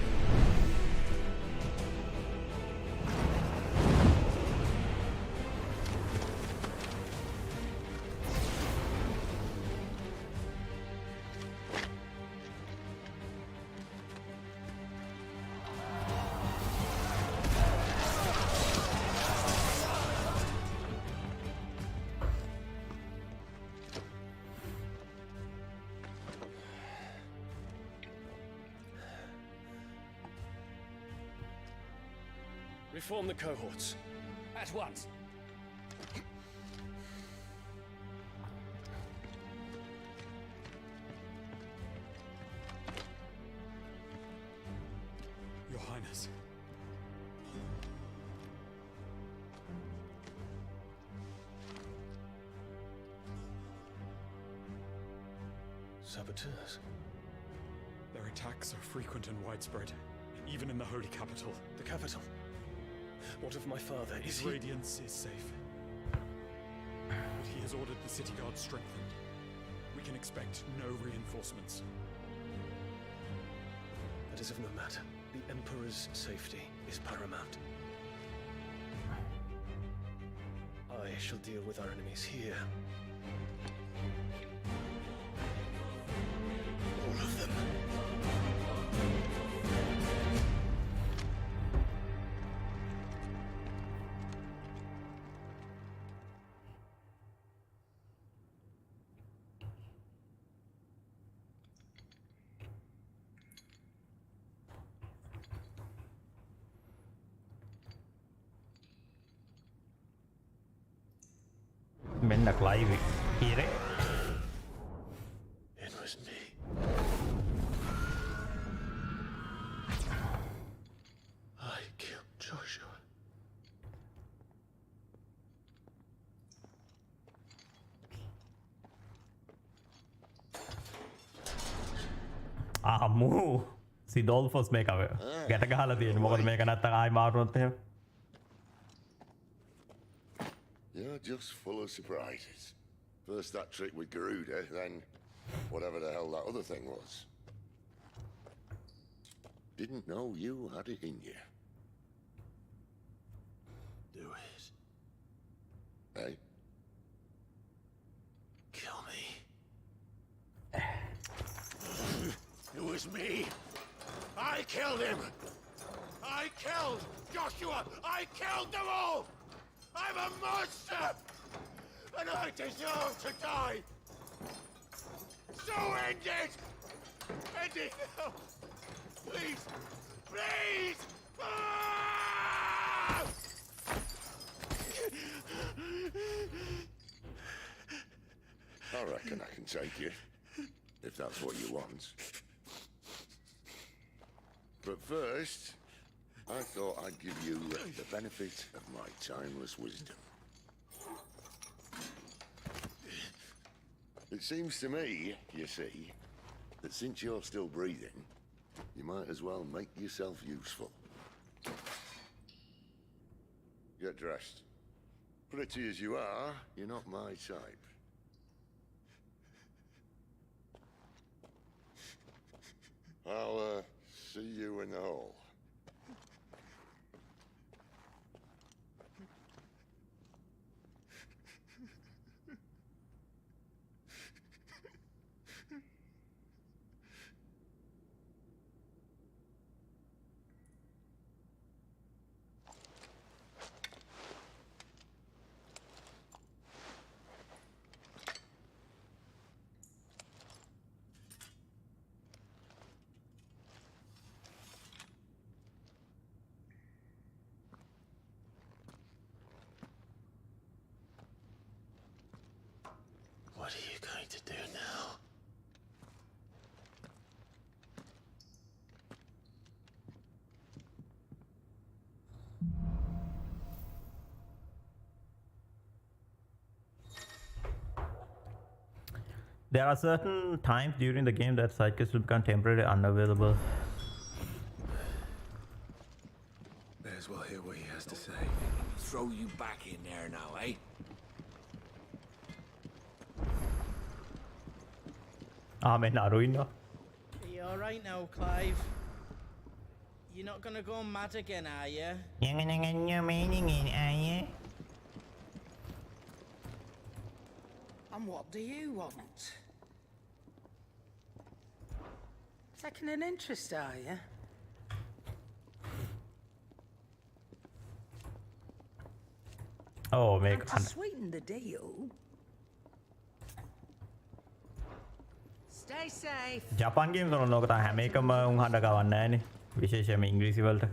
Reform the cohorts. At once. Your Highness. Saboteurs. Their attacks are frequent and widespread, even in the holy capital. The capital? What of my father? His radiance is safe. But he has ordered the city guard strengthened. We can expect no reinforcements. That is of no matter. The Emperor's safety is paramount. I shall deal with our enemies here. All of them. මෙන්න ක්ලයිව් හිරේ. It was me. I killed Joshua. අම්මෝ සිඩෝල්ෆොස් මේක ගැට ගහලා තියෙන මොකද මේක නැත්තම් ආයි මාරුනොත් එහෙම. You're just full of surprises. First that trick with Garuda, then whatever the hell that other thing was. Didn't know you had it in you. Do it. Hey? Kill me. It was me. I killed him. I killed Joshua. I killed them all. I'm a monster! And I deserve to die! So end it! End it now! Please! Please! Ah! I reckon I can take you, if that's what you want. But first, I thought I'd give you the benefit of my timeless wisdom. It seems to me, you see, that since you're still breathing, you might as well make yourself useful. Get dressed. Pretty as you are, you're not my type. I'll, see you in the hall. What are you going to do now? There are certain times during the game that sidekicks will become temporarily unavailable. May as well hear what he has to say. Throw you back in there now, eh? Ah, men අරු ඉන්නවා. He all right now, Clive? You're not gonna go mad again, are you? You're gonna get your meaning in, are you? And what do you want? Taking an interest, are you? Oh, make And to sweeten the deal. Stay safe. Japan games වල නෝක තමයි හැම එකම උන් හඬ ගවන්නේ නැහනේ. විශේෂයෙන්ම ඉංග්‍රීසි වලට.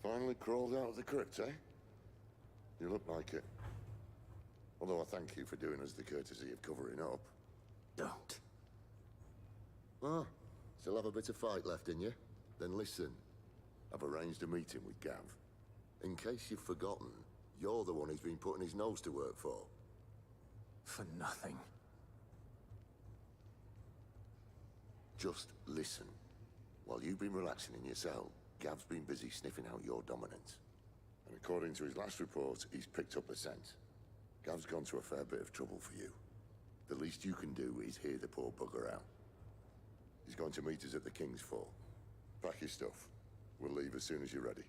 Finally crawled out of the crypt, eh? You look like it. Although I thank you for doing us the courtesy of covering up. Don't. Ah, still have a bit of fight left in you? Then listen. I've arranged a meeting with Gav. In case you've forgotten, you're the one he's been putting his nose to work for. For nothing. Just listen. While you've been relaxing in your cell, Gav's been busy sniffing out your dominance. And according to his last report, he's picked up the scent. Gav's gone to a fair bit of trouble for you. The least you can do is hear the poor bugger out. He's going to meet us at the King's Fall. Pack your stuff. We'll leave as soon as you're ready.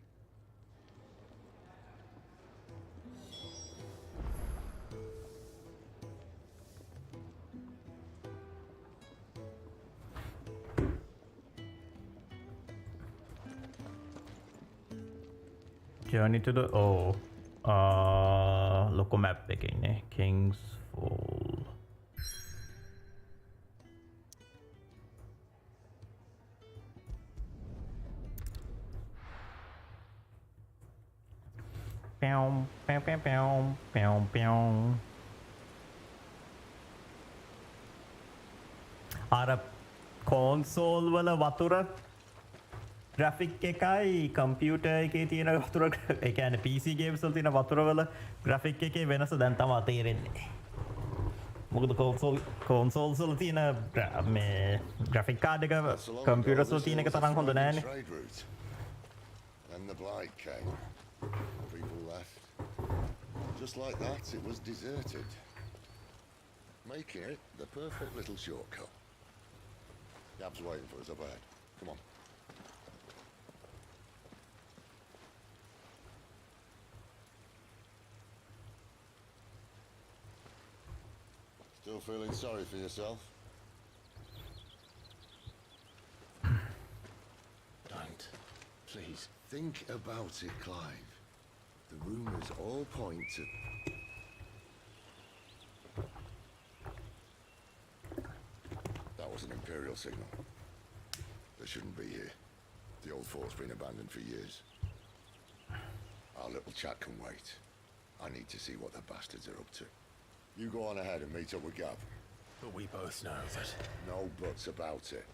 Journey to the local map again, eh? King's Fall. Pew, pew, pew, pew, pew, pew. අර කෝන්සෝල් වල වතුර graphic එකයි computer එකේ තියෙන වතුර ඒ කියන්නේ PC games වල තියෙන වතුර වල ග්‍රෆික් එකේ වෙනස දැන් තමයි තේරෙන්නේ. මොකද කෝන්සෝල්ස් වල තියෙන මේ ග්‍රෆික් කාඩ් එක කම්පියුටර්ස් වල තියෙන එක තරම් හොඳ නෑනේ. And the blight came. People left. Just like that, it was deserted. Making it the perfect little shortcut. Gab's waiting for us up ahead. Come on. Still feeling sorry for yourself? Don't. Please. Think about it, Clive. The rumors all point to... That was an Imperial signal. They shouldn't be here. The old fort's been abandoned for years. Our little chat can wait. I need to see what the bastards are up to. You go on ahead and meet up with Gav. But we both know that... No buts about it.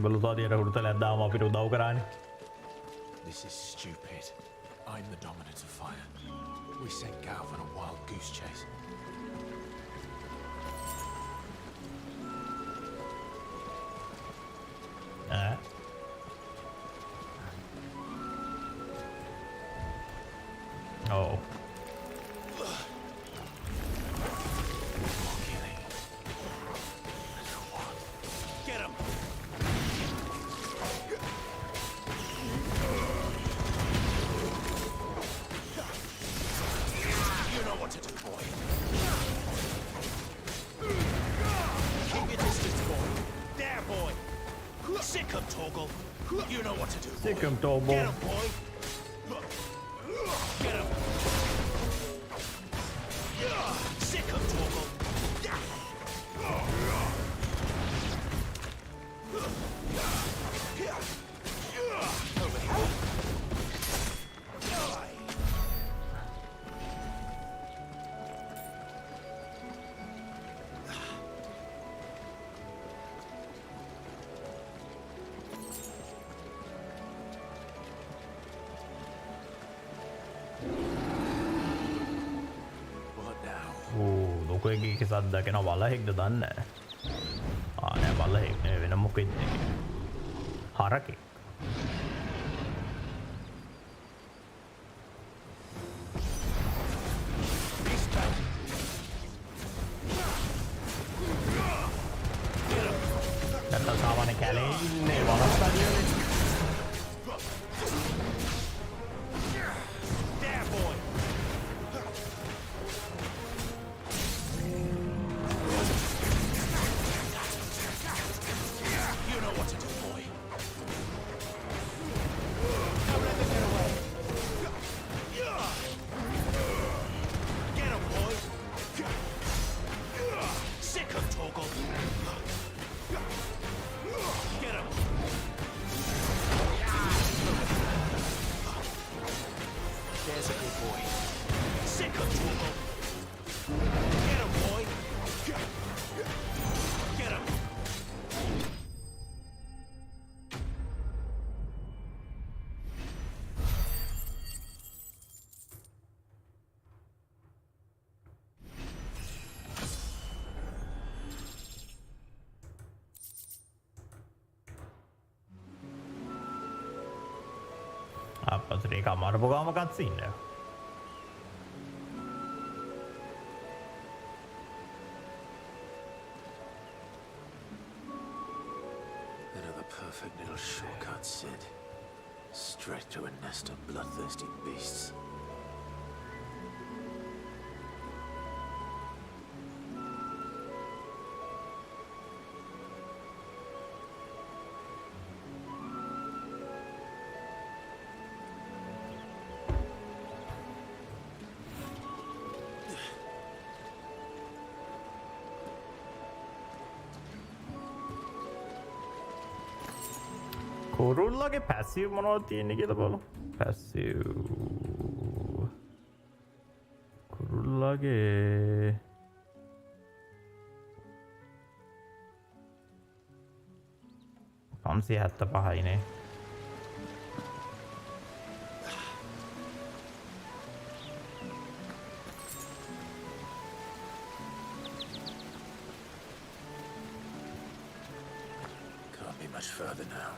බලුතාදියට හුරුතලයක් දාම අපිට උදව් කරානේ. This is stupid. I'm the dominant of fire. We sent Gav on a wild goose chase. Oh. Get him! You know what to do, boy. Keep your distance, boy. There, boy. Sick him, Toggle. You know what to do. Sick him, Toggle. Get him, boy. Get him. Sick him, Toggle. Over here. ලොකුවෙක්ගේ කෙසත් දකින වලහෙක්ද දන්නේ නැහැ. නෑ වලහෙක් නෙවෙයි වෙන මොකෙක්ද හරකෙක්. නැත්නම් සාමාන්‍ය කැලේ ඉන්නේ වලස්සඩියනේ. අප්පස් ඒක අමාරු ගාම කත්සින්න. Another perfect little shortcut, Sid. Straight to a nest of bloodthirsty beasts. කුරුල්ලගේ පැසිව් මොනවද තියෙන්නේ කියලා බලමු. පැසිව් කුරුල්ලගේ පන්සිය 75යිනේ. Can't be much further now.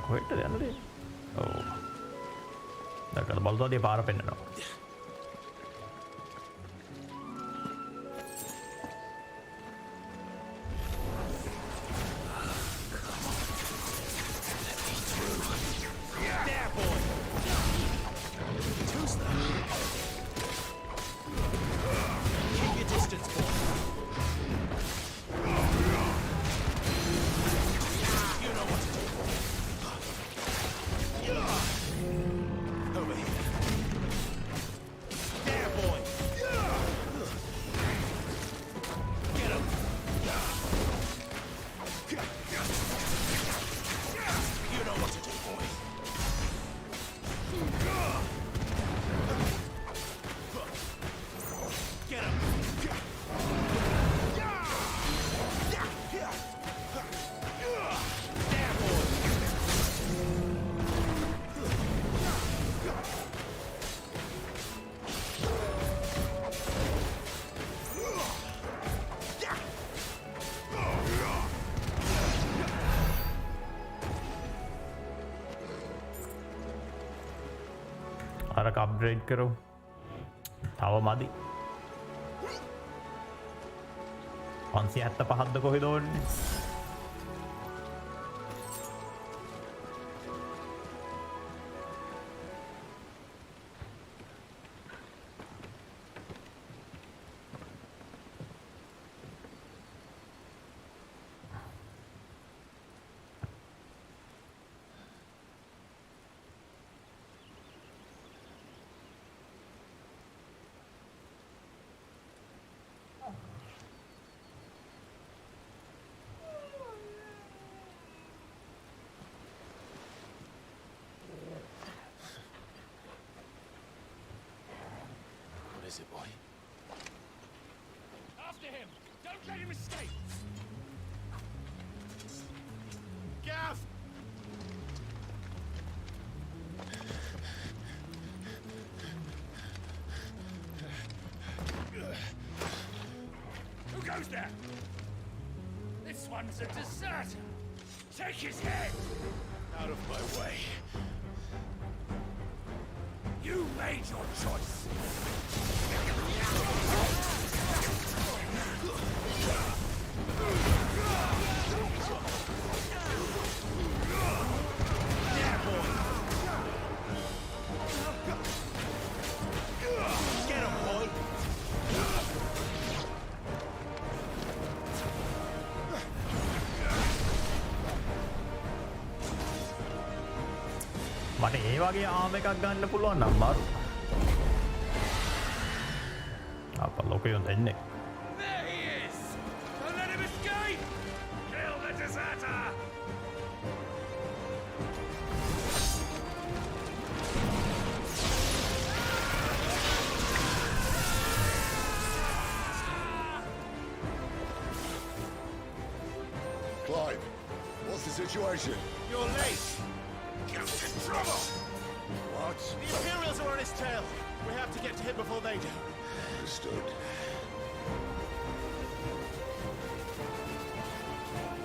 කොහෙටද යන්නේ? ඔව්. දැකලා බලද්දී පාර පෙන්නනවා. 4ක අප්ග්‍රේඩ් කරමු. තව මදි. 575ක්ද කොහෙද ඕන්නේ? What is it, boy? After him! Don't let him escape! Gav! Who goes there? This one's a deserter! Take his head! Out of my way. You made your choice! Yeah, boy! Get him, boy! මට ඒ වගේ ආම එකක් ගන්න පුළුවන් නම් මාරු. අප්පා ලෝකයෙන් දෙන්නේ. There he is! Don't let him escape! Kill the deserter! Clive, what's the situation? You're late! Get in trouble! What? The Imperials are on his tail! We have to get to him before they do. Understood.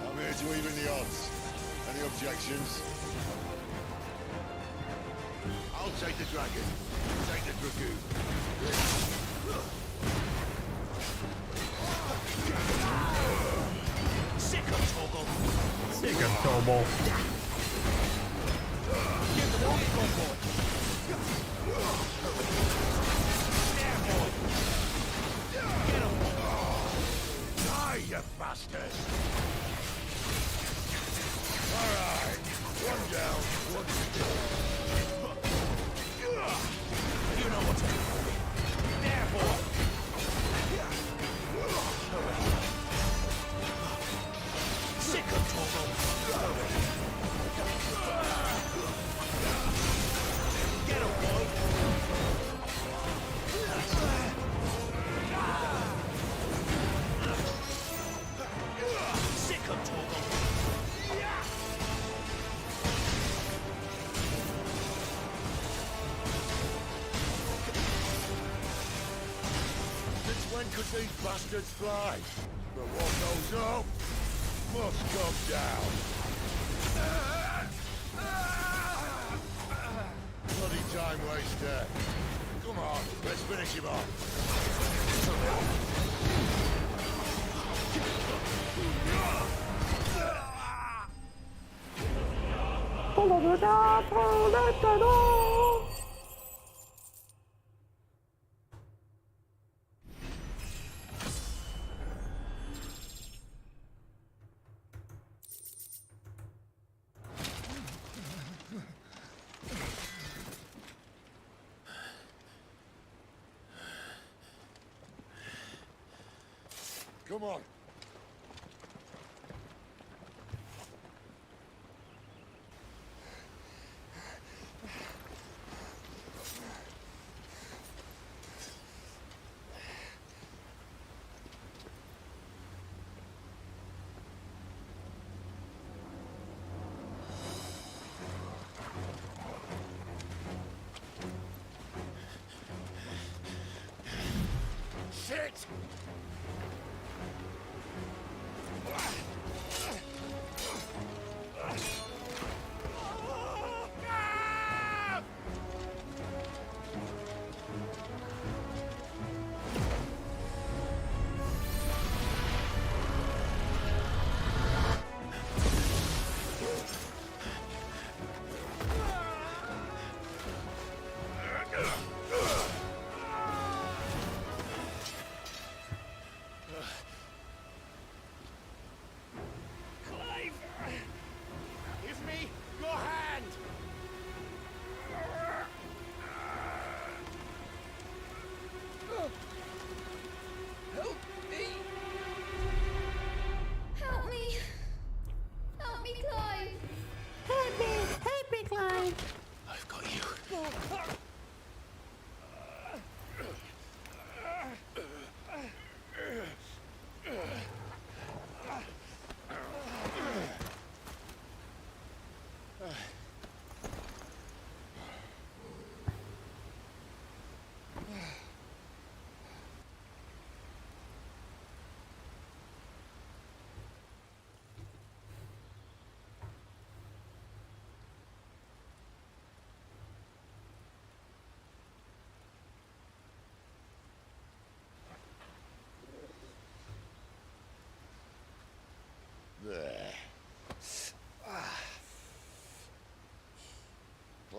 I'm here to even the odds. Any objections? I'll take the dragon. You take the dragoon. Sick of Toggle! Sick of Toggle. Give them all your boy! There, boy! Get him! Die, you bastard! Alright. One down, one to go. You know what to do. There, boy! Sick of Toggle! Get him, boy! Sick of Toggle! Since when could these bastards fly? But what goes up must come down. Bloody time waster. Come on, let's finish him off. Come on. Shit!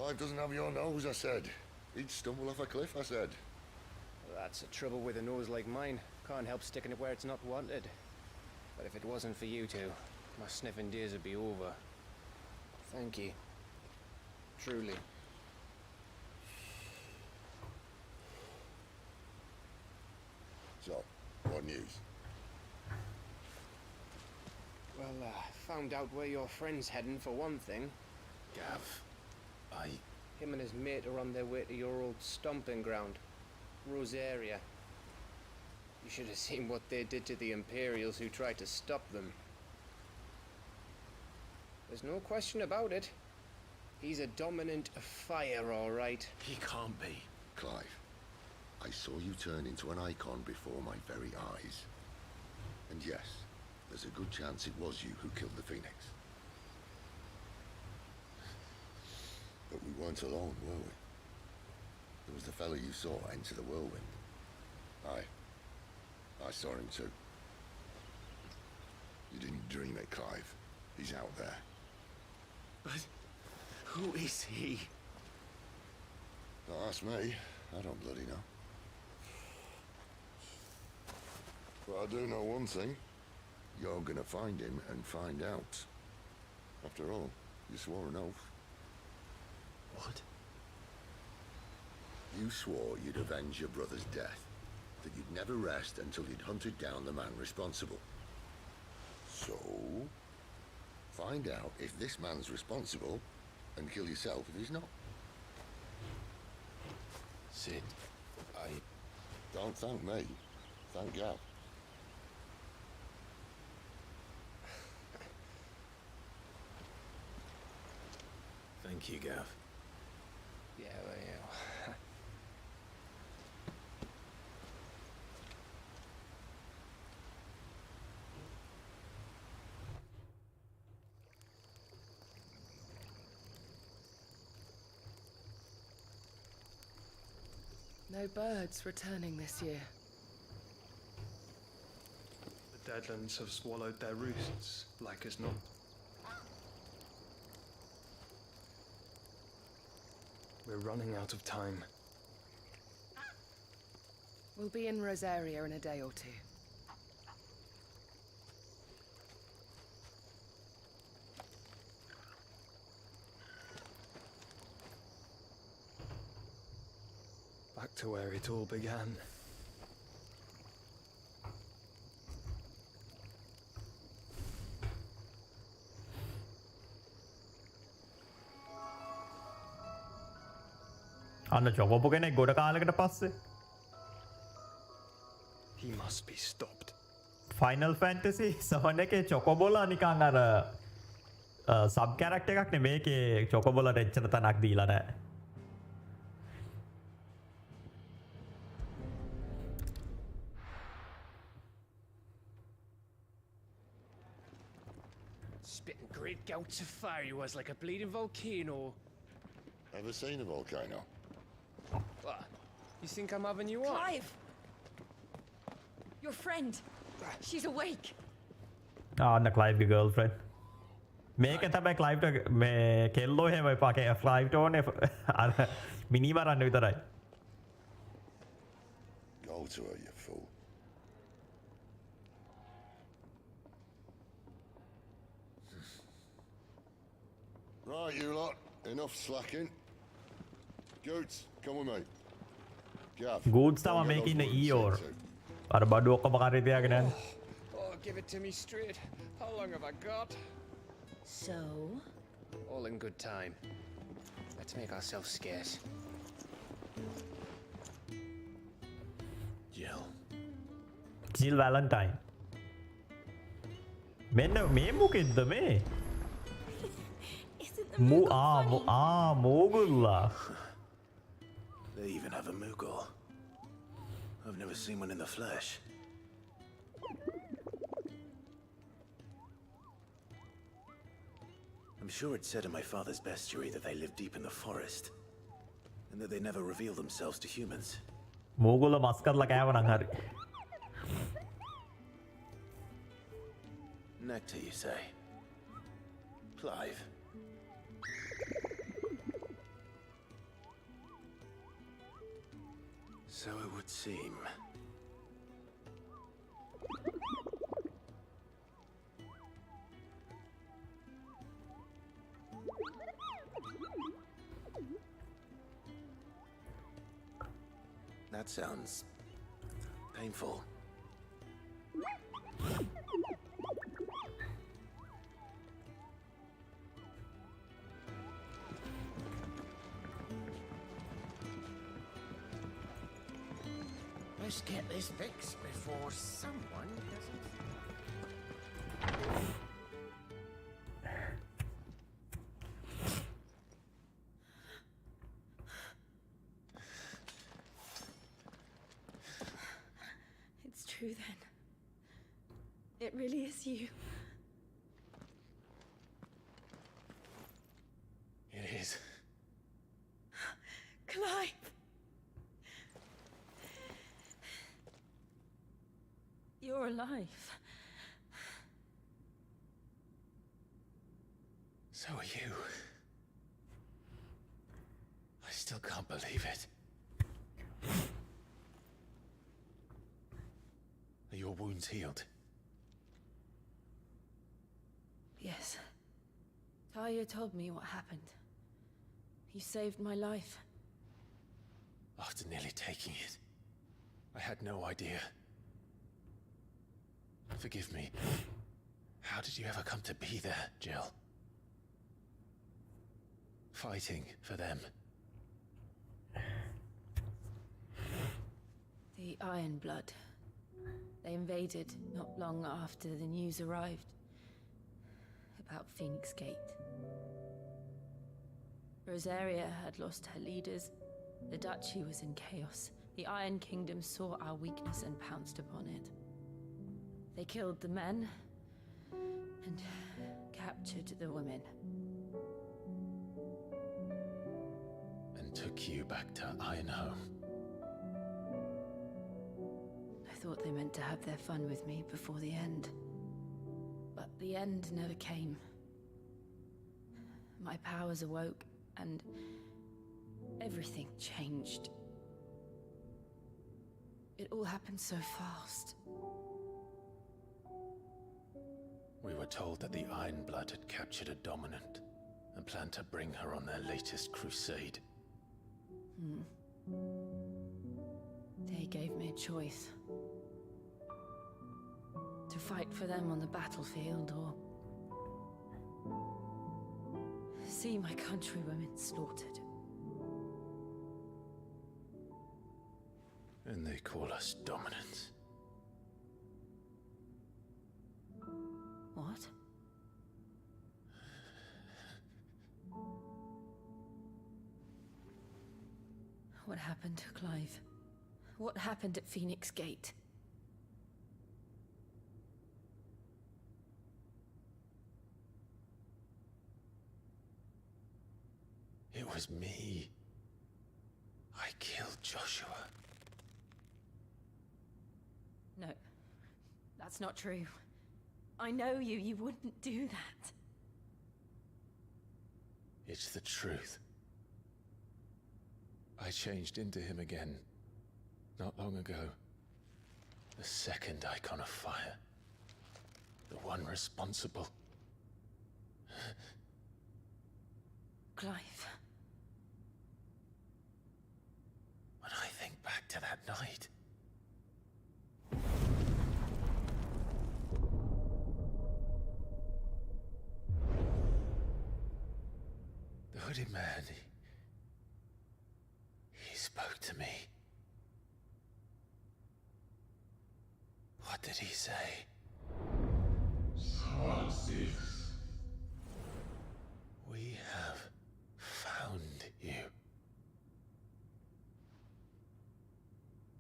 Clive doesn't have your nose, I said. He'd stumble off a cliff, I said. That's the trouble with a nose like mine. Can't help sticking it where it's not wanted. But if it wasn't for you two, my sniffing days would be over. Thank you. Truly. So, what news? Well, found out where your friend's heading for one thing. Gav, Him and his mate are on their way to your old stomping ground, Rosaria. You should have seen what they did to the Imperials who tried to stop them. There's no question about it. He's a dominant fire, all right. He can't be. Clive, I saw you turn into an icon before my very eyes. And yes, there's a good chance it was you who killed the Phoenix. But we weren't alone, were we? There was the fellow you saw enter the whirlwind. I saw him too. You didn't dream it, Clive. He's out there. But who is he? Don't ask me. I don't bloody know. But I do know one thing. You're gonna find him and find out. After all, you swore an oath. What? You swore you'd avenge your brother's death. That you'd never rest until you'd hunted down the man responsible. So, find out if this man's responsible and kill yourself if he's not. Sid, Don't thank me. Thank Gav. Thank you, Gav. Yeah, well, yeah. No birds returning this year. The Deadlands have swallowed their roosts, like as not. We're running out of time. We'll be in Rosaria in a day or two. Back to where it all began. අන්න චොකොපු කෙනෙක් ගොඩ කාලෙකට පස්සේ He must be stopped. Final fantasy සහන එකේ චොකොබොලා නිකන් අර sub character එකක් නේ මේකේ චොකොබොලට එච්චර තනක් දීලා නැහැ. Spitting great gouts of fire he was, like a bleeding volcano. Ever seen a volcano? What? You think I'm having you on? Clive! Your friend. She's awake. අන්න ක්ලයිව්ගේ ගර්ල්ෆ්‍රෙන්ඩ්. මේක තමයි ක්ලයිව්ට මේ කෙල්ලෝ එහෙම එපා. ක්ලයිව්ට ඕනේ අර මිනි මරන්න විතරයි. Go to her, you fool. Right, you lot. Enough slacking. Goots, come with me. Gav. Goods තමයි මේක ඉන්න ඊයෝර්. අර බඩු ඔක්කොම කරේ තියාගෙන යන්නේ. Oh, give it to me straight. How long have I got? So? All in good time. Let's make ourselves scarce. Jill. Jill Valentine. මෙන්න මේ මොකෙද්ද මේ? මෝගුල්ලා. They even have a Moogle. I've never seen one in the flesh. I'm sure it said in my father's bestiary that they live deep in the forest, and that they never reveal themselves to humans. මෝගුල්ලා මස් කරලා කෑවනම් හරි. Nectar, you say? Clive. So it would seem. That sounds painful. Let's get this fixed before someone doesn't. It's true then. It really is you. It is. Clive! You're alive. So are you. I still can't believe it. Are your wounds healed? Yes. Talia told me what happened. You saved my life. After nearly taking it, I had no idea. Forgive me. How did you ever come to be there, Jill? Fighting for them. The Iron Blood. They invaded not long after the news arrived about Phoenix Gate. Rosaria had lost her leaders. The Duchy was in chaos. The Iron Kingdom saw our weakness and pounced upon it. They killed the men and captured the women. And took you back to Ironhome. I thought they meant to have their fun with me before the end. But the end never came. My powers awoke, and everything changed. It all happened so fast. We were told that the Iron Blood had captured a dominant and planned to bring her on their latest crusade. They gave me a choice. To fight for them on the battlefield, or see my countrywomen slaughtered. And they call us dominants. What? What happened to Clive? What happened at Phoenix Gate? It was me. I killed Joshua. No, that's not true. I know you. You wouldn't do that. It's the truth. I changed into him again, not long ago. The second icon of fire. The one responsible. Clive. When I think back to that night, the hooded man, he spoke to me. What did he say? Francis. We have found you.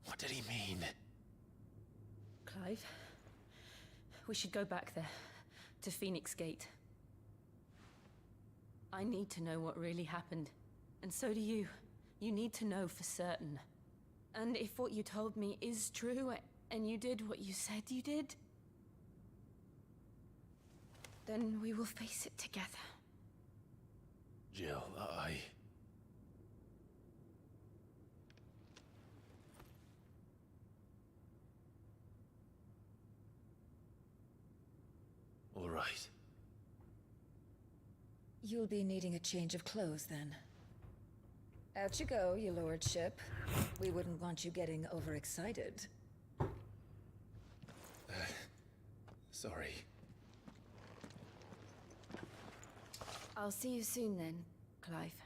What did he mean? Clive, we should go back there, to Phoenix Gate. I need to know what really happened, and so do you. You need to know for certain. And if what you told me is true, and you did what you said you did, then we will face it together. Jill, You'll be needing a change of clothes then. Out you go, your lordship. We wouldn't want you getting overexcited. Sorry. I'll see you soon then, Clive.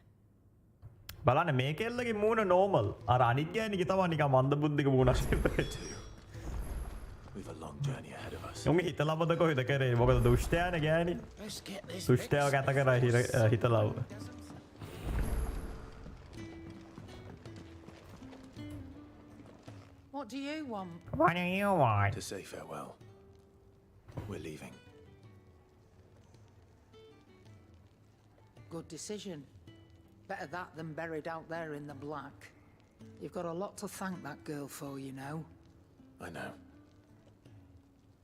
බලන්න මේ කෙල්ලගේ මූණ normal. අර අනිත් ගෑණිගේ තමයි නිකන් මන්ද බුද්ධික මූණක් තිබ්බේ. We've a long journey ahead of us. උන් හිතලවද කොහෙද කරේ? මොකද දුෂ්ටයානේ ගෑණි. දුෂ්ටයව ගත කරා හිතලව. What do you want? What do you want? To say farewell. We're leaving. Good decision. Better that than buried out there in the black. You've got a lot to thank that girl for, you know. I know.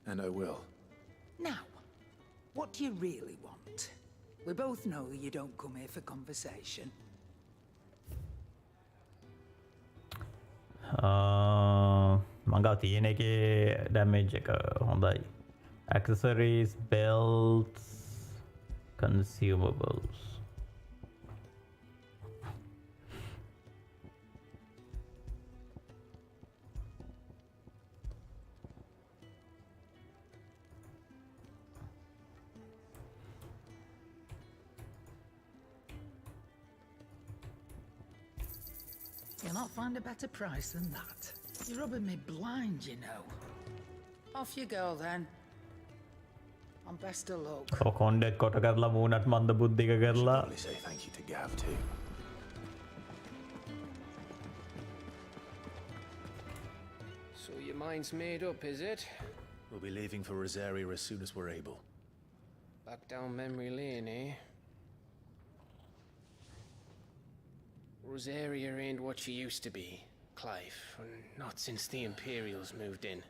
And I will. Now, what do you really want? We both know that you don't come here for conversation. මං ගාව තියෙන එකේ damage එක හොඳයි. Accessories, belts, consumables. You'll not find a better price than that. You're rubbing me blind, you know. Off you go then. And best of luck. කොණ්ඩෙත් කොට කරලා මූණත් මන්ද බුද්ධික කරලා. Probably say thank you to Gav too. So your mind's made up, is it? We'll be leaving for Rosaria as soon as we're able. Back down memory lane, eh? Rosaria ain't what she used to be, Clive. Not since the Imperials moved in.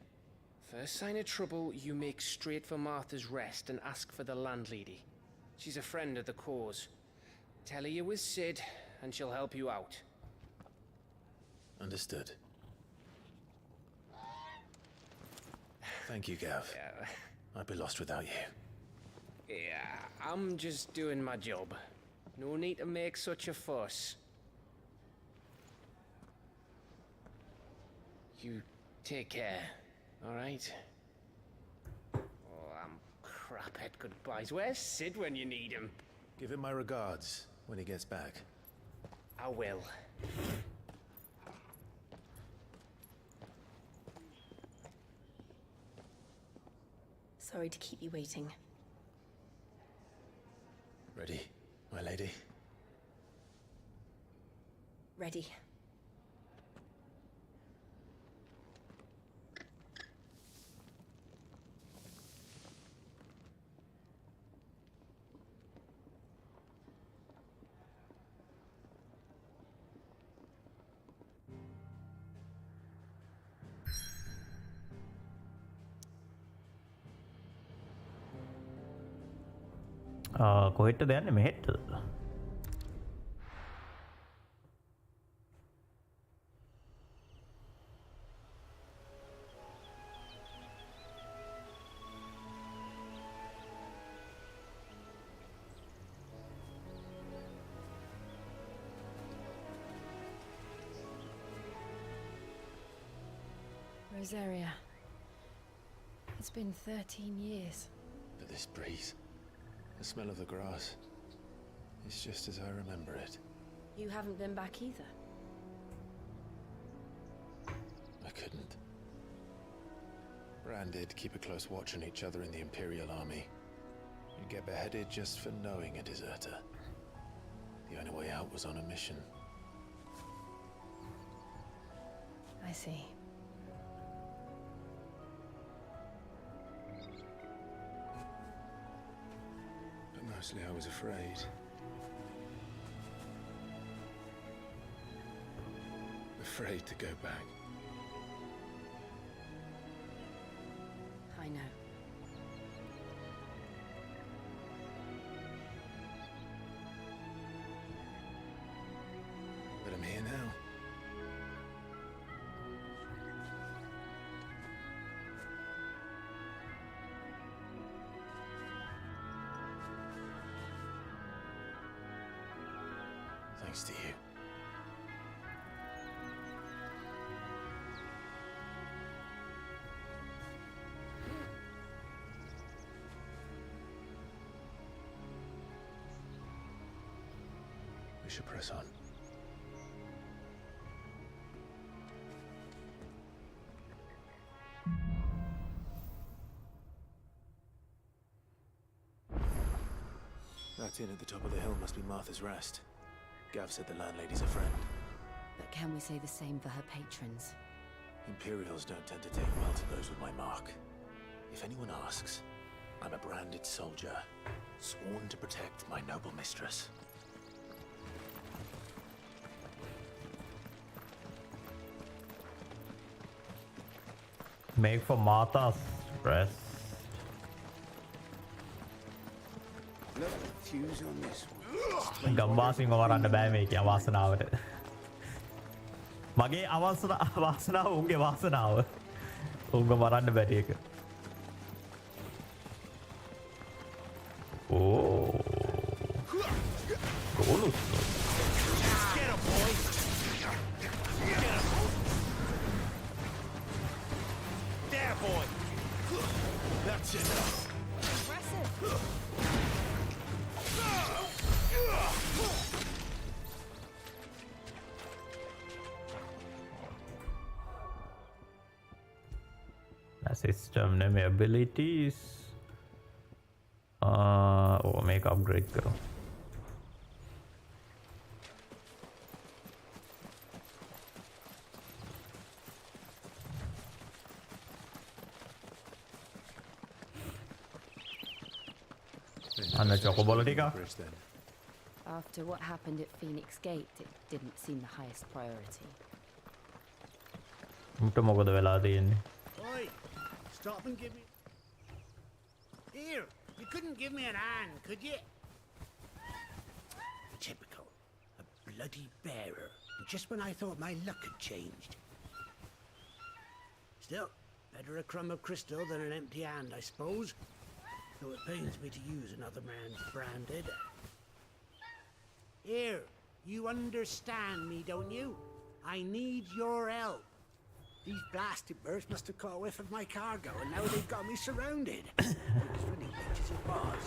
First sign of trouble, you make straight for Martha's Rest and ask for the landlady. She's a friend of the cause. Tell her you was Sid, and she'll help you out. Understood. Thank you, Gav. Yeah. I'd be lost without you. Yeah, I'm just doing my job. No need to make such a fuss. You take care, all right? Oh, I'm crap at goodbyes. Where's Sid when you need him? Give him my regards when he gets back. I will. Sorry to keep you waiting. Ready, my lady? Ready. කොහෙටද යන්නේ මෙහෙටද? Rosaria. It's been 13 years. But this breeze, the smell of the grass, it's just as I remember it. You haven't been back either. I couldn't. Bran did keep a close watch on each other in the Imperial Army. You'd get beheaded just for knowing a deserter. The only way out was on a mission. I see. But mostly I was afraid. Afraid to go back. I know. But I'm here now. Thanks to you. We should press on. That inn at the top of the hill must be Martha's Rest. Gav said the landlady's a friend. But can we say the same for her patrons? Imperials don't tend to take well to those with my mark. If anyone asks, I'm a branded soldier, sworn to protect my noble mistress. Make for Martha's Rest. ගම්වාසින් වරන්න බෑ මේක අවාසනාවට. මගේ අවාසනාව උන්ගේ වාසනාව. උන්ව මරන්න බැරි එක. ඕ. ගෝලුස්. Get him, boy! Get him! There, boy! That's enough. Impressive. System name abilities. Oh, make upgrade करो. Anna chocobola tika. After what happened at Phoenix Gate, it didn't seem the highest priority. උන්ට මොකද වෙලා තියෙන්නේ? Oi, stop and give me... Here, you couldn't give me an hand, could you? Typical. A bloody bearer. Just when I thought my luck had changed. Still, better a crumb of crystal than an empty hand, I suppose. Though it pains me to use another man's branded. Here, you understand me, don't you? I need your help. These blasted birds must have caught a whiff of my cargo, and now they've got me surrounded. As funny bitch as it was.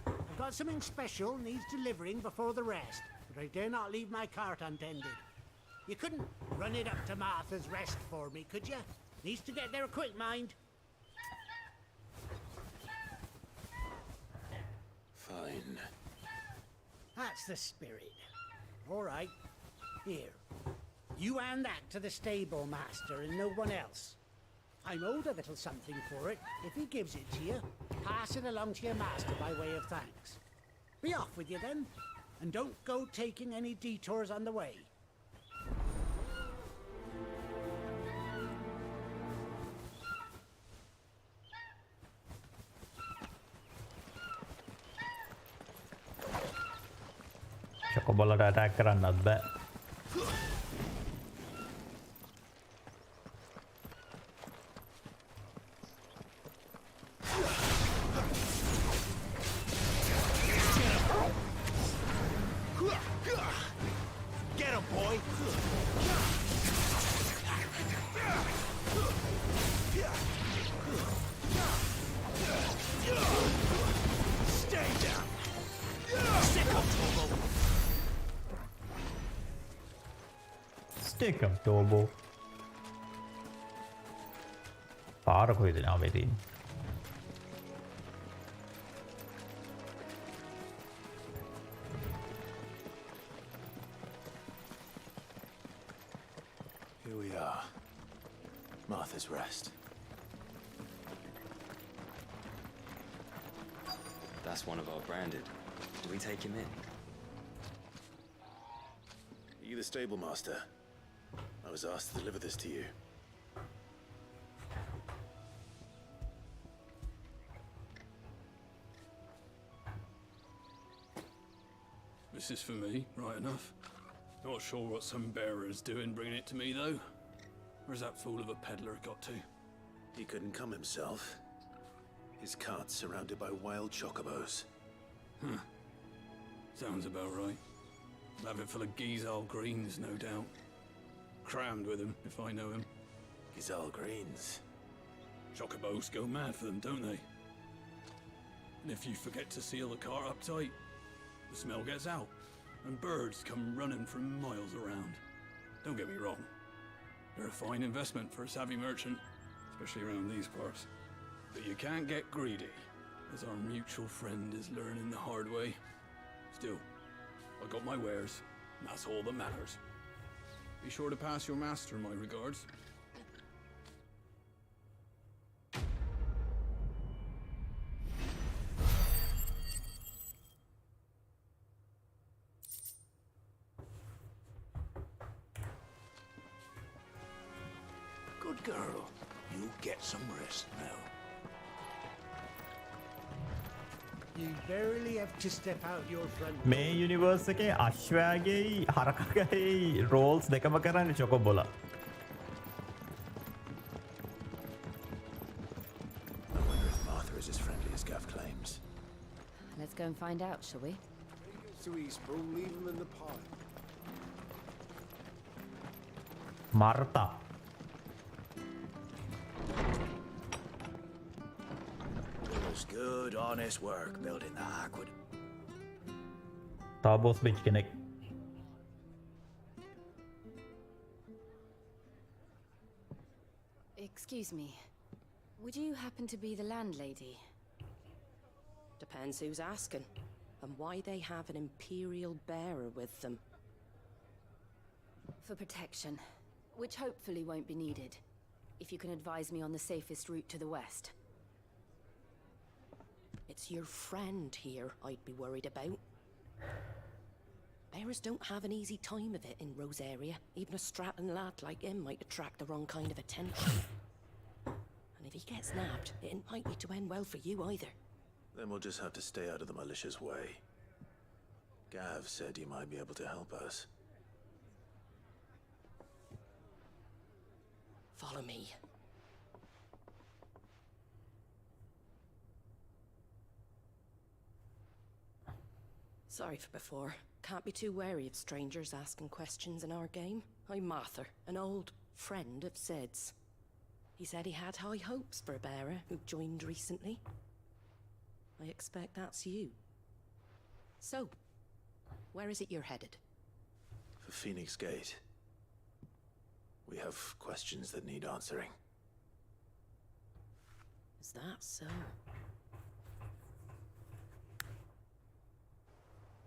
I've got something special needs delivering before the rest, but I dare not leave my cart untended. You couldn't run it up to Martha's Rest for me, could you? Needs to get there quick, mind. Fine. That's the spirit. All right. Here. You hand that to the stable master and no one else. I'm owed a little something for it. If he gives it to you, pass it along to your master by way of thanks. Be off with you then, and don't go taking any detours on the way. චොකබොලට attack කරන්නත් බෑ. Get him, boy! Stay down! Stick up, Tobo! Stick up, Tobo. පාර කොයිද නාමේ තියෙන්නේ? Here we are. Martha's Rest. That's one of our branded. Do we take him in? Are you the stable master? I was asked to deliver this to you. This is for me, right enough. Not sure what some bearer's doing bringing it to me, though. Where's that fool of a peddler got to? He couldn't come himself. His cart's surrounded by wild chocobos. Huh. Sounds about right. I'll have it full of Gizal greens, no doubt. Crammed with them, if I know him. Gizal greens. Chocobos go mad for them, don't they? And if you forget to seal the cart up tight, the smell gets out, and birds come running from miles around. Don't get me wrong. They're a fine investment for a savvy merchant, especially around these parts. But you can't get greedy, as our mutual friend is learning the hard way. Still, I got my wares, and that's all that matters. Be sure to pass your master my regards. Good girl. You get some rest now. You barely have to step out your front door. මේ universe එකේ අශ්වයාගේයි හරකගේයි Rolls දෙකම කරන්නේ චොකොබොලා. I wonder if Martha is as friendly as Gav claims. Let's go and find out, shall we? So he's leave him in the pot. Martha. It was good, honest work building the aqueduct. තාබෝස් බෙන්ච් කෙනෙක්. Excuse me. Would you happen to be the landlady? Depends who's asking, and why they have an Imperial bearer with them. For protection, which hopefully won't be needed. If you can advise me on the safest route to the west. It's your friend here I'd be worried about. Bearers don't have an easy time of it in Rosaria. Even a Stratton lad like him might attract the wrong kind of attention. And if he gets nabbed, it ain't likely to end well for you either. Then we'll just have to stay out of the malicious way. Gav said you might be able to help us. Follow me. Sorry for before. Can't be too wary of strangers asking questions in our game. I'm Martha, an old friend of Sid's. He said he had high hopes for a bearer who joined recently. I expect that's you. So, where is it you're headed? For Phoenix Gate. We have questions that need answering. Is that so?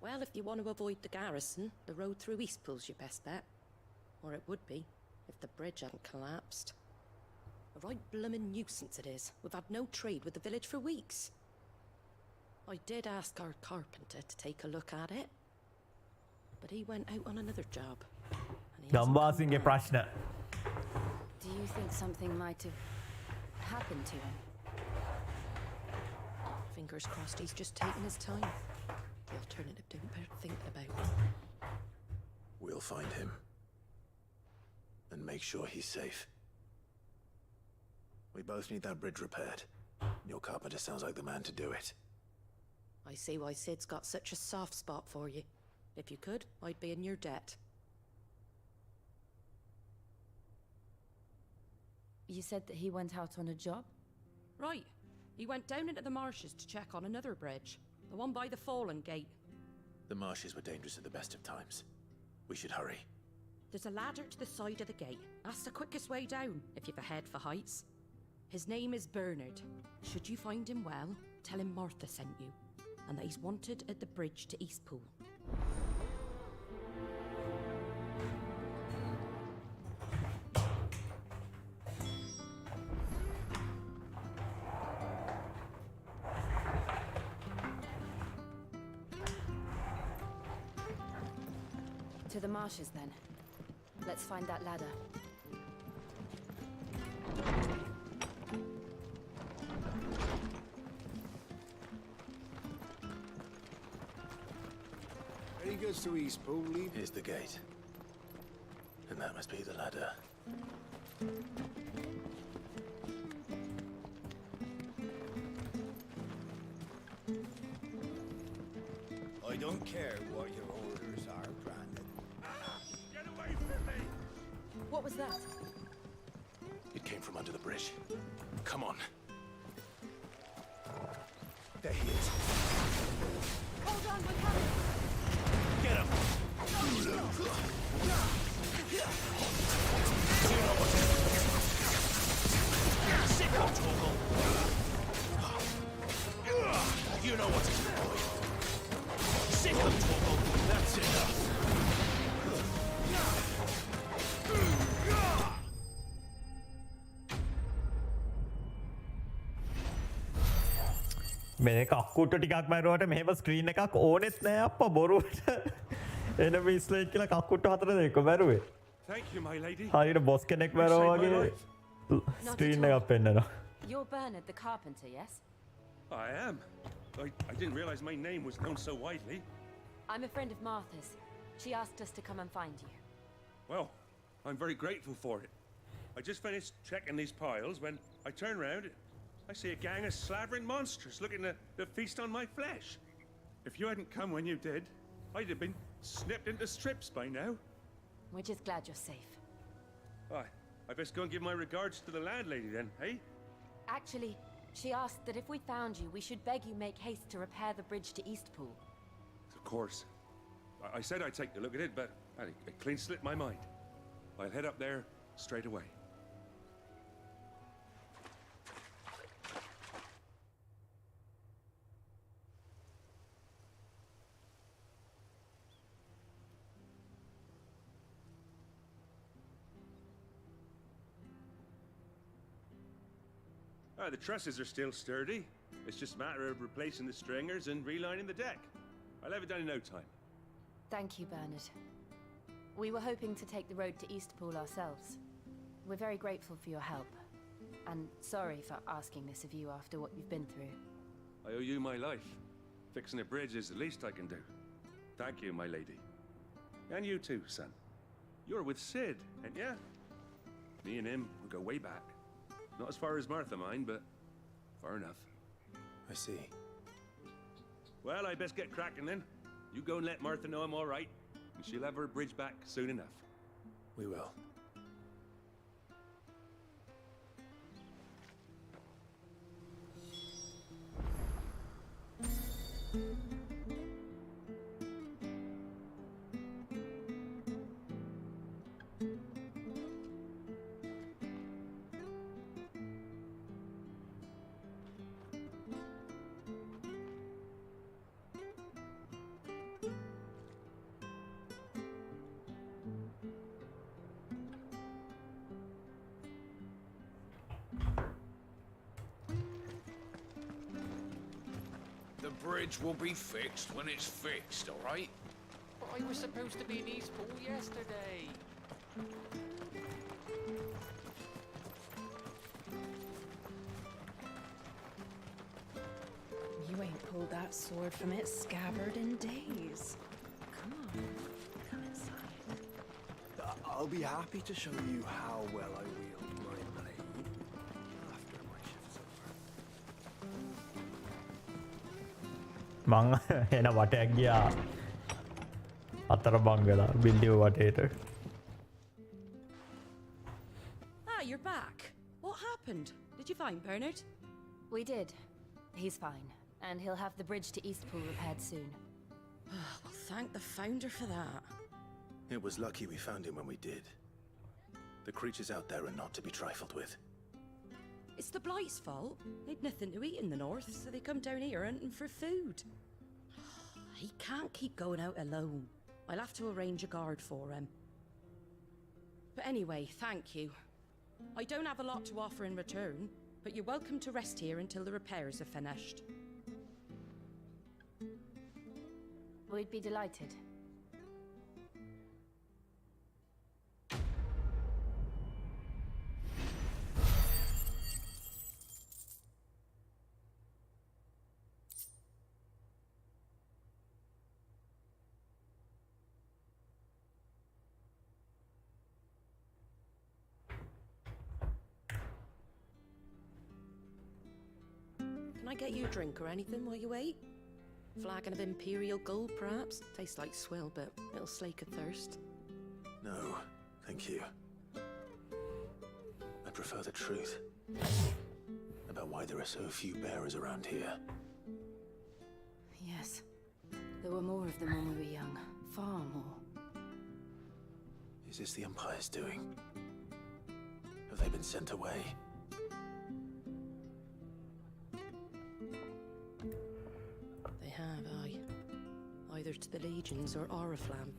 Well, if you want to avoid the garrison, the road through Eastpool's your best bet. Or it would be, if the bridge hadn't collapsed. A right bloomin' nuisance it is. We've had no trade with the village for weeks. I did ask our carpenter to take a look at it, but he went out on another job. ගම්වාසින්ගේ ප්‍රශ්න. Do you think something might have happened to him? Fingers crossed he's just taking his time. The alternative don't bear thinking about. We'll find him. And make sure he's safe. We both need that bridge repaired. Your carpenter sounds like the man to do it. I see why Sid's got such a soft spot for you. If you could, I'd be in your debt. You said that he went out on a job? Right. He went down into the marshes to check on another bridge. The one by the Fallen Gate. The marshes were dangerous at the best of times. We should hurry. There's a ladder to the side of the gate. That's the quickest way down, if you've a head for heights. His name is Bernard. Should you find him well, tell him Martha sent you, and that he's wanted at the bridge to Eastpool. To the marshes, then. Let's find that ladder. He goes to Eastpool, leave. Here's the gate. And that must be the ladder. I don't care what your orders are, Grant. What was that? It came from under the bridge. Come on. There he is. Hold on, we're coming! Get him! Sit down, Torgal. You know what to do. Sit down, Torgal. That's enough. මේ කක්කුට ටිකක් මැරුවට මෙහෙම screen එකක් ඕනෙත් නෑ අප්පා බොරුවට enemy slate කියලා කක්කුට හතර දෙනෙක් මැරුවේ. Thank you, my lady. හරියට බොස් කෙනෙක් මැරුවා වගේ ස්ක්‍රීන් එකක් පෙන්නනවා. You're Bernard the carpenter, yes? I am. I didn't realize my name was known so widely. I'm a friend of Martha's. She asked us to come and find you. Well, I'm very grateful for it. I just finished checking these piles when I turn around. I see a gang of slavering monsters looking to feast on my flesh. If you hadn't come when you did, I'd have been snipped into strips by now. We're just glad you're safe. I best go and give my regards to the landlady then, eh? Actually, she asked that if we found you, we should beg you make haste to repair the bridge to Eastpool. Of course. I said I'd take a look at it, but it clean slipped my mind. I'll head up there straight away. The trusses are still sturdy. It's just a matter of replacing the stringers and relining the deck. I'll have it done in no time. Thank you, Bernard. We were hoping to take the road to Eastpool ourselves. We're very grateful for your help. And sorry for asking this of you after what you've been through. I owe you my life. Fixing a bridge is the least I can do. Thank you, my lady. And you too, son. You're with Sid, ain't ya? Me and him will go way back. Not as far as Martha, mind, but far enough. I see. Well, I best get cracking then. You go and let Martha know I'm all right, and she'll have her bridge back soon enough. We will. The bridge will be fixed when it's fixed, all right? But I was supposed to be in Eastpool yesterday. You ain't pulled that sword from its scabbard in days. Come on, come inside. I'll be happy to show you how well I wield my blade after my shift's over. මං එන වටයක් ගියා අතර බං වෙලා බිල්ඩිව වටේට. Ah, you're back. What happened? Did you find Bernard? We did. He's fine, and he'll have the bridge to Eastpool repaired soon. Well, thank the Founder for that. It was lucky we found him when we did. The creatures out there are not to be trifled with. It's the Blight's fault. They'd nothing to eat in the north, so they come down here hunting for food. He can't keep going out alone. I'll have to arrange a guard for him. But anyway, thank you. I don't have a lot to offer in return, but you're welcome to rest here until the repairs are finished. We'd be delighted. Can I get you a drink or anything while you wait? Flagon of Imperial Gold, perhaps? Tastes like swill, but it'll slake a thirst. No, thank you. prefer the truth about why there are so few bearers around here. Yes. There were more of them when we were young. Far more. Is this the Empire's doing? Have they been sent away? They have, aye. Either to the Legions or Oriflamme.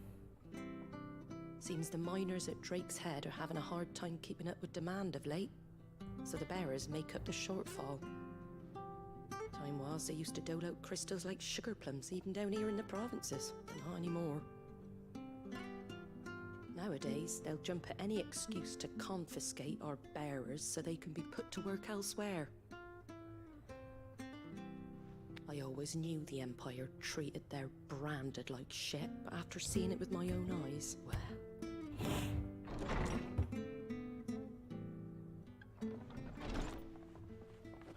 Seems the miners at Drake's Head are having a hard time keeping up with demand of late, so the bearers make up the shortfall. Time was they used to dole out crystals like sugar plums even down here in the provinces, but not anymore. Nowadays, they'll jump at any excuse to confiscate our bearers so they can be put to work elsewhere. I always knew the Empire treated their branded like shit, but after seeing it with my own eyes, well...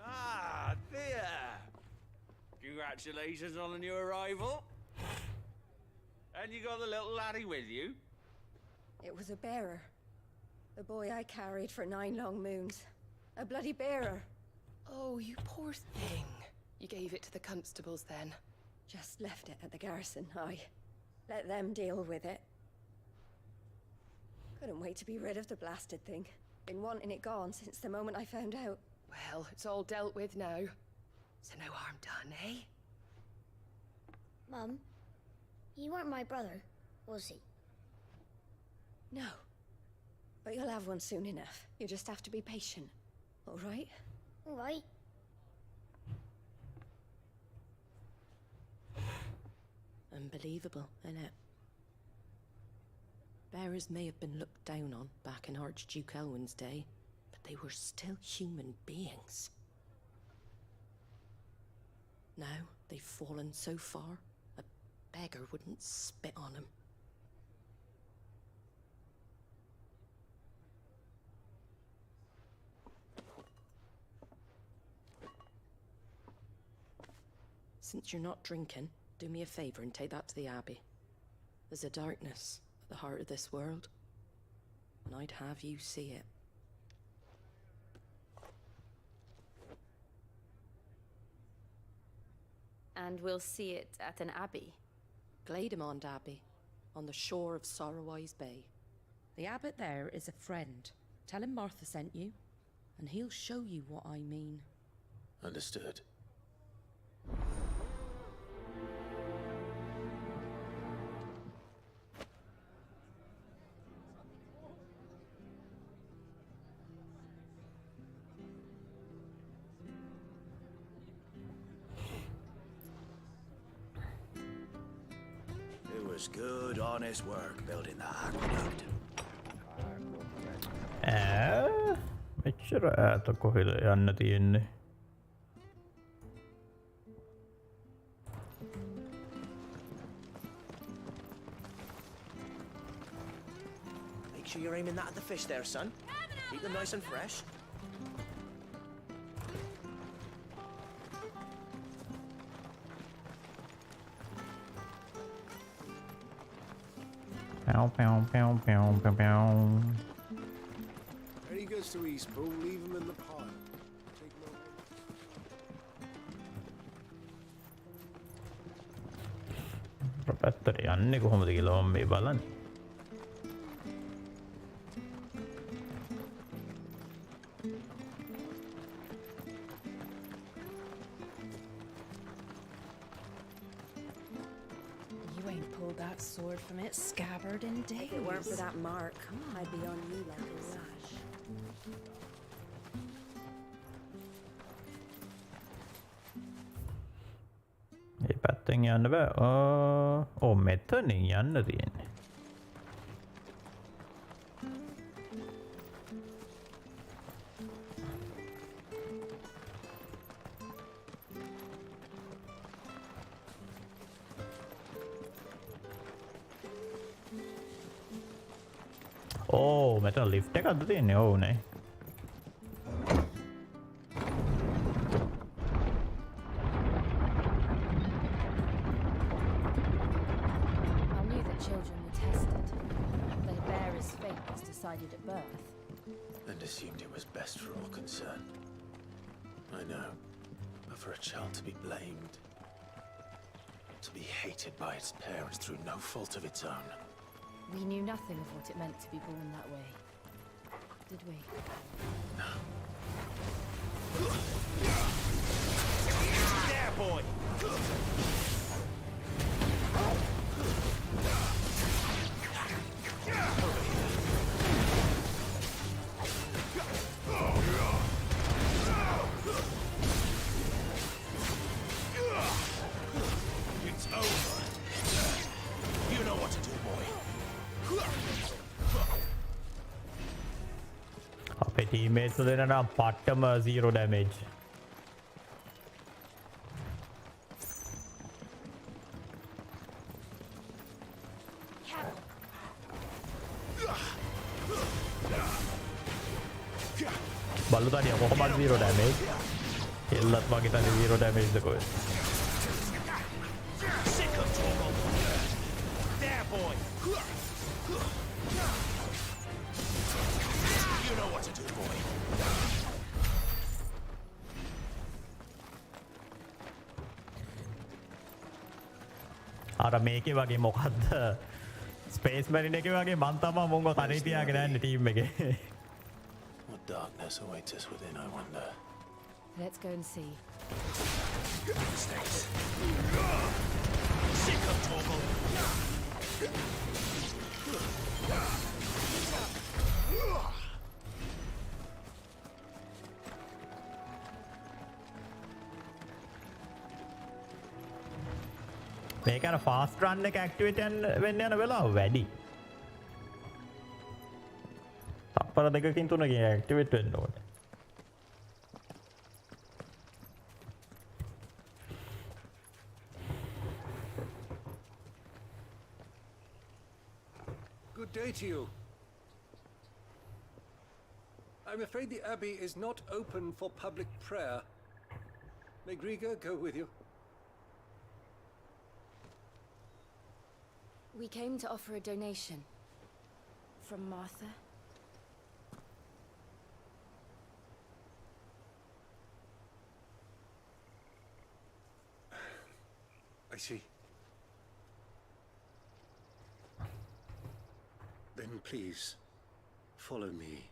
Ah, there! Congratulations on the new arrival. And you got the little laddie with you? It was a bearer. The boy I carried for 9 long moons. A bloody bearer. Oh, you poor thing. You gave it to the constables then? Just left it at the garrison, aye. Let them deal with it. Couldn't wait to be rid of the blasted thing. Been wanting it gone since the moment I found out. Well, it's all dealt with now. So no harm done, eh? Mum, you weren't my brother, was he? No. But you'll have one soon enough. You just have to be patient. All right? All right. Unbelievable, innit? Bearers may have been looked down on back in Archduke Elwin's day, but they were still human beings. Now they've fallen so far, a beggar wouldn't spit on them. Since you're not drinking, do me a favor and take that to the Abbey. There's a darkness at the heart of this world, and I'd have you see it. And we'll see it at an abbey? Glademond Abbey, on the shore of Sorrowwise Bay. The abbot there is a friend. Tell him Martha sent you, and he'll show you what I mean. Understood. It was good, honest work building the aqueduct. Meච්චර ඈත කොහෙද යන්න තියෙන්නේ? Make sure you're aiming that at the fish there, son. Keep them nice and fresh. Pow, pow, pow, pow, pow, pow. When he goes to Eastpool, leave him in the pile. Take him over. පැත්තට යන්නේ කොහොමද කියලා මම මේ බලන්නේ. You ain't pulled that sword from its scabbard in days. If it weren't for that mark, I'd be on you like a sash. ඒ පැත්තෙන් යන්න බෑ. ඕ මෙතනින් යන්න තියෙන්නේ. ඕ මෙතන ලිෆ්ට් එකක්ද තියෙන්නේ? ඔව් නේ. I knew that children were tested, that a bearer's fate was decided at birth. and assumed it was best for all concerned. I know, but for a child to be blamed, to be hated by its parents through no fault of its own. We knew nothing of what it meant to be born that way, did we? There, boy! It's over. You know what to do, boy. අපේ teammates දෙනනම් පට්ටම 0 damage. බලු තනිය කොහොමද 0 damage. එල්ලත් වගේ තනිය 0 damage ද කොහෙද? There, boy. You know what to do, boy. අර මේකේ වගේ මොකද්ද? Space මැරින් එකේ වගේ මං තමා මොංග කරේ තියාගෙන යන්නේ ටීම් එකේ. What darkness awaits us within, I wonder. Let's go and see. Mistakes. Sick of Torgal. මේක අර ෆාස්ට් රන් එක ඇක්ටිවේට් වෙන්න යන වෙලාව වැඩි. තප්පර දෙකකින් තුනකින් ඇක්ටිවේට් වෙන්න ඕනේ. Good day to you. I'm afraid the Abbey is not open for public prayer. May Grieger go with you? We came to offer a donation. From Martha. I see. Then please, follow me.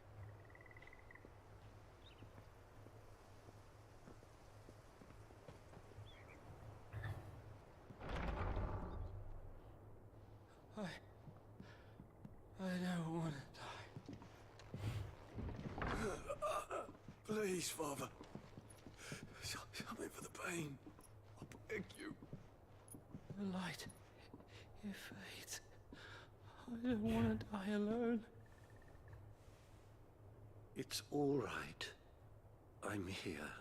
I don't want to die. Please, Father. Help me for the pain. I beg you. The light. It fades. I don't want to die alone. It's all right. I'm here.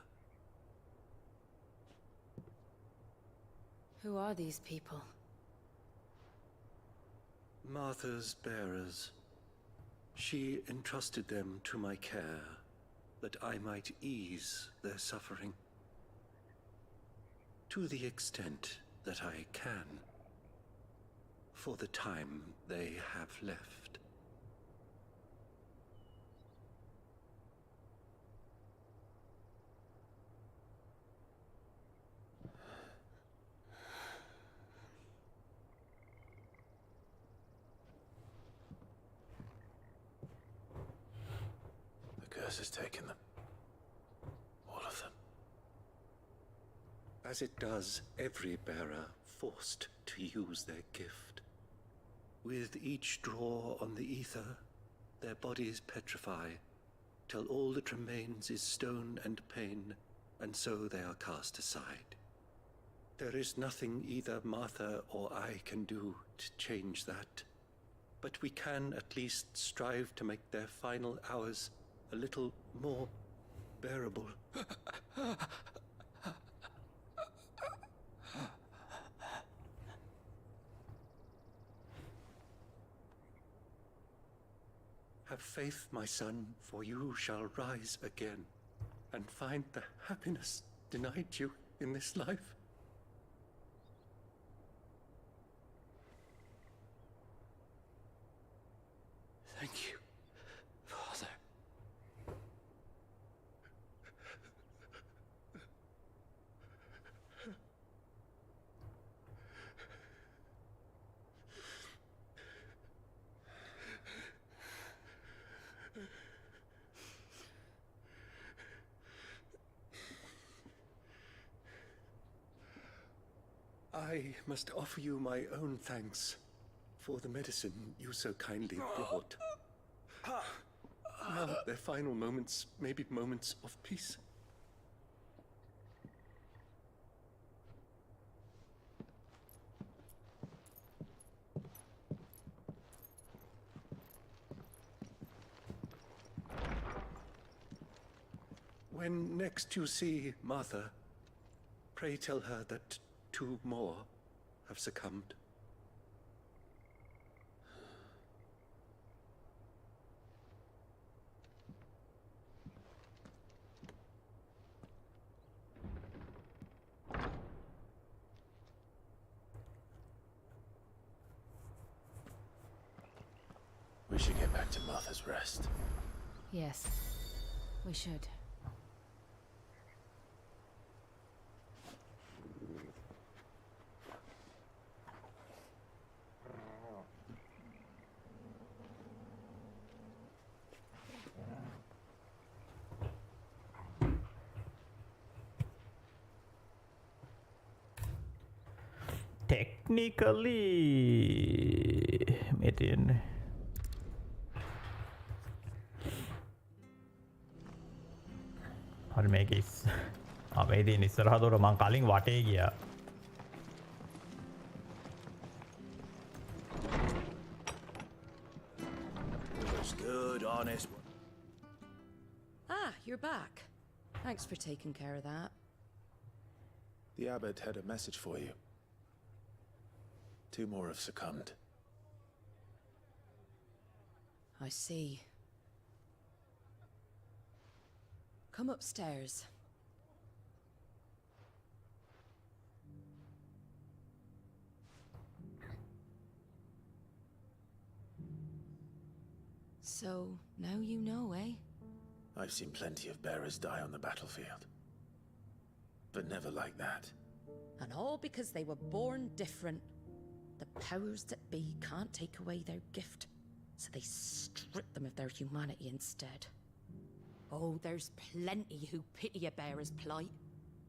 Who are these people? Martha's bearers. She entrusted them to my care, that I might ease their suffering. To the extent that I can, for the time they have left. The curse has taken them. All of them. As it does every bearer forced to use their gift. With each draw on the ether, their bodies petrify, till all that remains is stone and pain, and so they are cast aside. There is nothing either Martha or I can do to change that, but we can at least strive to make their final hours a little more bearable. Have faith, my son, for you shall rise again and find the happiness denied you in this life. Thank you, Father. I must offer you my own thanks for the medicine you so kindly brought. Now, their final moments may be moments of peace. When next you see Martha, pray tell her that 2 more have succumbed. We should get back to Martha's Rest. Yes, we should. Technically මේ තියෙන්නේ හරි මේක මේ තියෙන ඉස්සරහ දොර මං කලින් වටේ ගියා. Good, honest. Ah, you're back. Thanks for taking care of that. The abbot had a message for you. 2 more have succumbed. I see. Come upstairs. So, now you know, eh? I've seen plenty of bearers die on the battlefield. But never like that. And all because they were born different. The powers that be can't take away their gift, so they strip them of their humanity instead. Oh, there's plenty who pity a bearer's plight.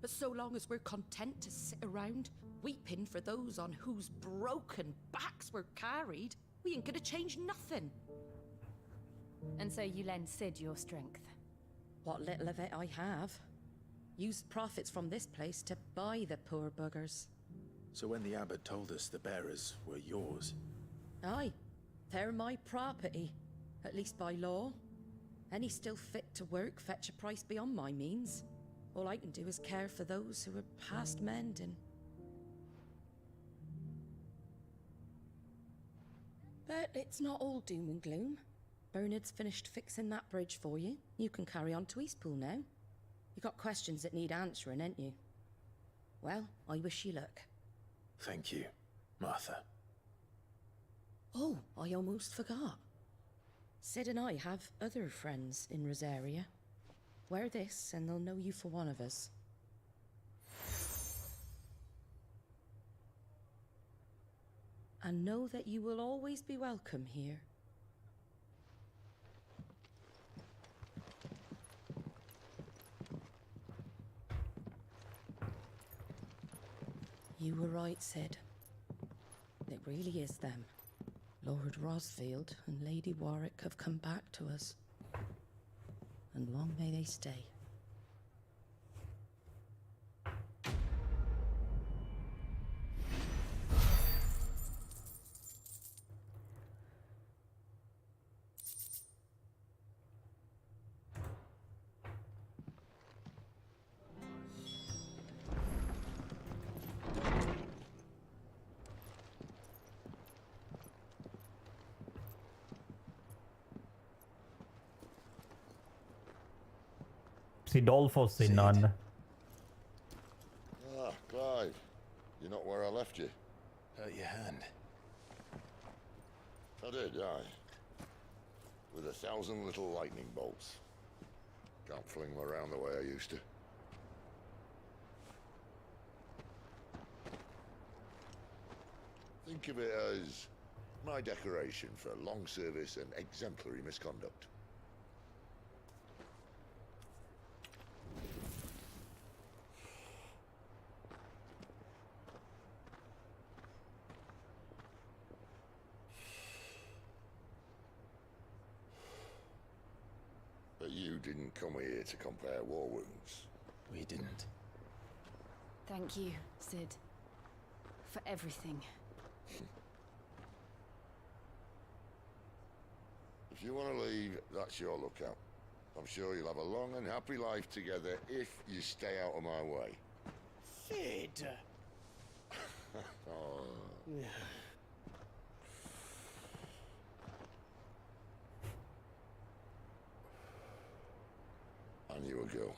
But so long as we're content to sit around, weeping for those on whose broken backs we're carried, we ain't gonna change nothing. And so you lend Sid your strength? What little of it I have. Used profits from this place to buy the poor buggers. So when the abbot told us the bearers were yours... Aye, they're my property, at least by law. Any still fit to work fetch a price beyond my means. All I can do is care for those who are past mending. But it's not all doom and gloom. Bernard's finished fixing that bridge for you. You can carry on to Eastpool now. You got questions that need answering, ain't you? Well, I wish you luck. Thank you, Martha. Oh, I almost forgot. Sid and I have other friends in Rosaria. Wear this and they'll know you for one of us. And know that you will always be welcome here. You were right, Sid. It really is them. Lord Rosfield and Lady Warwick have come back to us. And long may they stay. Sidolfos in on. Ah, Clive. You're not where I left you. Hurt your hand. I did, aye. With 1,000 little lightning bolts. Can't fling them around the way I used to. Think of it as my decoration for long service and exemplary misconduct. You didn't come here to compare war wounds. We didn't. Thank you, Sid. For everything. If you want to leave, that's your lookout. I'm sure you'll have a long and happy life together if you stay out of my way. Sid! Oh. I knew a girl,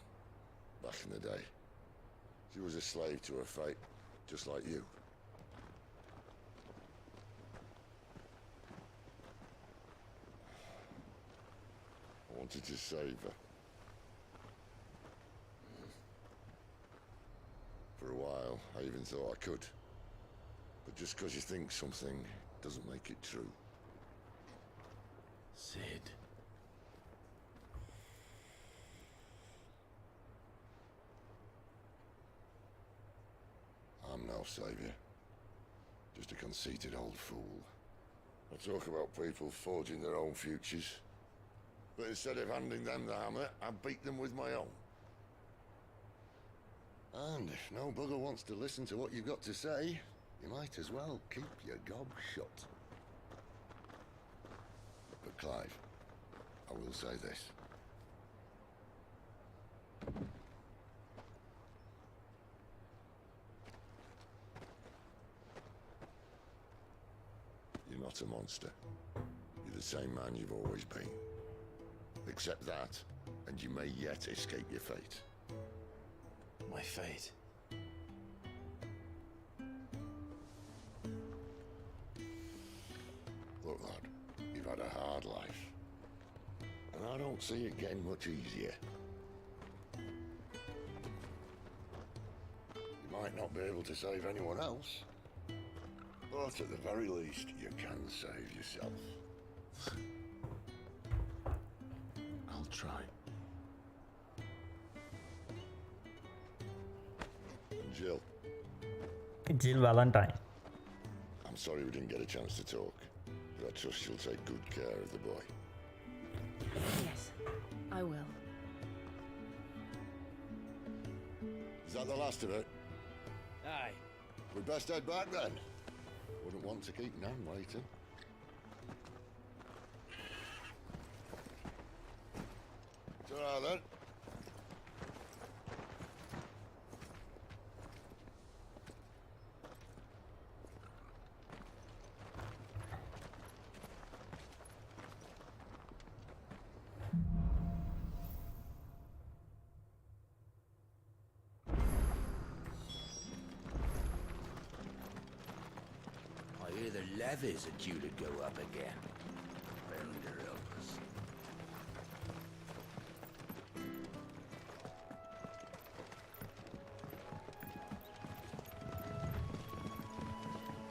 back in the day. She was a slave to her fate, just like you. I wanted to save her. For a while, I even thought I could. But just because you think something doesn't make it true. Sid. I'm no savior. Just a conceited old fool. I talk about people forging their own futures. But instead of handing them the hammer, I beat them with my own. And if no bugger wants to listen to what you've got to say, you might as well keep your gob shut. But Clive, I will say this. You're not a monster. You're the same man you've always been. Accept that, and you may yet escape your fate. My fate. Look, lad, you've had a hard life. And I don't see it getting much easier. You might not be able to save anyone else, but at the very least, you can save yourself. I'll try. Jill. Jill Valentine. I'm sorry we didn't get a chance to talk, but I trust you'll take good care of the boy. Yes, I will. Is that the last of it? Aye. We'd best head back then. Wouldn't want to keep Nan waiting. It's all right then. I hear the levies are due to go up again. Thunder help us.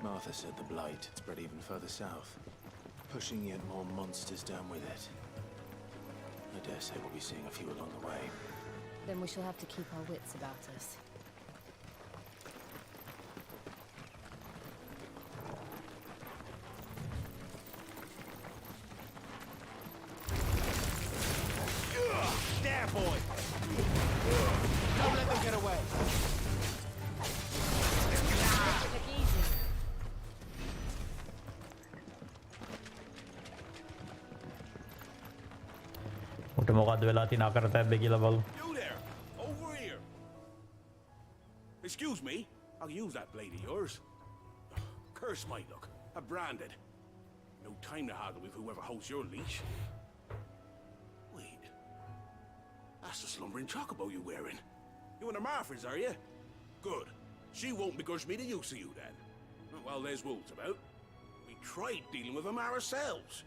Martha said the blight had spread even further south, pushing yet more monsters down with it. I dare say we'll be seeing a few along the way. Then we shall have to keep our wits about us. There, boy! Don't let them get away! Look easy. උට මොකද්ද වෙලා තියෙන අකරතැබ්බේ කියලා බලමු. You there! Over here! Excuse me, I'll use that blade of yours. Curse my luck. I'm branded. No time to haggle with whoever holds your leash. Wait. That's the slumbering chocobo you're wearing. You and the Marfors, are you? Good. She won't begrudge me the use of you then. Well, there's wolves about. We tried dealing with them ourselves.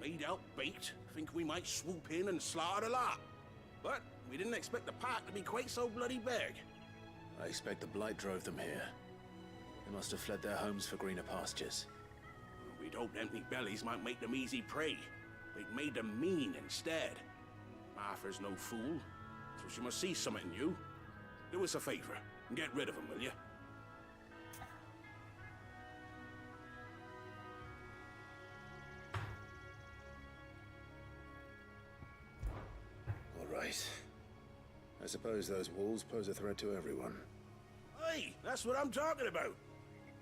Made out baked, think we might swoop in and slaughter the lot. But we didn't expect the pack to be quite so bloody big. I expect the blight drove them here. They must have fled their homes for greener pastures. We'd hoped empty bellies might make them easy prey. They'd made them mean instead. Martha's no fool, so she must see something in you. Do us a favor and get rid of them, will you? All suppose those wolves pose a threat to everyone. Hey, that's what I'm talking about.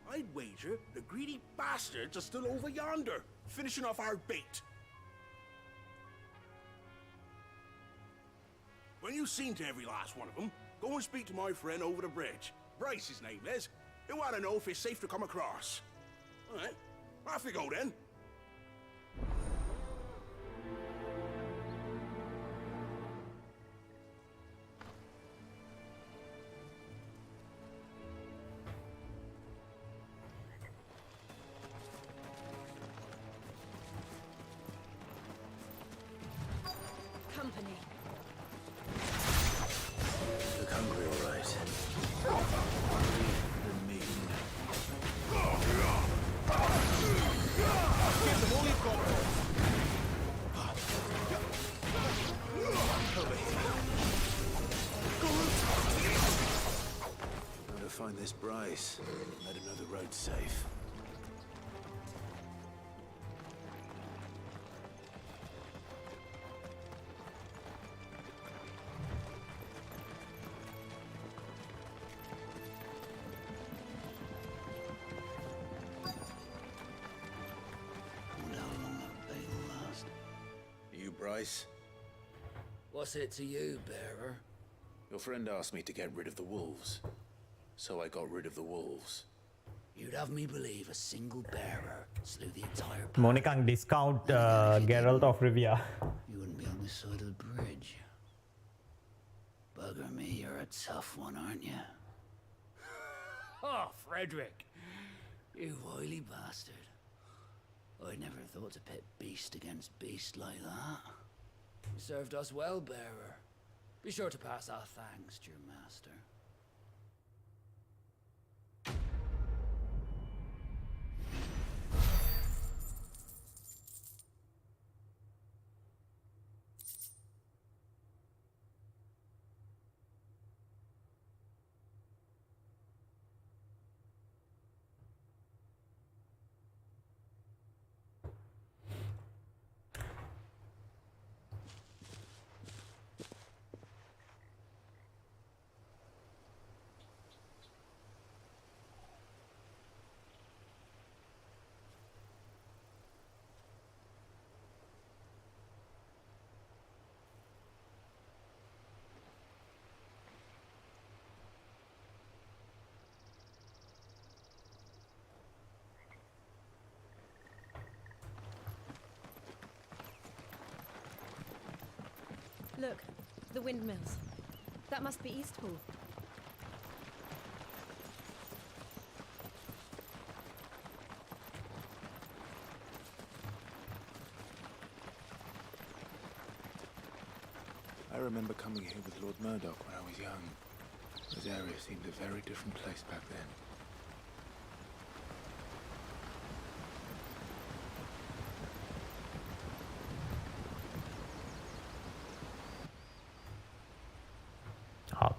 I'd wager the greedy bastards are still over yonder, finishing off our bait. When you've seen to every last one of them, go and speak to my friend over the bridge. Bryce, his name is. He'll want to know if it's safe to come across. All right, off you go then. Company. Look hungry, all right. The mean. Give them all you've got. Over here. Gotta find this Bryce. Let him know the road's safe. Bryce? What's it to you, bearer? Your friend asked me to get rid of the wolves. So I got rid of the wolves. You'd have me believe a single bearer slew the entire Monikang discount Geralt of Rivia. You wouldn't be on this side of the bridge. Bugger me, you're a tough one, aren't you? Oh, Frederick! You wily bastard. I'd never thought to pit beast against beast like that. You served us well, bearer. Be sure to pass our thanks to your master. Look, the windmills. That must be Eastpool. I remember coming here with Lord Murdoch when I was young. This area seemed a very different place back then.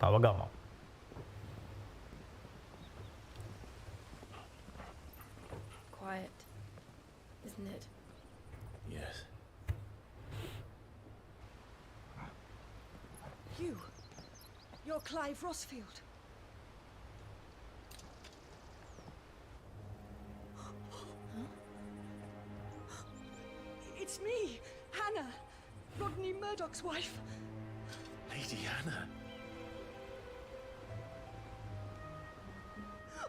තව ගම. Quiet, isn't it? Yes. You're Clive Rossfield. It's me, Hannah, Rodney Murdoch's wife. Lady Hannah.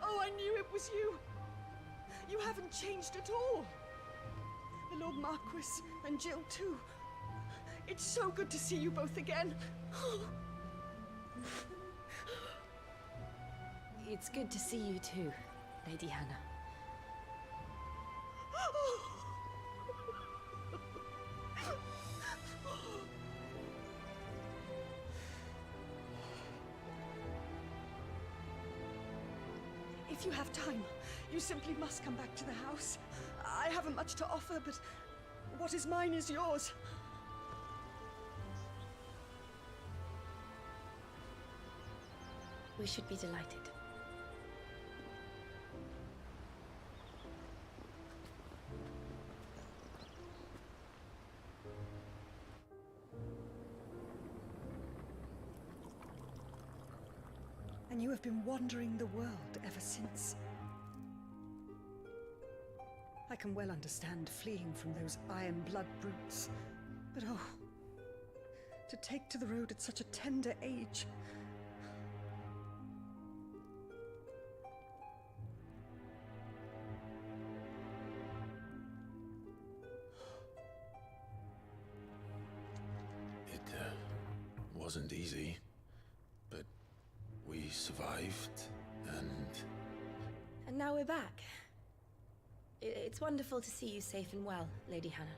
Oh, I knew it was you. You haven't changed at all. The Lord Marquis and Jill too. It's so good to see you both again. It's good to see you too, Lady Hannah. If you have time, you simply must come back to the house. I haven't much to offer, but what is mine is yours. We should be delighted. And you have been wandering the world ever since. I can well understand fleeing from those iron blood brutes, but oh, to take to the road at such a tender age. It wasn't easy, but we survived, and... And now we're back. It's wonderful to see you safe and well, Lady Hannah.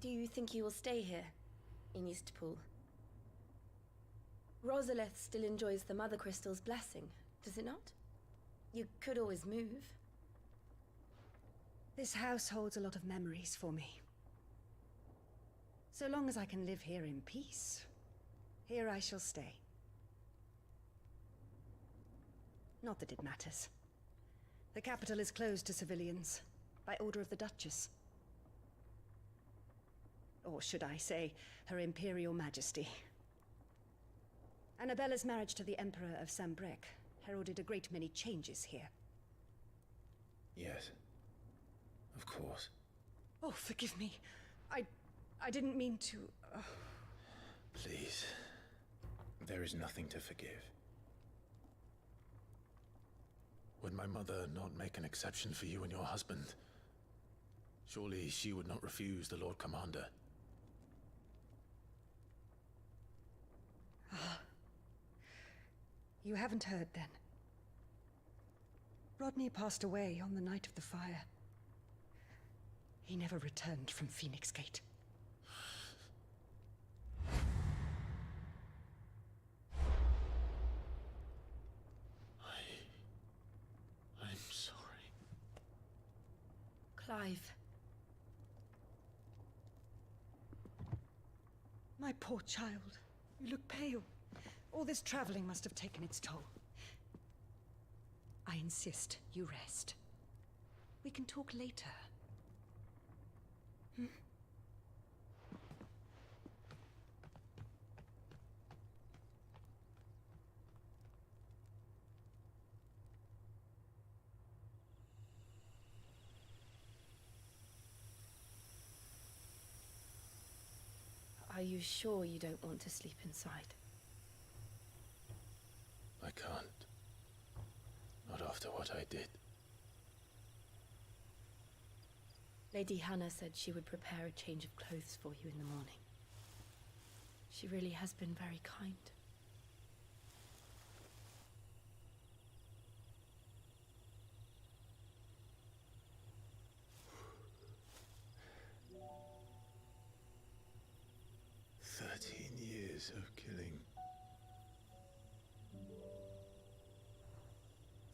Do you think you will stay here, in Eastpool? Rosalith still enjoys the Mother Crystal's blessing, does it not? You could always move. This house holds a lot of memories for me. So long as I can live here in peace, here I shall stay. Not that it matters. The capital is closed to civilians, by order of the Duchess. Or should I say, Her Imperial Majesty. Annabella's marriage to the Emperor of Sambrec heralded a great many changes here. Yes. Of course. Oh, forgive me. I didn't mean to... Please. There is nothing to forgive. Would my mother not make an exception for you and your husband? Surely she would not refuse the Lord Commander. You haven't heard, then. Rodney passed away on the night of the fire. He never returned from Phoenix Gate. I'm sorry. Clive. My poor child. You look pale. All this traveling must have taken its toll. I insist you rest. We can talk later. Hmm? Are you sure you don't want to sleep inside? I can't. Not after what I did. Lady Hannah said she would prepare a change of clothes for you in the morning. She really has been very kind. Years of killing.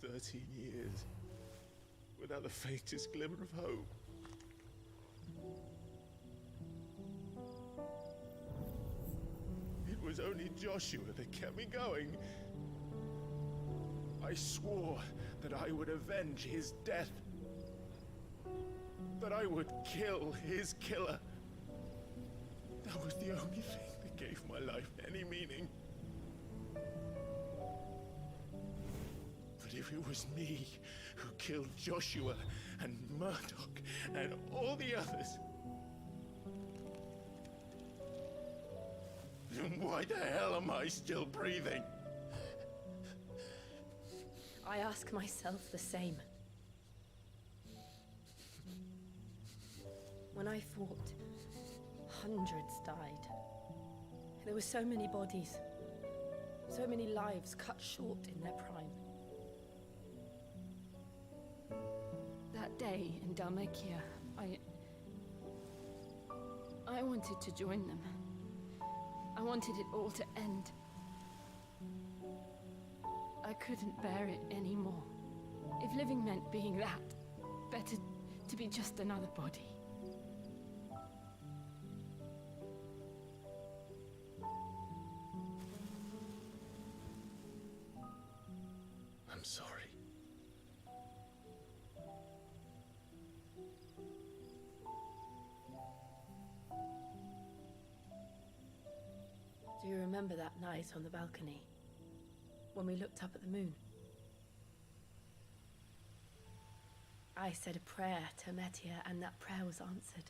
13 years without the faintest glimmer of hope. It was only Joshua that kept me going. I swore that I would avenge his death. That I would kill his killer. That was the only thing that gave my life any meaning. But if it was me who killed Joshua and Murdoch and all the others, then why the hell am I still breathing? I ask myself the same. When I fought, hundreds died. There were so many bodies, so many lives cut short in their prime. That day in Dalmekia, I wanted to join them. I wanted it all to end. I couldn't bear it anymore. If living meant being that, better to be just another body. I'm sorry. Do you remember that night on the balcony? When we looked up at the moon? I said a prayer to Metia, and that prayer was answered.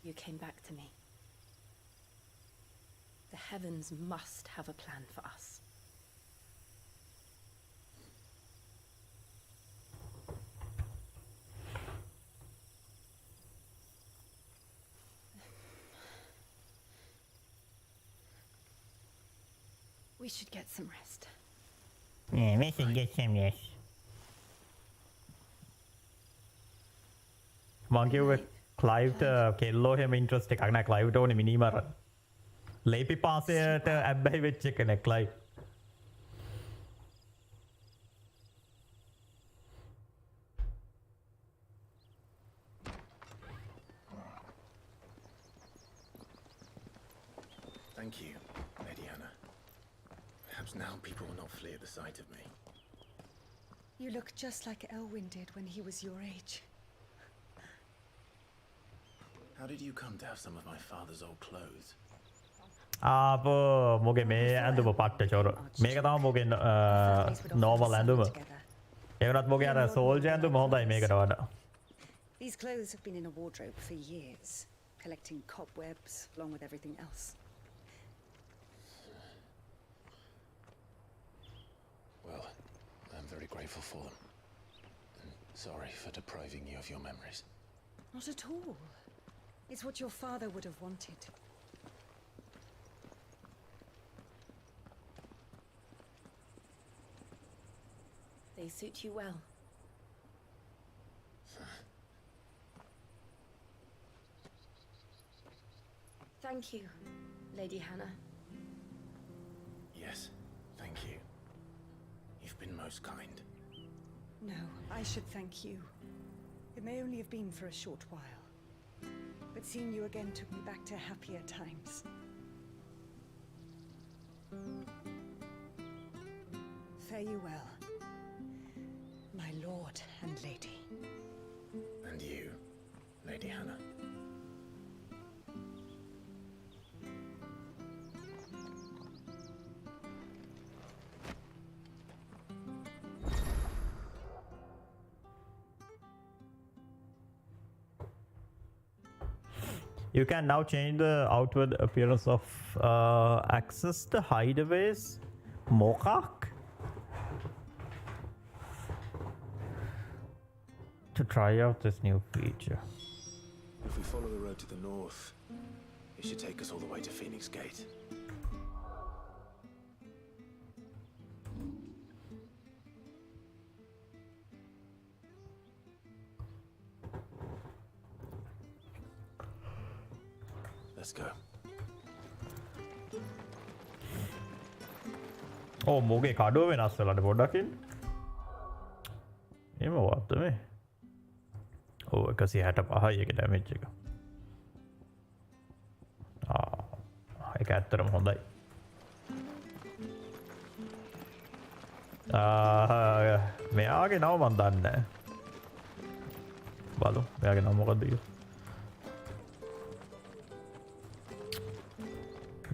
You came back to me. The heavens must have a plan for us. We should get some rest. Yeah, we should get some rest. මං කිව්වේ ක්ලයිව්ට කෙල්ලෝ හැම interest එකක් නෑ ක්ලයිව්ට ඕනේ මිනිමරන්. ලේපි පාසයට ඇබ්බැහි වෙච්ච කෙනෙක් ක්ලයිව්. Thank you, Lady Hannah. Perhaps now people will not flee at the sight of me. You look just like Elwyn did when he was your age. How did you come to have some of my father's old clothes? ආපෝ මොගේ මේ ඇඳුම පට්ට චොර. මේක තමයි මොගේ normal ඇඳුම. ඒ වුණත් මොගේ අර soldier ඇඳුම හොඳයි මේකට වඩා. These clothes have been in a wardrobe for years, collecting cobwebs along with everything else. Well, I'm very grateful for them. And sorry for depriving you of your memories. Not at all. It's what your father would have wanted. They suit you well. Thank you, Lady Hannah. Yes, thank you. You've been most kind. No, I should thank you. It may only have been for a short while, but seeing you again took me back to happier times. Fare you well, my lord and lady. And you, Lady Hannah. You can now change the outward appearance of access the hideaways. Mokak? To try out this new feature. If we follow the road to the north, it should take us all the way to Phoenix Gate. Let's go. Oh, මොගේ කඩුව වෙනස් වෙලාද පොඩ්ඩකින්. එහෙම වත්ද මේ? ඔව් 165යි ඒක damage එක. ඒක ඇත්තටම හොඳයි. මෙයාගේ නම මන් දන්නේ නැහැ. බලමු මෙයාගේ නම මොකක්ද කියලා.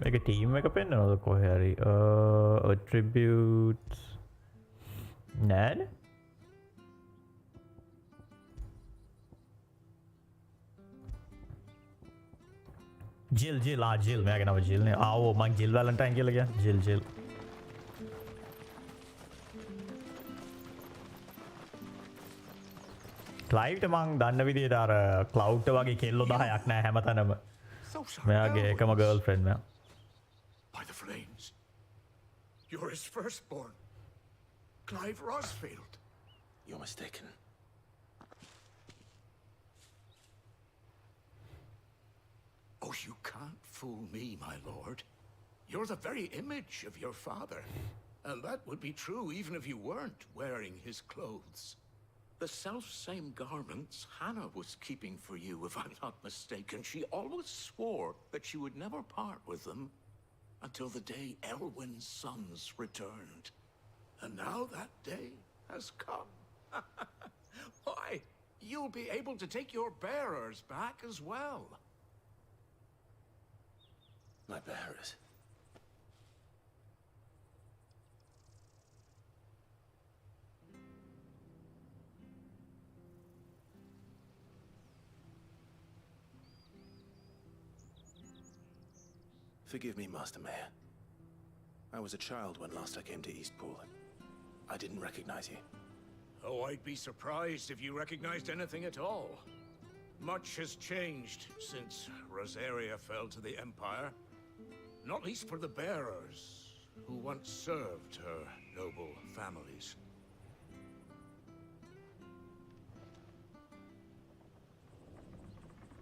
මේක ටීම් එක පෙන්නනවද කොහේ හරි attributes නෑනේ. Jill Jill මෙයාගේ නම Jill නේ. ඕ මං Jill Valentine කියලා කියන්නේ. Jill ක්ලයිව්ට මං දන්න විදිහට අර ක්ලවුඩ්ට වගේ කෙල්ලෝ 10ක් නෑ හැමතැනම. මෙයාගේ එකම ගර්ල්ෆ්‍රෙන්ඩ් මෙයා. By the flames. You're his firstborn. Clive Rosfield. You're mistaken. Oh, you can't fool me, my lord. You're the very image of your father. And that would be true even if you weren't wearing his clothes. The self-same garments Hannah was keeping for you, if I'm not mistaken. She always swore that she would never part with them until the day Elwyn's sons returned. And now that day has come. Why, you'll be able to take your bearers back as well. My bearers? Forgive me, Master Mayor. I was a child when last I came to Eastpool. I didn't recognize you. Oh, I'd be surprised if you recognized anything at all. Much has changed since Rosaria fell to the Empire. Not least for the bearers, who once served her noble families.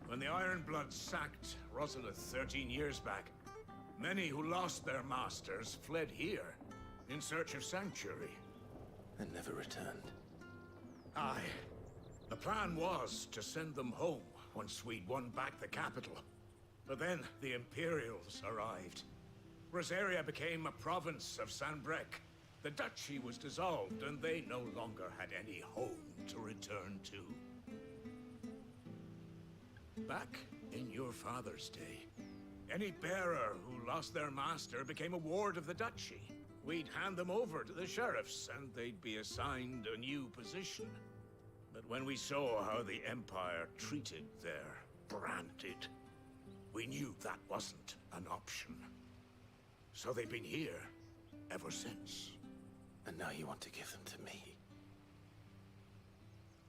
When the Ironbloods sacked Rosalith 13 years back, many who lost their masters fled here in search of sanctuary. And never returned. Aye. The plan was to send them home once we'd won back the capital. But then the Imperials arrived. Rosaria became a province of Sanbreque. The duchy was dissolved, and they no longer had any home to return to. Back in your father's day, any bearer who lost their master became a ward of the duchy. We'd hand them over to the sheriffs, and they'd be assigned a new position. But when we saw how the Empire treated their branded, we knew that wasn't an option. So they've been here ever since. And now you want to give them to me?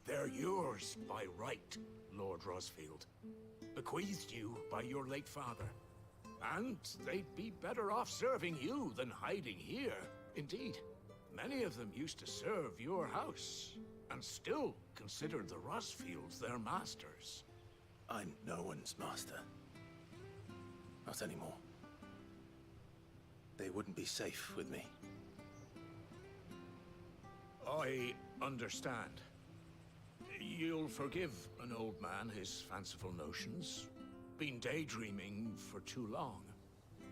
They're yours by right, Lord Rosfield. Bequeathed you by your late father. And they'd be better off serving you than hiding here. Indeed, many of them used to serve your house, and still considered the Rosfields their masters. I'm no one's master. Not anymore. They wouldn't be safe with me. I understand. You'll forgive an old man his fanciful notions. Been daydreaming for too long.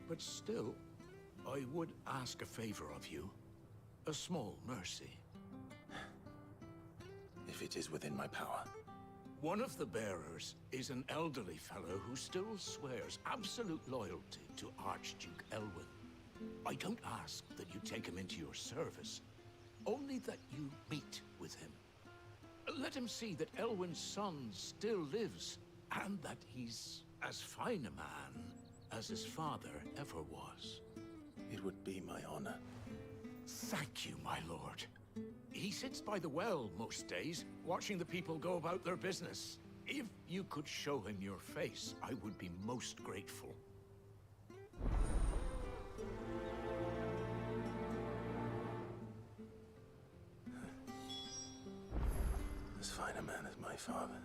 But still, I would ask a favor of you. A small mercy. If it is within my power. One of the bearers is an elderly fellow who still swears absolute loyalty to Archduke Elwyn. I don't ask that you take him into your service, only that you meet with him. Let him see that Elwyn's son still lives, and that he's as fine a man as his father ever was. It would be my honor. Thank you, my lord. He sits by the well most days, watching the people go about their business. If you could show him your face, I would be most grateful. As fine a man as my father.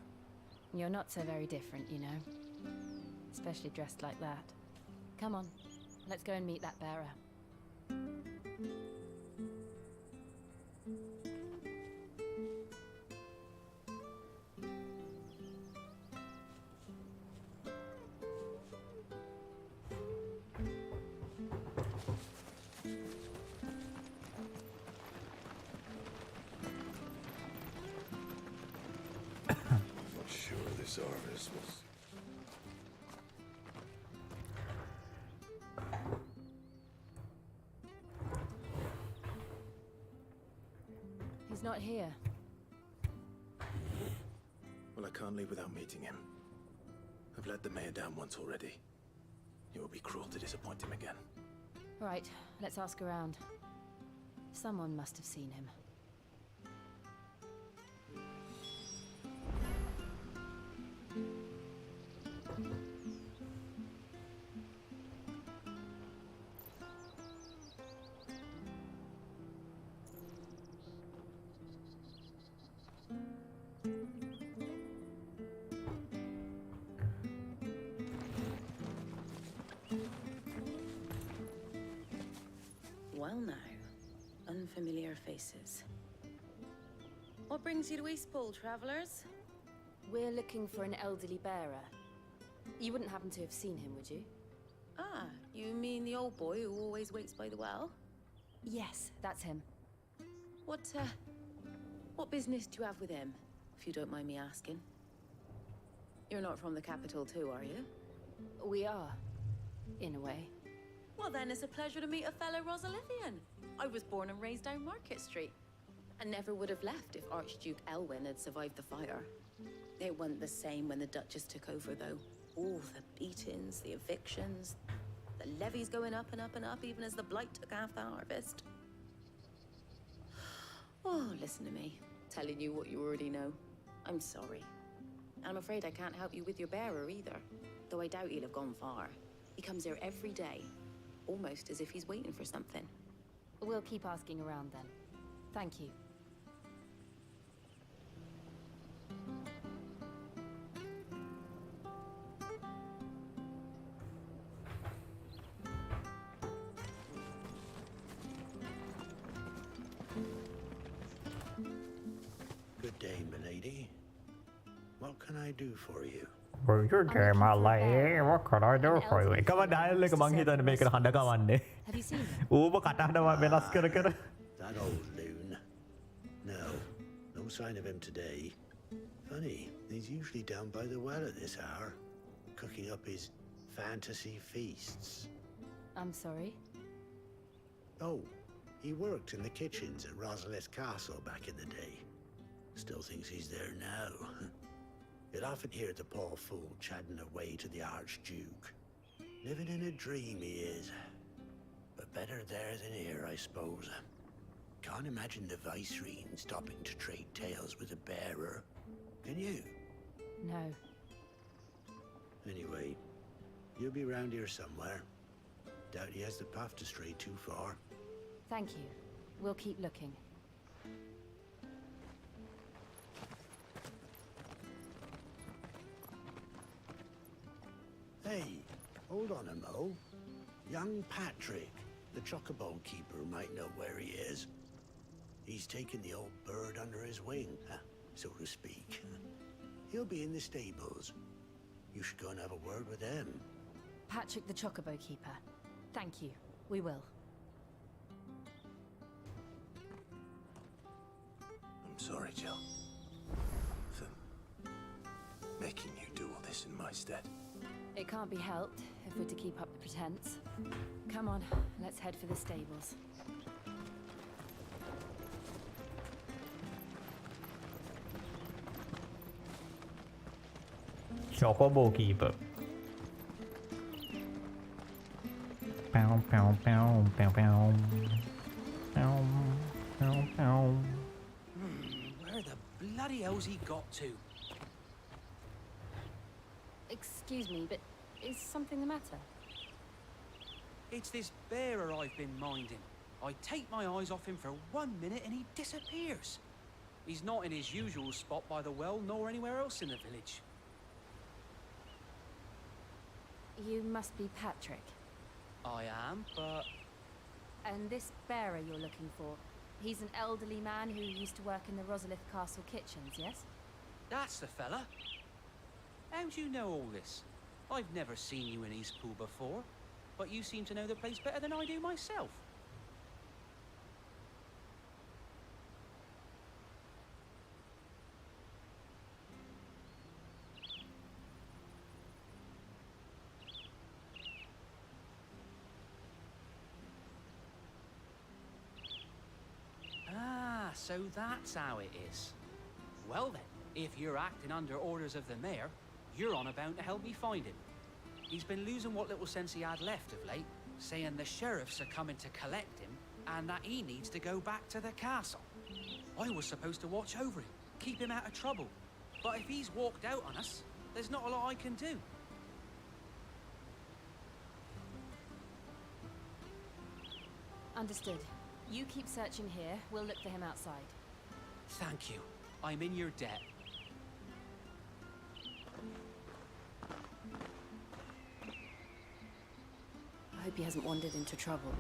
You're not so very different, you know. Especially dressed like that. Come on, let's go and meet that bearer. Not sure this Arvis was... He's not here. Well, I can't leave without meeting him. I've let the mayor down once already. It would be cruel to disappoint him again. Right, let's ask around. Someone must have seen him. Well now, unfamiliar faces. What brings you to Eastpool, travellers? We're looking for an elderly bearer. You wouldn't happen to have seen him, would you? Ah, you mean the old boy who always waits by the well? Yes, that's him. What business do you have with him, if you don't mind me asking? You're not from the capital too, are you? We are, in a way. Well then, it's a pleasure to meet a fellow Rosalithian. I was born and raised down Market Street, and never would have left if Archduke Elwyn had survived the fire. It wasn't the same when the Duchess took over, though. All the beatings, the evictions, the levies going up and up and up, even as the blight took half the harvest. Oh, listen to me, telling you what you already know. I'm sorry. I'm afraid I can't help you with your bearer either, though I doubt he'll have gone far. He comes here every day, almost as if he's waiting for something. We'll keep asking around then. Thank you. Good day, milady. What can I do for you? Good day, my lady. What can I do for you? එකම dial එක මං හිතන්නේ මේකට හඬ ගවන්නේ. Have you seen him? ඌව කටහඬ වෙනස් කර කර. That old loon. No, no sign of him today. Funny, he's usually down by the well at this hour, cooking up his fantasy feasts. I'm sorry? Oh, he worked in the kitchens at Rosalith Castle back in the day. Still thinks he's there now. You'll often hear the poor fool chatting away to the Archduke. Living in a dream he is. But better there than here, I suppose. Can't imagine the Vicereine stopping to trade tales with a bearer. Can you? No. Anyway, you'll be round here somewhere. Doubt he has the path to stray too far. Thank you. We'll keep looking. Hey, hold on a mo. Young Patrick, the chocobo keeper, might know where he is. He's taken the old bird under his wing, so to speak. He'll be in the stables. You should go and have a word with him. Patrick the Chocobo Keeper. Thank you. We will. I'm sorry, Jill. For making you do all this in my stead. It can't be helped if we're to keep up the pretense. Come on, let's head for the stables. Chocobo Keeper. Pow, pow, pow, pow, pow. Pow, pow, pow. Where the bloody hell's he got to? Excuse me, but is something the matter? It's this bearer I've been minding. I take my eyes off him for 1 minute and he disappears. He's not in his usual spot by the well, nor anywhere else in the village. You must be Patrick. I am, but... And this bearer you're looking for, he's an elderly man who used to work in the Rosalith Castle kitchens, yes? That's the fella. How do you know all this? I've never seen you in Eastpool before, but you seem to know the place better than I do myself. Ah, so that's how it is. Well then, if you're acting under orders of the mayor, you're on about to help me find him. He's been losing what little sense he had left of late, saying the sheriffs are coming to collect him and that he needs to go back to the castle. I was supposed to watch over him, keep him out of trouble. But if he's walked out on us, there's not a lot I can do. Understood. You keep searching here, we'll look for him outside. Thank you. I'm in your debt. I hope he hasn't wandered into trouble.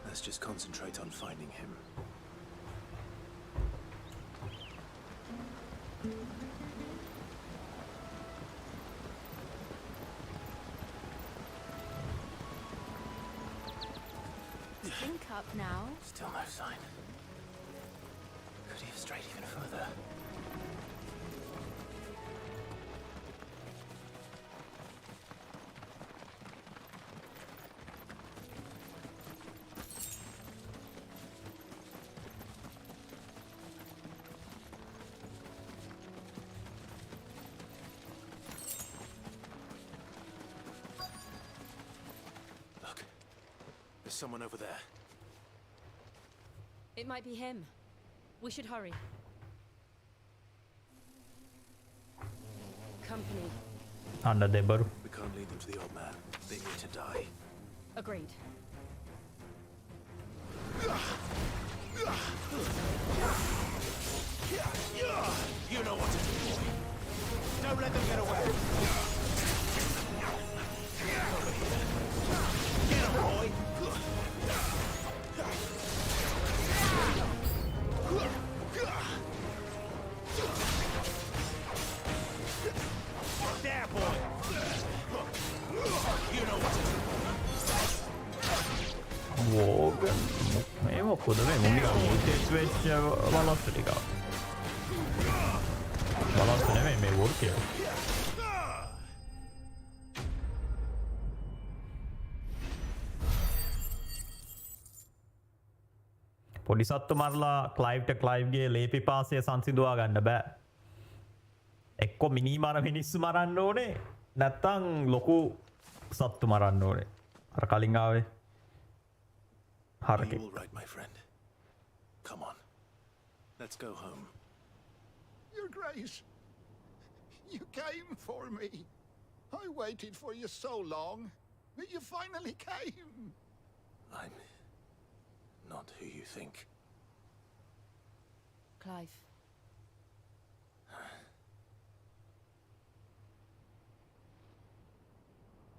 Let's just concentrate on finding him. Link up now. Still no sign. Could he have strayed even further? Look, there's someone over there. It might be him. We should hurry. Company. Under the bar. We can't lead them to the old man. They need to die. Agreed. You know what to do, boy. Don't let them get away. Get him, boy. There, boy. You know what to do. Vågen. Ei mokuta, ei mun mikä multi-switch ja valossa liikaa. Valossa ne ei workia. පොඩි සත්තු මරලා ක්ලයිව්ට ක්ලයිව්ගේ ලේපිපාසය සංසිඳවා ගන්න බෑ. එක්කො මිනි මර මිනිස්සු මරන්න ඕනේ නැත්තම් ලොකු සත්තු මරන්න ඕනේ. අර කලින් ආවේ හරකේ. You all right, my friend? Come on. Let's go home. Your Grace, you came for me. I waited for you so long, but you finally came. I'm not who you think. Clive.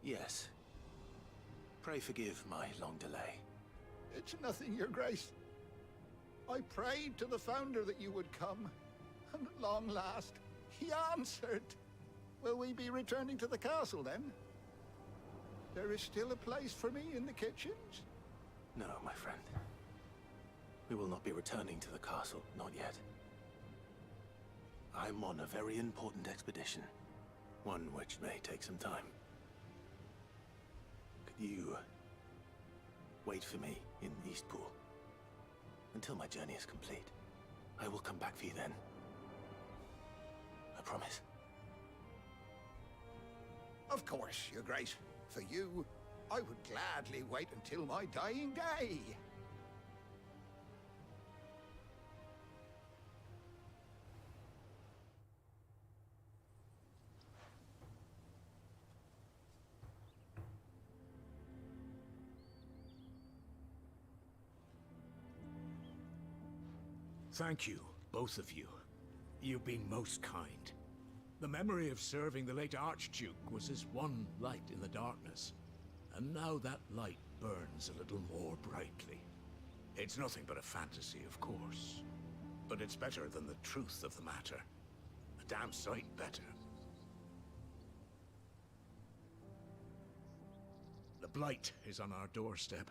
Yes. Pray forgive my long delay. It's nothing, Your Grace. I prayed to the Founder that you would come, and at long last, he answered. Will we be returning to the castle then? There is still a place for me in the kitchens? No, my friend. We will not be returning to the castle, not yet. I'm on a very important expedition, one which may take some time. Could you wait for me in Eastpool until my journey is complete? I will come back for you then. I promise. Of course, Your Grace. For you, I would gladly wait until my dying day. Thank you, both of you. You've been most kind. The memory of serving the late Archduke was as one light in the darkness, and now that light burns a little more brightly. It's nothing but a fantasy, of course, but it's better than the truth of the matter. A damn sight better. The blight is on our doorstep.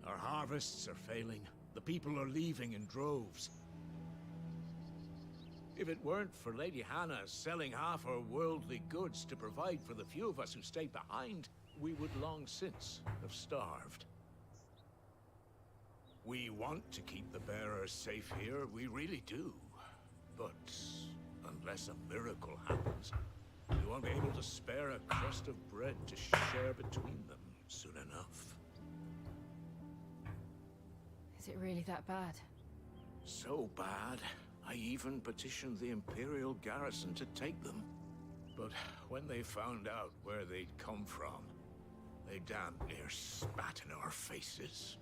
Our harvests are failing. The people are leaving in droves. If it weren't for Lady Hannah selling half her worldly goods to provide for the few of us who stayed behind, we would long since have starved. We want to keep the bearers safe here, we really do. But unless a miracle happens, we won't be able to spare a crust of bread to share between them soon enough. Is it really that bad? So bad, I even petitioned the Imperial garrison to take them. But when they found out where they'd come from, they damn near spat in our faces.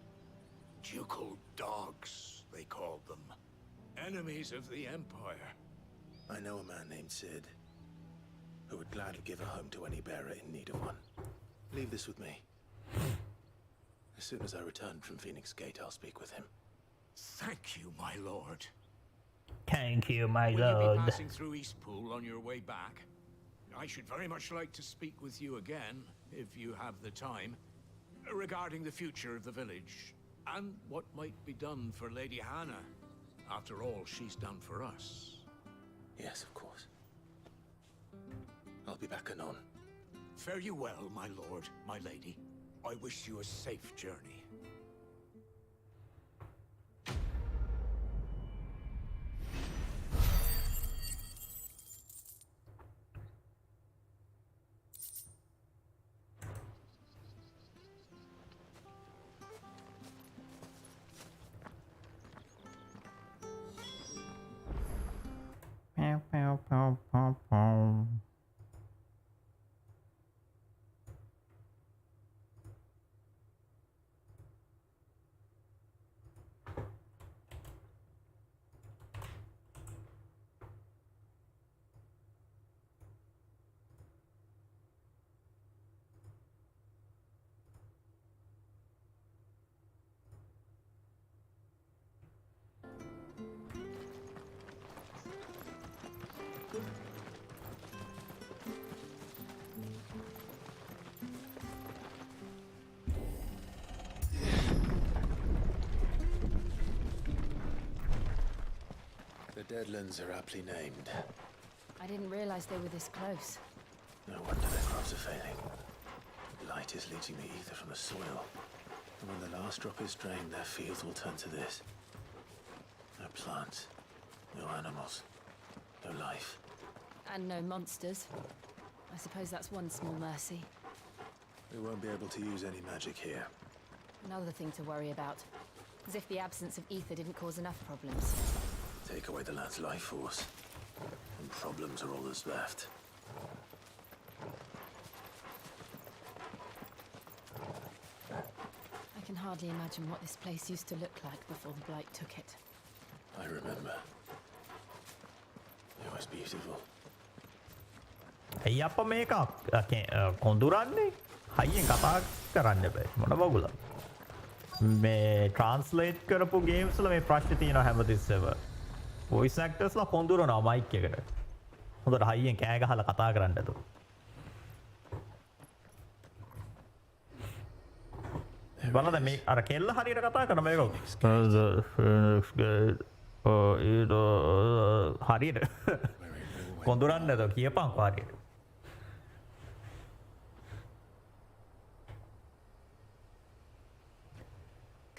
Ducal dogs, they called them. Enemies of the Empire. I know a man named Sid, who would gladly give a home to any bearer in need of one. Leave this with me. As soon as I return from Phoenix Gate, I'll speak with him. Thank you, my lord. Thank you, my Will lord. you be passing through Eastpool on your way back? I should very much like to speak with you again, if you have the time, regarding the future of the village. And what might be done for Lady Hannah. After all, she's done for us. Yes, of course. I'll be back anon. Fare you well, my lord, my lady. I wish you a safe journey. Pow, pow, pow, pow, pow. The Deadlands are aptly named. I didn't realize they were this close. No wonder their crops are failing. Light is leaching the ether from the soil. And when the last drop is drained, their fields will turn to this. No plants, no animals, no life. And no monsters. I suppose that's one small mercy. We won't be able to use any magic here. Another thing to worry about. As if the absence of ether didn't cause enough problems. Take away the land's life force, and problems are all that's left. I can hardly imagine what this place used to look like before the Blight took it. I remember. It was beautiful. ඇයි අප මේක කොඳුරන්නේ හයියෙන් කතා කරන්න බෑ මොන බගුල මේ translate කරපු ගේම්ස් වල මේ ප්‍රශ්නේ තියෙනවා හැමතිස්සෙම වොයිස් ඇක්ටර්ස්ලා කොඳුරනවා මයික් එකට හොඳට හයියෙන් කෑ ගහලා කතා කරන්න ඇතු බලන්න මේ අර කෙල්ල හරියට කතා කරන මේක හරියට කොඳුරන්න නැතෝ කියපන්කෝ හරියට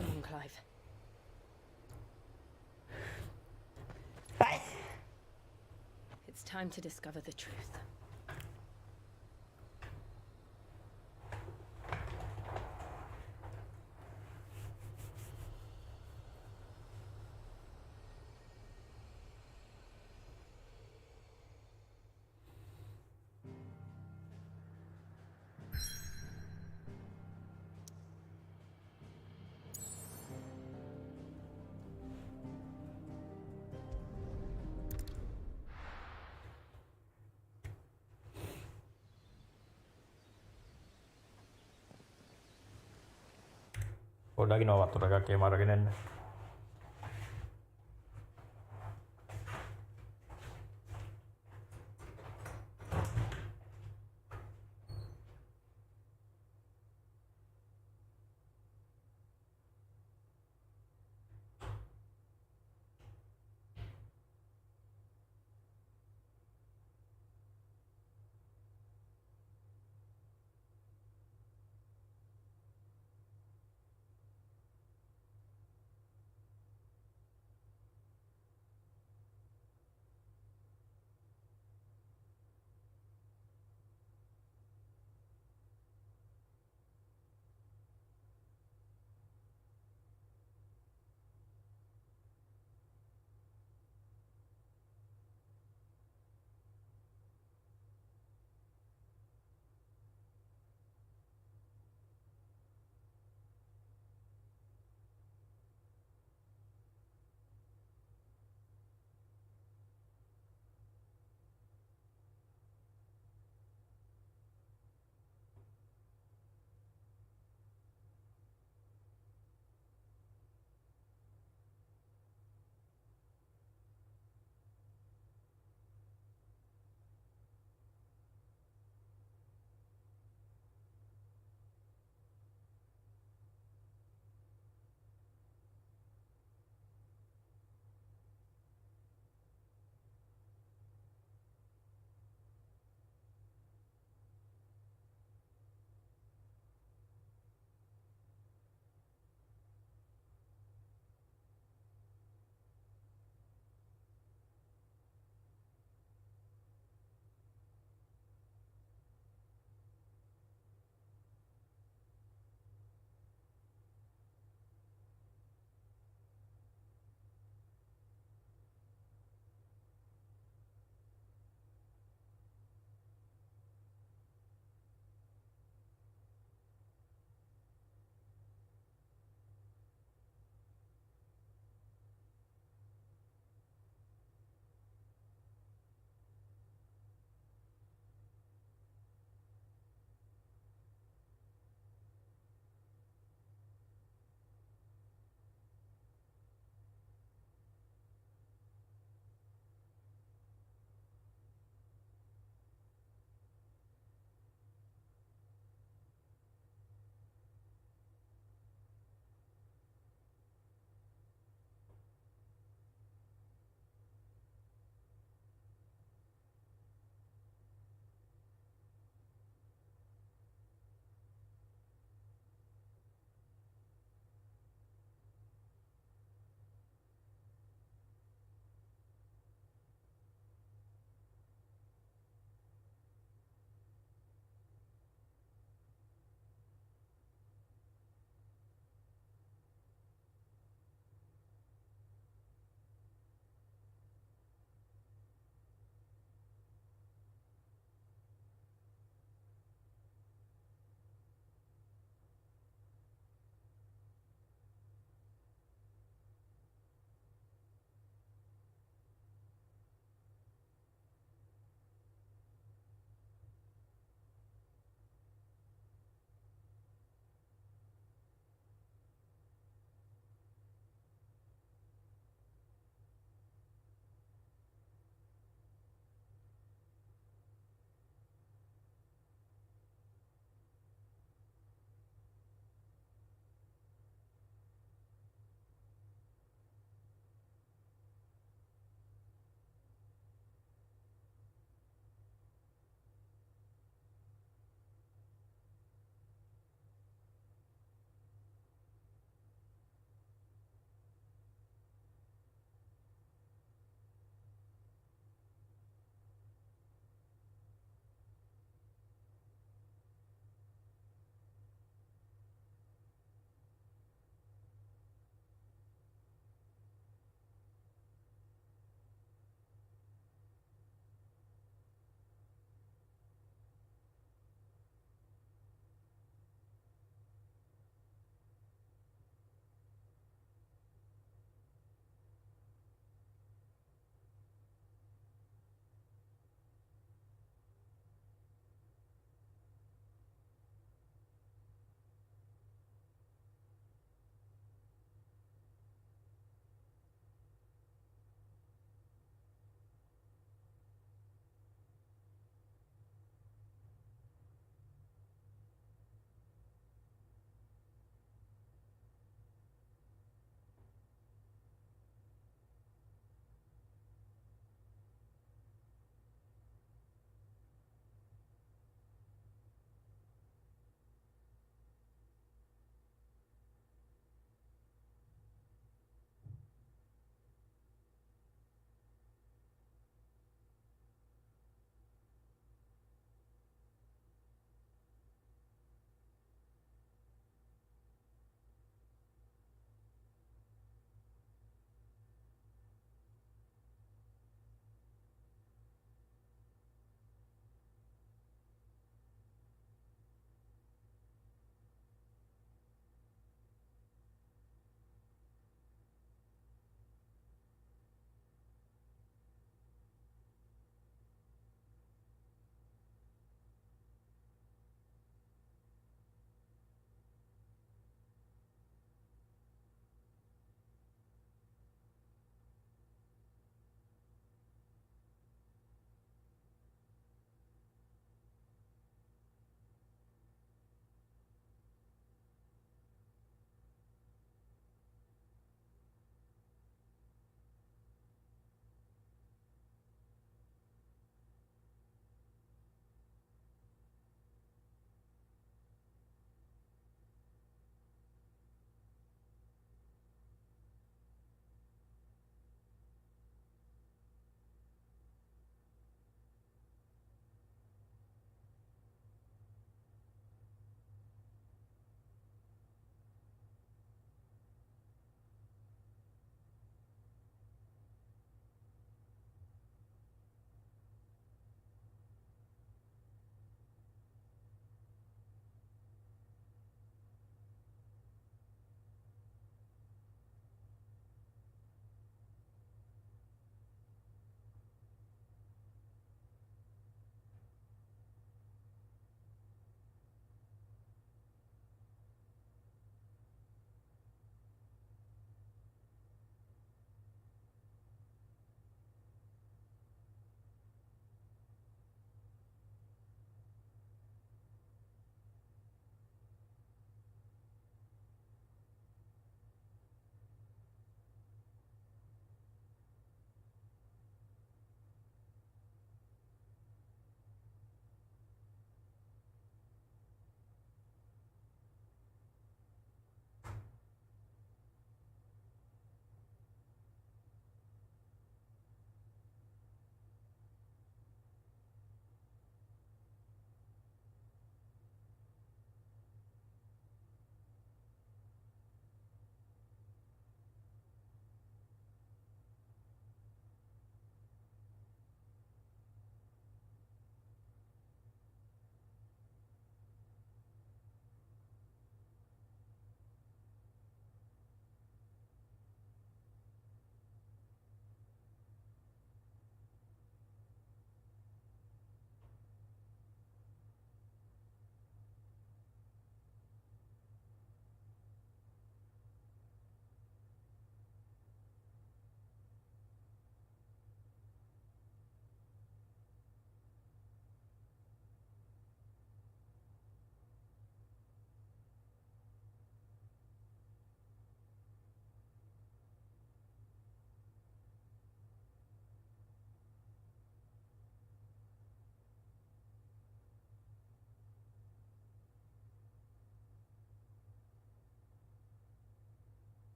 Come on, Clive. It's time to discover the truth. පොඩ්ඩක් නෝ වතුර එකක් එහෙම අරගෙන එන්න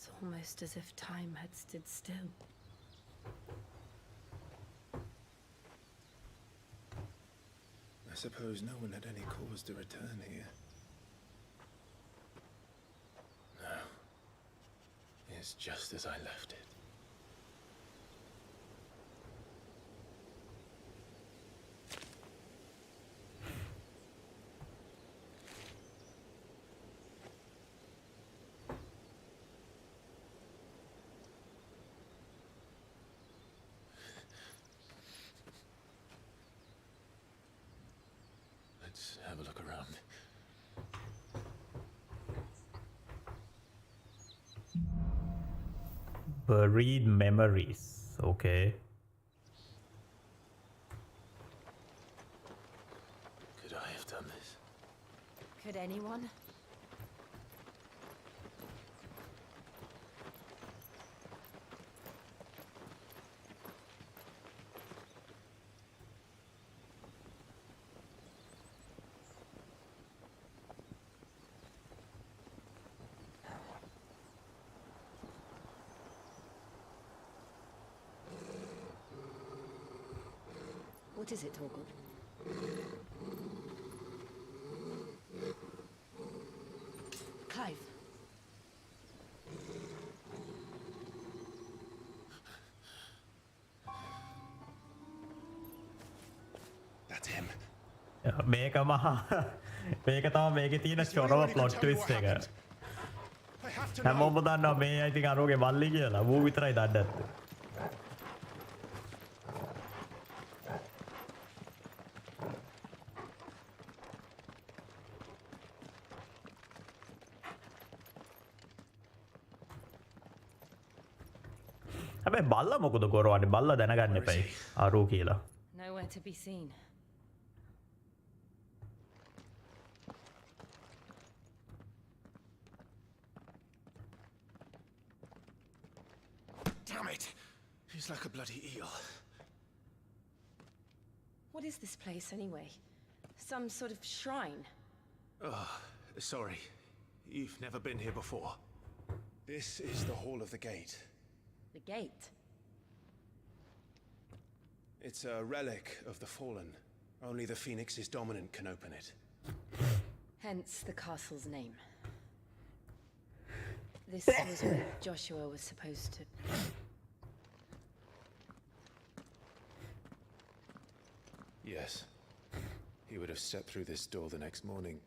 It's almost as if time had stood still. I suppose no one had any cause to return here. No. It's just as I left it. Let's have a look around. Buried memories. Okay. Could I have done this? Could anyone? What is it, Torgal? Clive. That's him. මේක මහා මේක තමයි මේකේ තියෙන චොරව plot twist එක. හැමෝම දන්නවා මේ I think අරෝගේ මල්ලි කියලා. ඌ විතරයි දන්නේ නැත්තේ. හැබැයි බල්ලා මොකද කරවන්නේ? බල්ලා දැනගන්න එපයි. අරෝ කියලා. Nowhere to be seen. Damn it! He's like a bloody eel. What is this place, anyway? Some sort of shrine? Oh, sorry. You've never been here before. This is the Hall of the Gate. The gate? It's a relic of the Fallen. Only the Phoenix's dominant can open it. Hence the castle's name. This was where Joshua was supposed to... Yes. He would have stepped through this door the next morning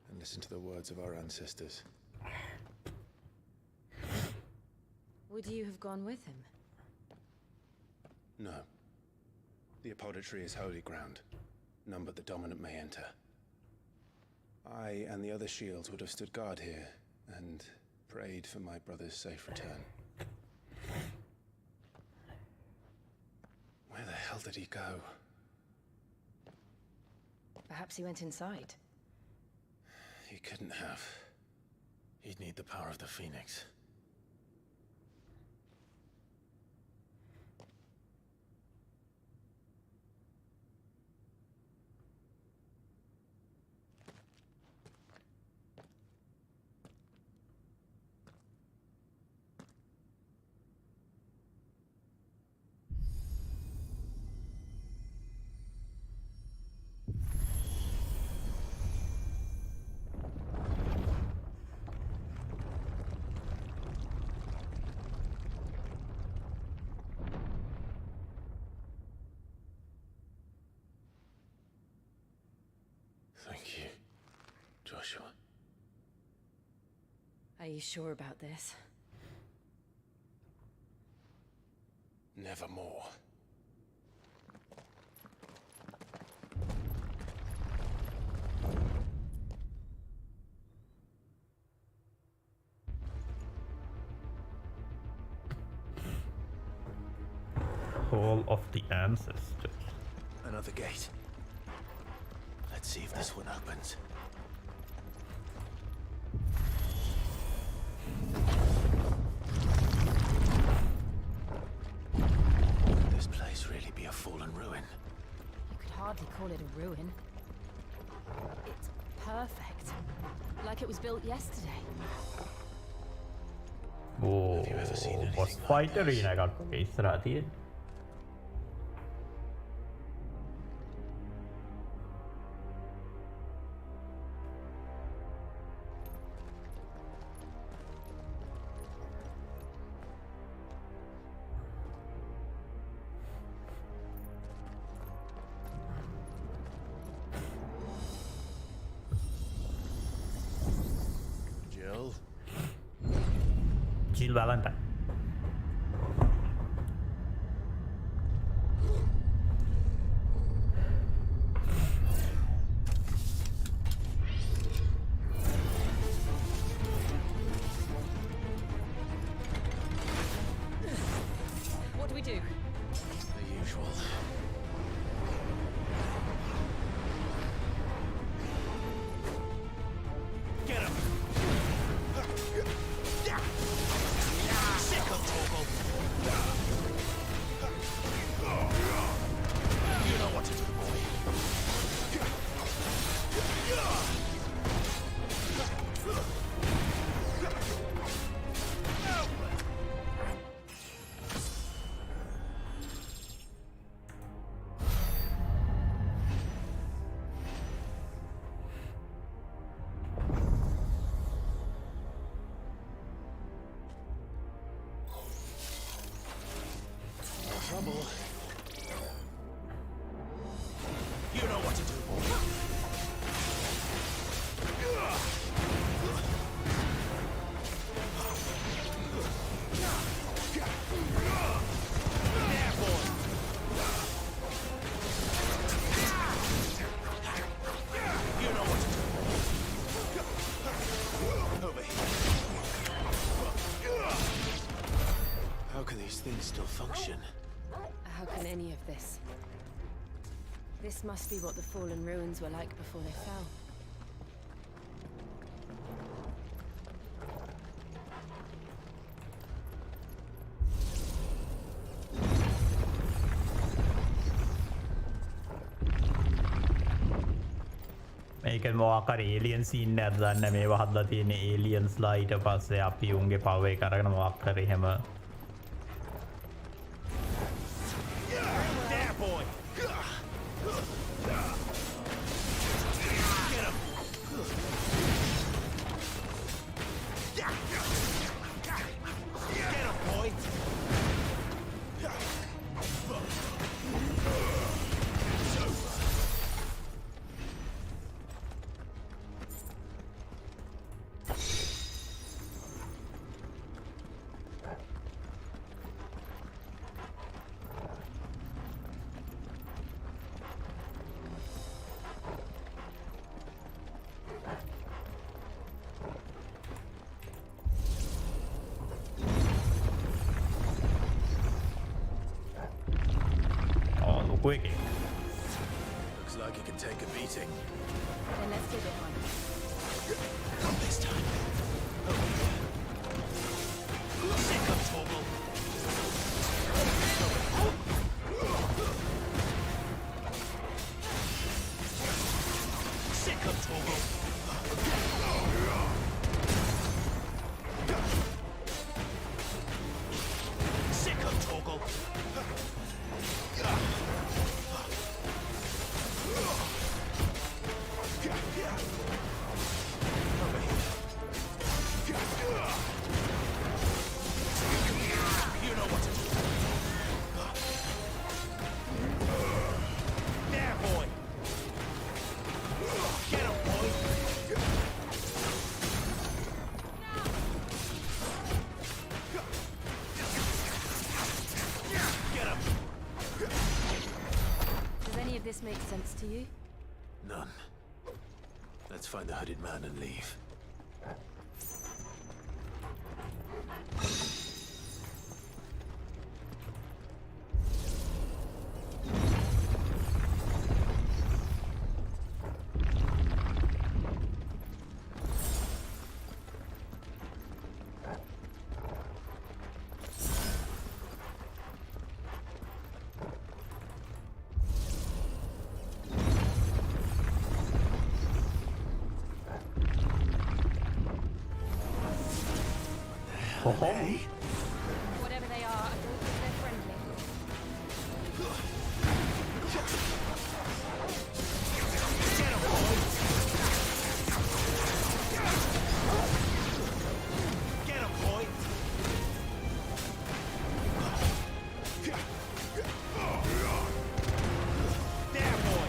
and listened to the words of our ancestors. Would you have gone with him? No. The apodatory is holy ground. None but the dominant may enter. I and the other shields would have stood guard here and prayed for my brother's safe return. Where the hell did he go? Perhaps he went inside. He couldn't have. He'd need the power of the Phoenix. Thank you, Joshua. Are you sure about this? Nevermore. Hall of the Ancestors. Another gate. Let's see if this one opens. Could this place really be a fallen ruin? You could hardly call it a ruin. It's perfect. Like it was built yesterday. ඕ boss fighter රීන එකක් වගේ ඉස්සරහා තියෙන්නේ. Jill Valentine. What do we do? The usual. Get him! Sick of Torgal! You know what to do, boy. Trouble. You know what to do, boy. There, boy. You know what to do. Over here. How can these things still function? How can any of this? This must be what the fallen ruins were like before they fell. මේක මොකක්කර alien scene එකක් දන්න මේවා හදලා තියෙන ඒලියන්ස්ලා ඊට පස්සේ අපි උන්ගේ පව එක අරගෙන මොකක්කර එහෙම There, boy. Get him. Get him, boy. It's over. ලොකු එකේ Looks like it can take a beating. Then let's give it one. Not this time. Over here. Sick of Torgal. Sick of Torgal. Sick of Torgal. You know what to do. There, boy. Get him, boy. Get him. Does any of this make sense to you? None. Let's find the hooded man and leave. Whatever they are, I don't think they're friendly. Get him, boy! Get him, boy! There, boy!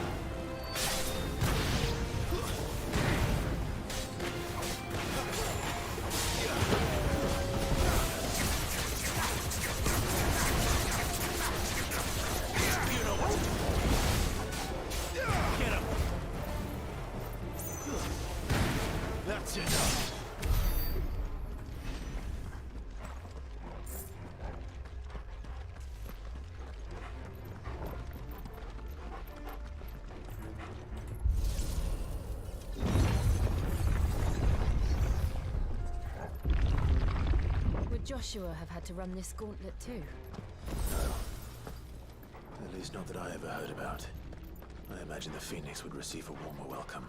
You know what? Get him! That's enough. Would Joshua have had to run this gauntlet too? At least not that I ever heard about. I imagine the Phoenix would receive a warmer welcome.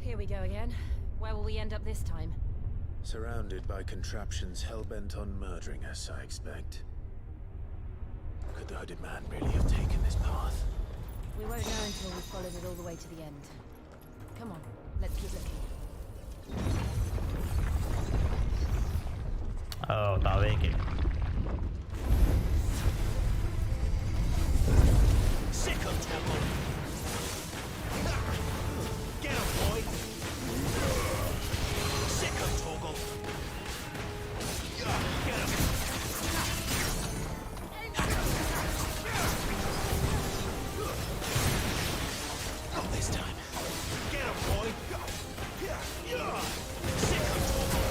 Here we go again. Where will we end up this time? Surrounded by contraptions hell-bent on murdering us, I expect. Could the hooded man really have taken this path? We won't know until we've followed it all the way to the end. Come on, let's keep looking. Oh, tää on veikeä. Sick of Temple! Get him, boy! Sick of Toggle! Get him! Not this time. Get him, boy! Sick of Toggle!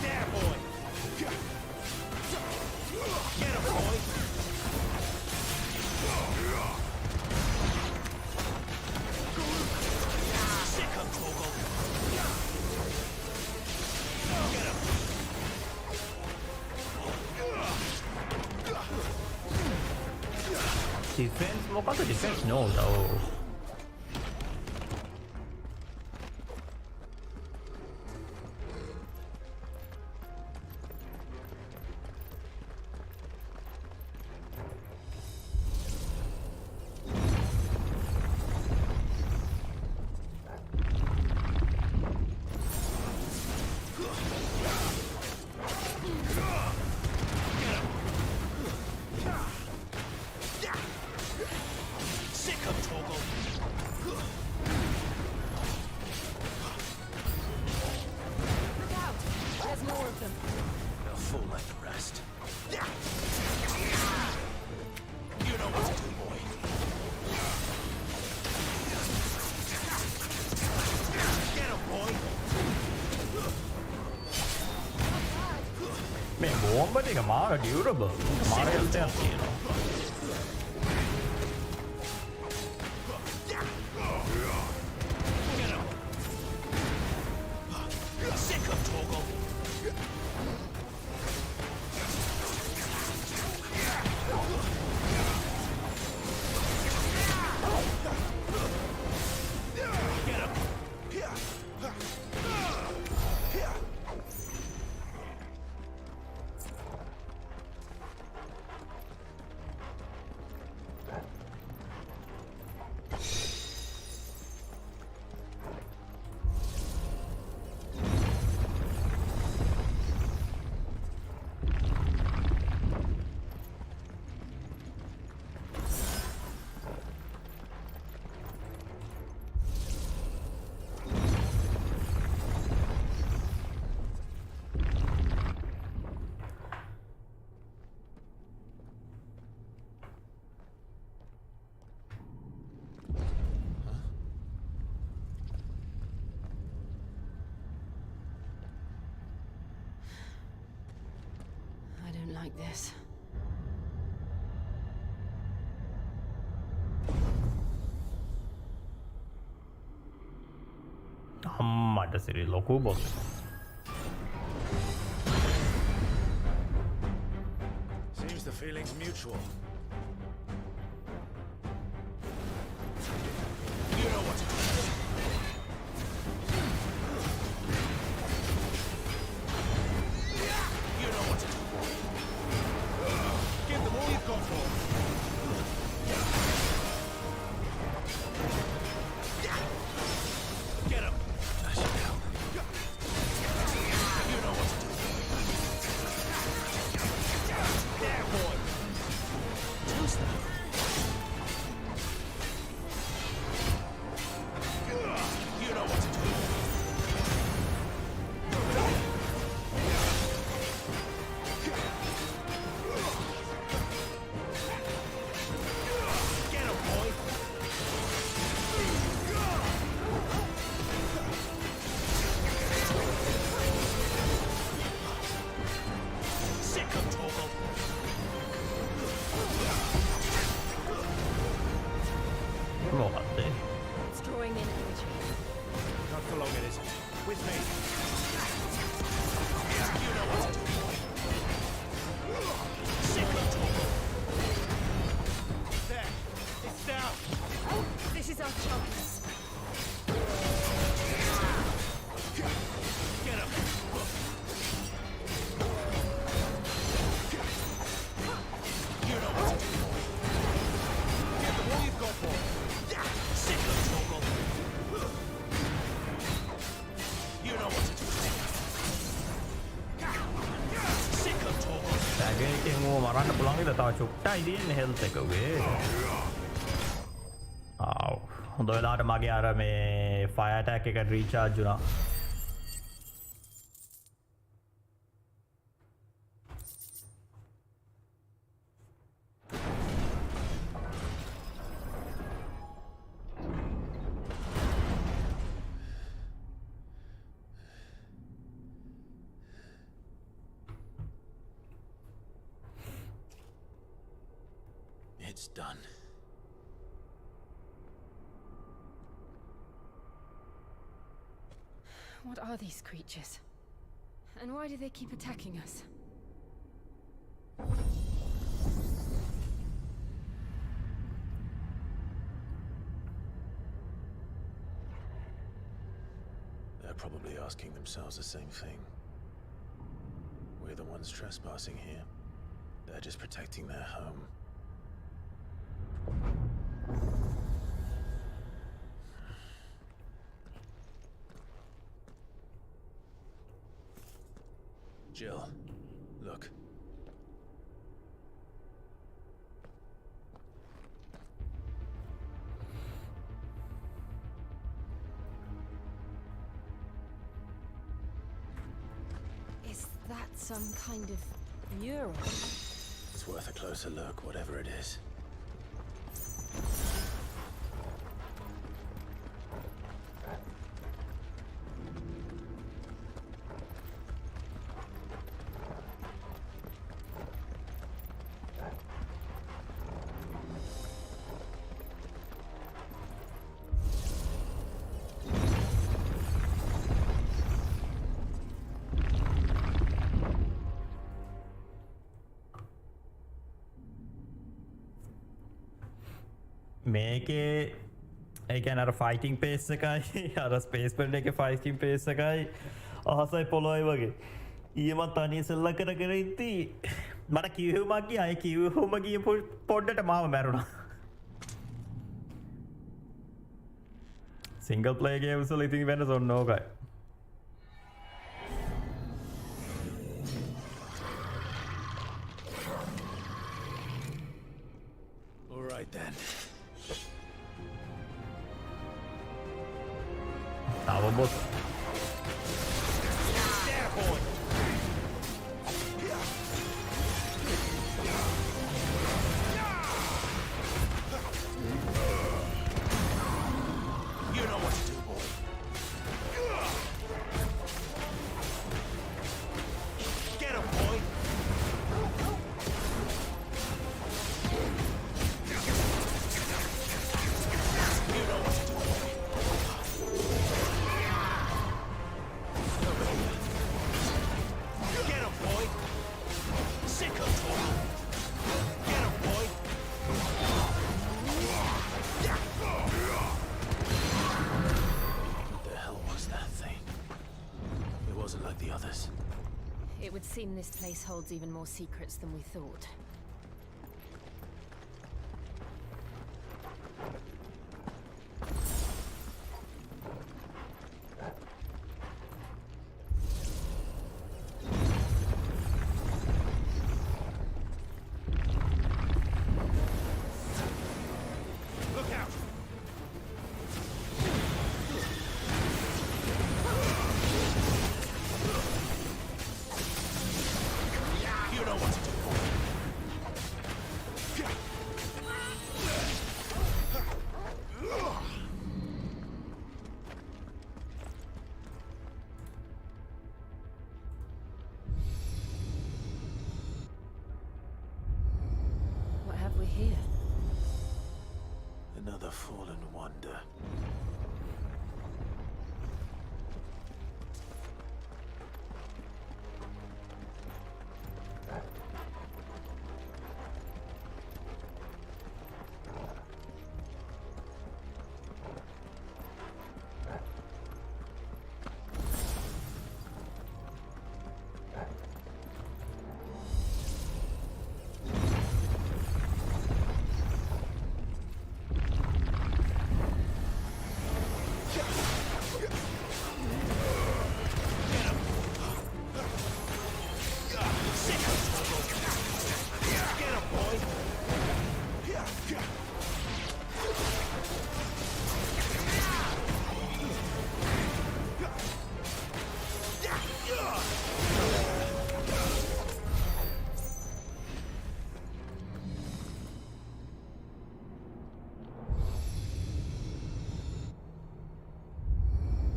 There, boy! Get him, boy! Sick of Toggle! Get him! Defense? මොකද defense නෝද? ඔව්. Sick of Toggle! Look out! There's more of them. They'll fall like the rest. You know what to do, boy. Get him, boy! මේ බෝම්බ ටික මාර ඩියුරබල්. මාර හෙල්තයක් තියෙනවා. Get him! Sick of Toggle! Get him! I don't like this. අම්මට සිරි ලොකු boss. Seems the feeling's mutual. You know what to do. You know what to do. Give them all you've got for. Get him. Dash it down. You know what to do. There, boy. Too slow. You know what to do. Get him, boy. Sick of Torgal. මොකක්ද? It's drawing in energy. Not for long, it isn't. With me. You know what to do. Sick of Torgal. There. It's down. This is our chance. Get him. You know what to do. Give them all you've got for. Sick of Torgal. You know what to do. Sick of Torgal. සැගේකෙන් ඌ මරන්න පුළුවන් විදිහට තව චුට්ටයි තියෙන්නේ health එක උගේ. ආව්. හොඳ වෙලාවට මගේ අර මේ ෆයර් ඇටැක් එක රීචාර්ජ් වුණා. It's done. What are these creatures? And why do they keep attacking us? They're probably asking themselves the same thing. We're the ones trespassing here. They're just protecting their home. Jill, look. Is that some kind of mural? It's worth a closer look, whatever it is. මේකේ ඒකැන අර fighting pace එකයි අර space පෙල්ඩ එක fighting pace එකයි අහසයි පොළොයි වගේ ඊයමත් අනී සෙල්ල කර කර ඉති මට කිවහමක් අය කිවහොම ගිය පොඩ්ඩට මාව මැරුණා සිංගල් ප්ලේගේ උසල ඉතින් වෙන සොන්න ඕකයි All right then. Tava boss. There, boy. You know what to do, boy. Get him, boy. You know what to do, boy. the others? It would seem this place holds even more secrets than we thought. What have we here? Another fallen wonder.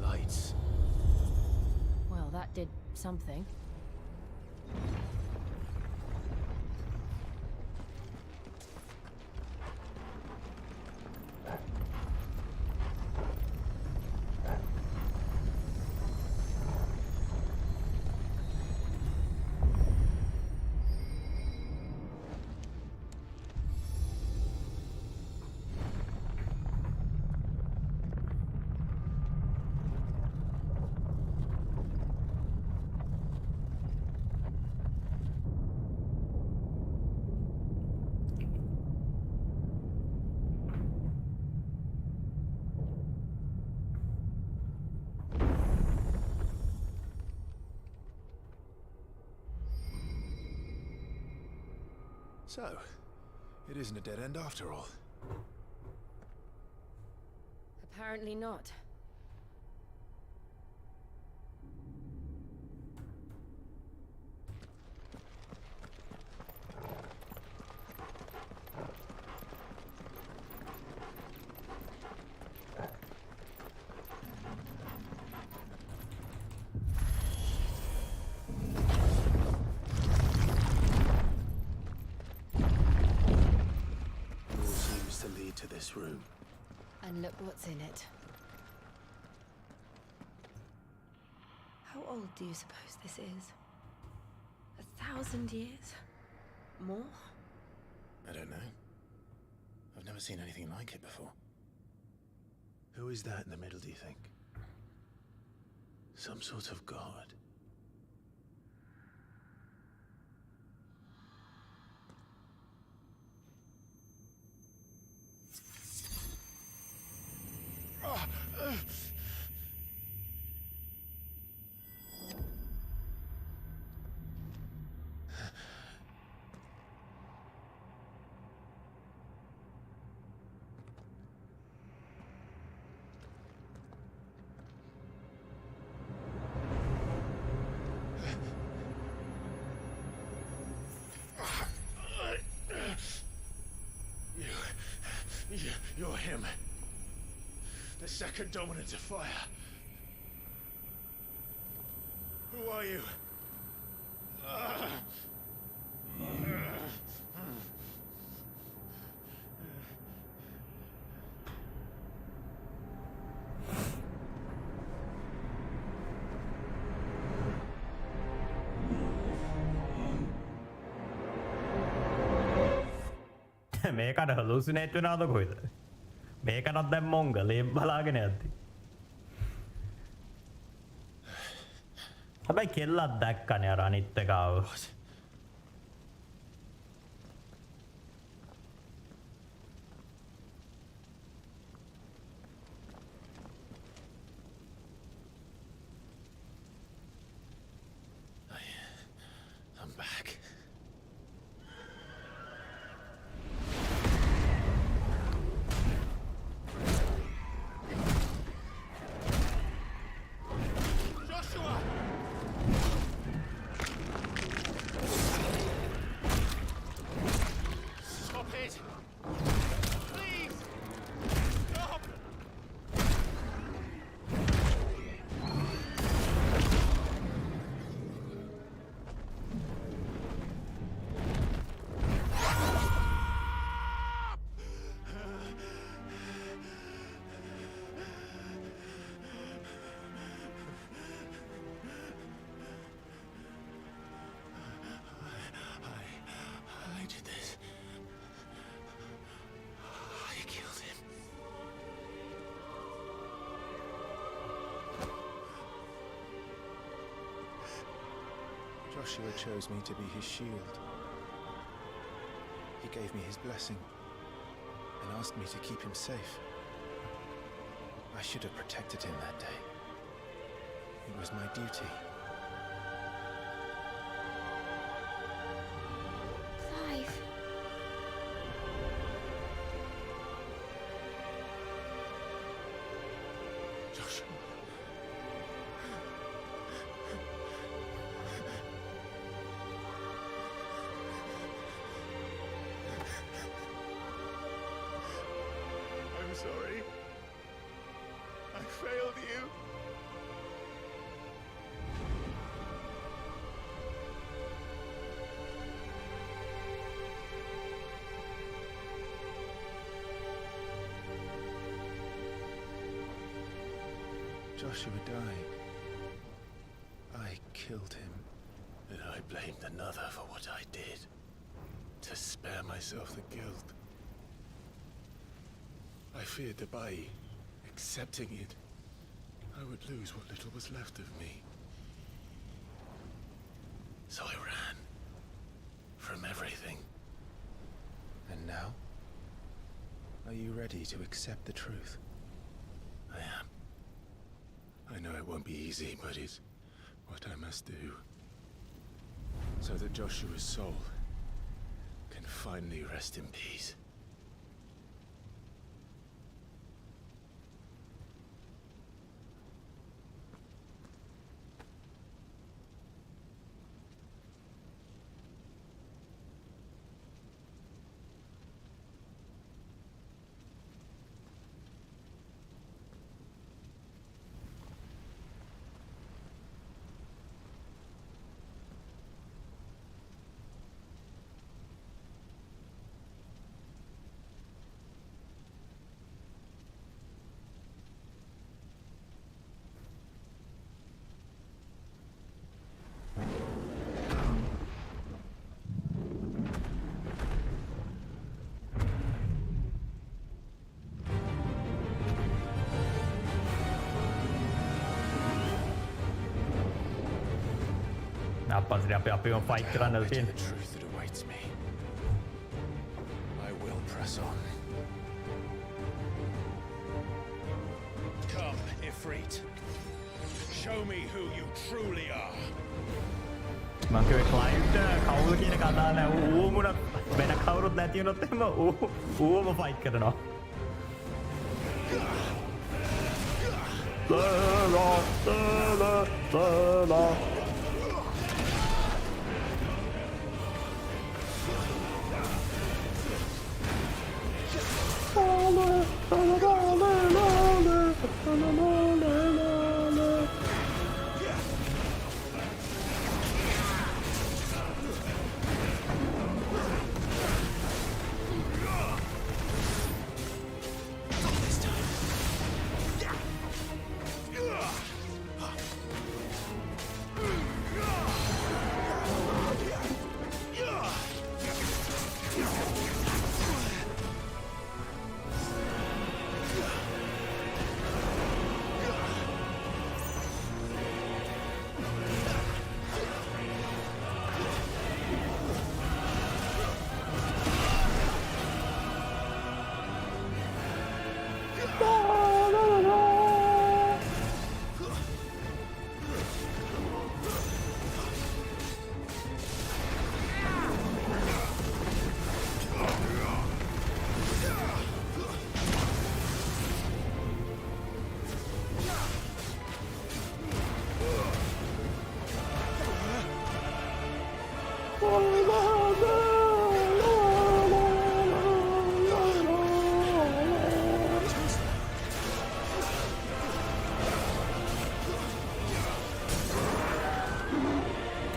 Lights. Well, that did something. So, it isn't a dead end after all. Apparently not. All seems to lead to this room. And look what's in it. How old do you suppose this is? 1,000 years? More? I don't know. I've never seen anything like it before. Who is that in the middle, do you think? Some sort of god? You're him. The second dominant of fire. Who are you? මේකට හලුසිනේට් වෙනවද කොයිද? මේකටත් දැන් මොංග ලේ බලාගෙන යද්දි. හැබැයි කෙල්ලත් දැක්කනේ අර අනිත් එකව. I'm back. Joshua! Stop it! Please! Stop! I did this. I killed him. Joshua chose me to be his shield. He gave me his blessing and asked me to keep him safe. I should have protected him that day. It was my duty. Clive. Joshua. I'm sorry. I failed you. Joshua died. I killed him. And I blamed another for what I did. To spare myself the guilt. I feared that by accepting it, I would lose what little was left of me. So I ran. From everything. And now? Are you ready to accept the truth? I am. I know it won't be easy, but it's what I must do. So that Joshua's soul can finally rest in peace. අප්පස්රි අපිම fight කරන්නද තියෙන්නේ. The truth that awaits me. I will press on. Come, Ifrit. Show me who you truly are. මං කිව්වේ client කවුද කියන කතා නෑ. ඌ මුණ වෙන කවුරුත් නැති වුණොත් එහෙම ඌවම ෆයිට් කරනවා.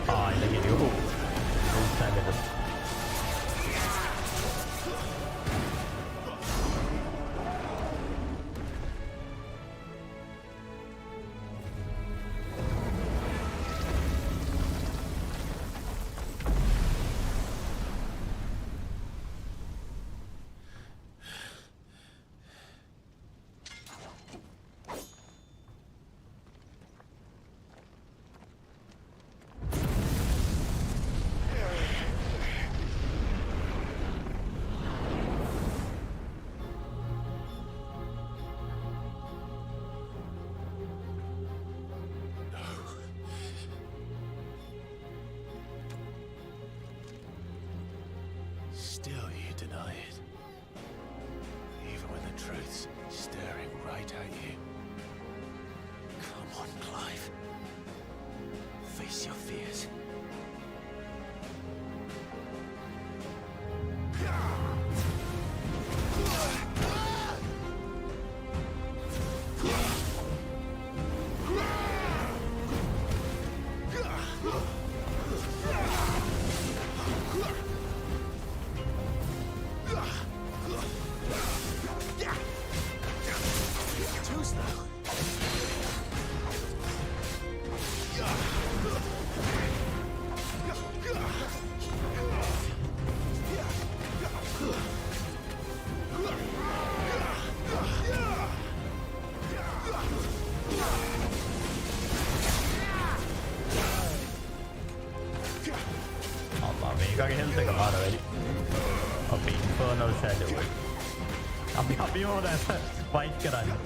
Ainakin joku. Still you deny it. Even when the truth's staring right at you. Come on, Clive. Face your fears. මේකගේ හෙල්ත් එක මාර වැඩි. අපි ඉන්ෆර්නල් ෂැඩෝ එක. අපි මොකද ෆයිට් කරන්නේ?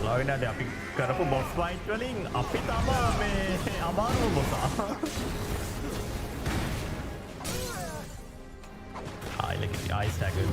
ලවිනට අපි කරපු බොස් ෆයිට් වලින් අපි තමා මේ අමාරුම බොසා. look at the ice dagger.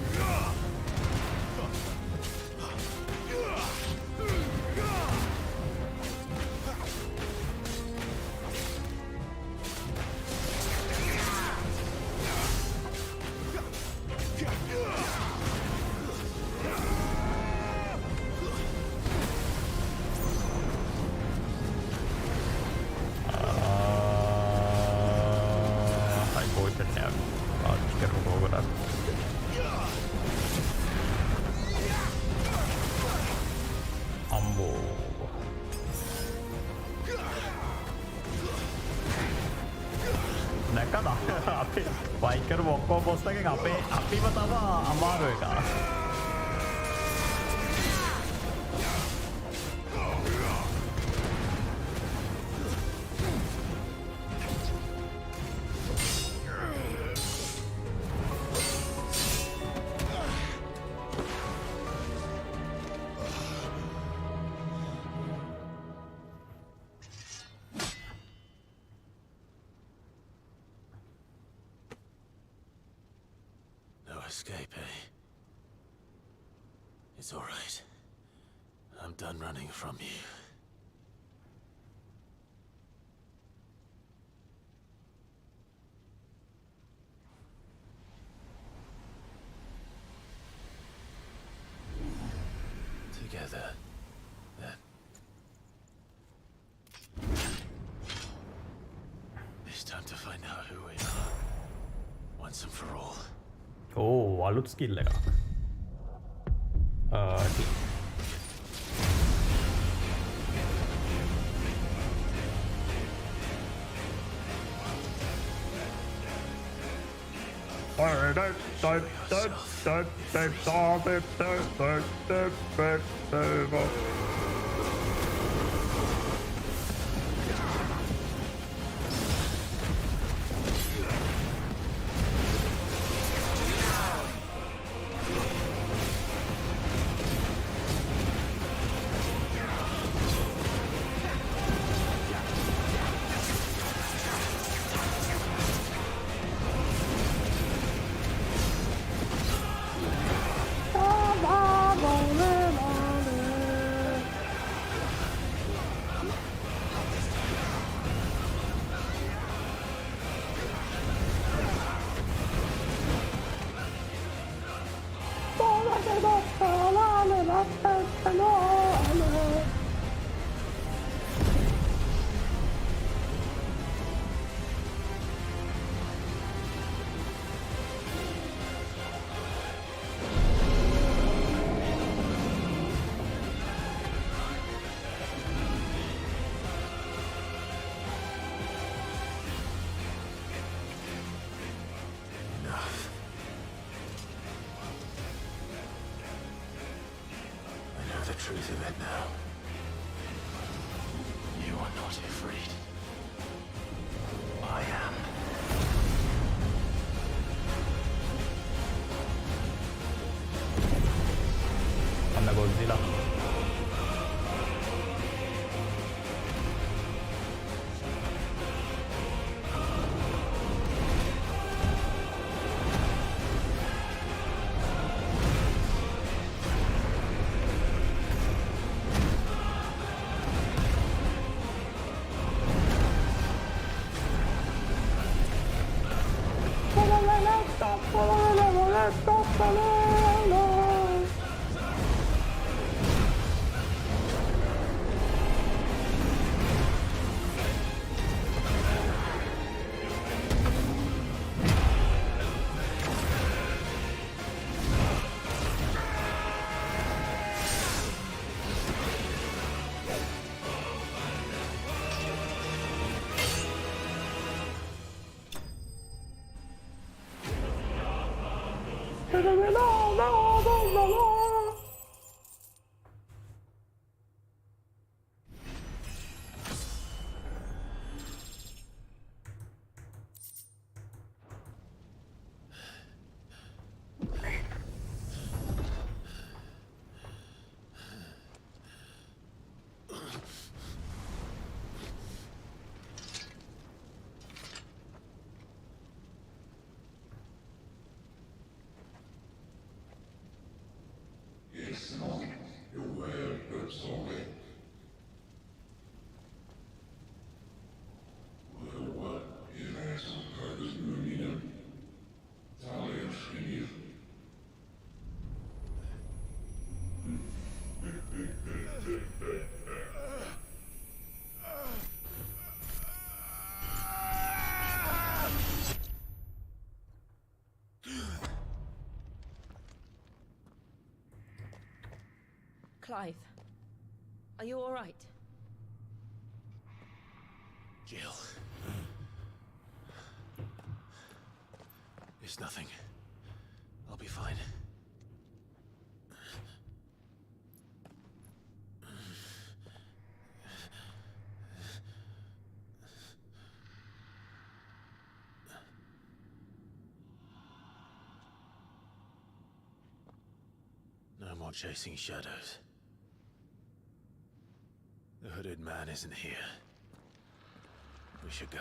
Biker ඔක්කොම බොස් එකෙන් අපිම තම අමාරු එක. Escape, eh? It's all right. I'm done running from you. Together, then. It's time to find out who we are. Once and for all. අලුත් skill එකක්. Truth of it now. You are not afraid. I am. Anna Godzilla. Clive, are you all right? Jill. It's nothing. I'll be fine. No more chasing shadows. The hooded man isn't here. We should go.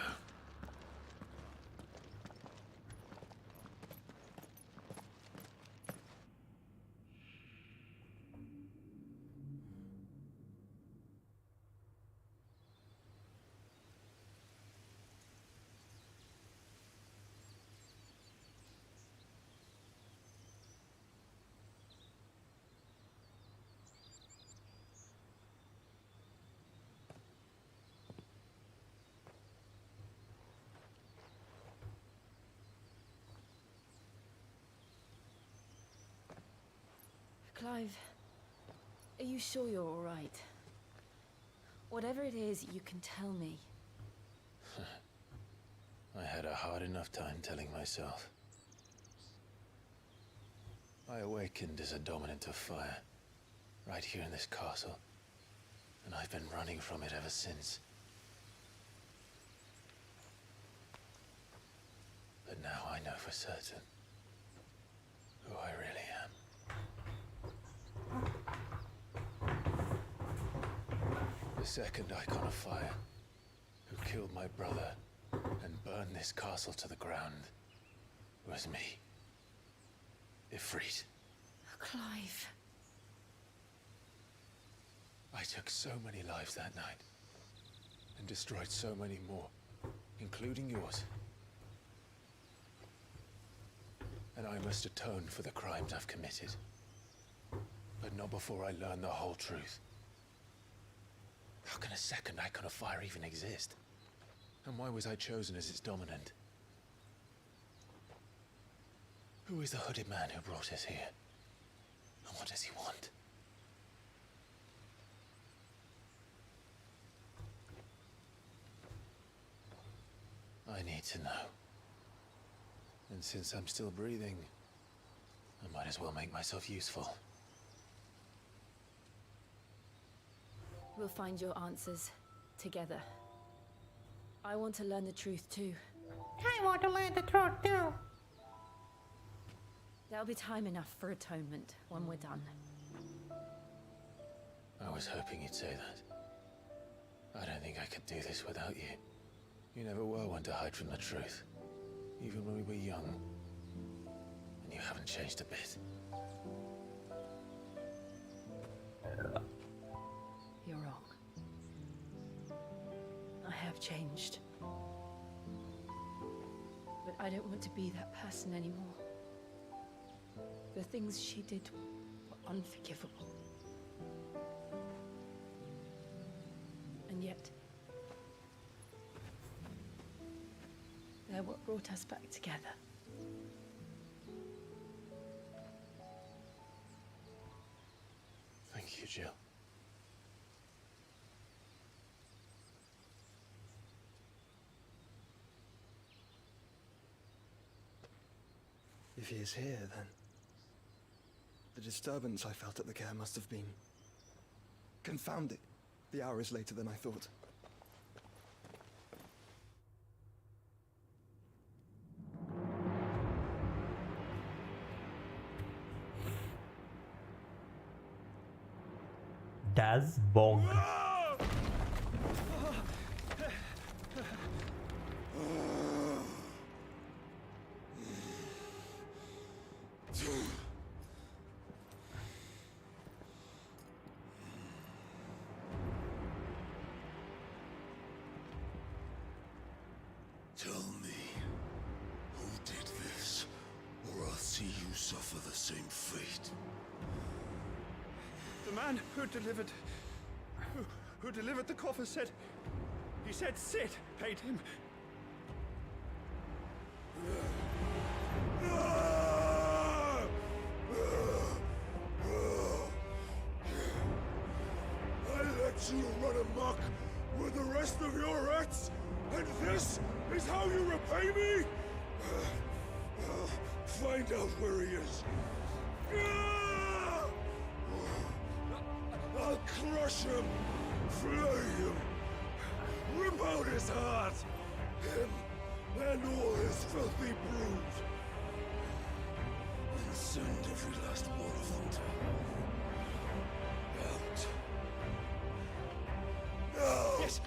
Clive, are you sure you're all right? Whatever it is, you can tell me. I had a hard enough time telling myself. I awakened as a dominant of fire, right here in this castle, and I've been running from it ever since. But now I know for certain who I really am. The second icon of fire, who killed my brother and burned this castle to the ground, was me. Ifrit. Clive. I took so many lives that night, and destroyed so many more, including yours. And I must atone for the crimes I've committed. But not before I learn the whole truth. How can a second icon of fire even exist? And why was I chosen as its dominant? Who is the hooded man who brought us here? And what does he want? I need to know. And since I'm still breathing, I might as well make myself useful. We'll find your answers together. I want to learn the truth too. I want to learn the truth too. There'll be time enough for atonement when we're done. I was hoping you'd say that. I don't think I could do this without you. You never were one to hide from the truth, even when we were young. And you haven't changed a bit. You're wrong. I have changed. But I don't want to be that person anymore. The things she did were unforgivable. And yet, they're what brought us back together. Thank you, Jill. If he is here, then the disturbance I felt at the care must have been confounded. The hour is later than I thought. Daz Bog. Tell me, who did this, or I'll see you suffer the same fate. The man who delivered the coffer said... He said Sid paid him. I let you run amok with the rest of your rats, and this is how you repay me? Find out where he is. I'll crush him, flay him, rip out his heart, him and all his filthy brood, and send every last one of them to hell. Out. Now! Yes,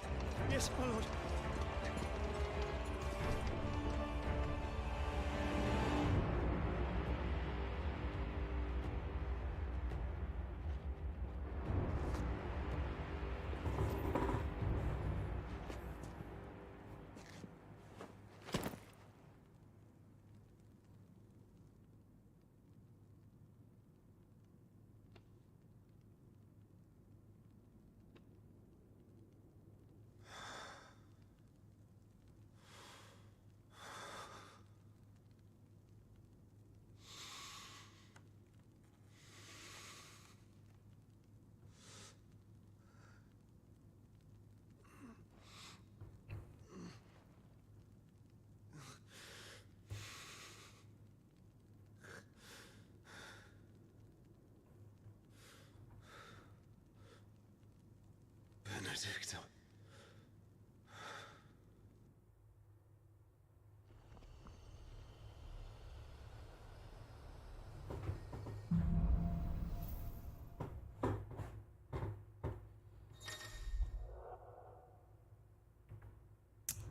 yes, my lord.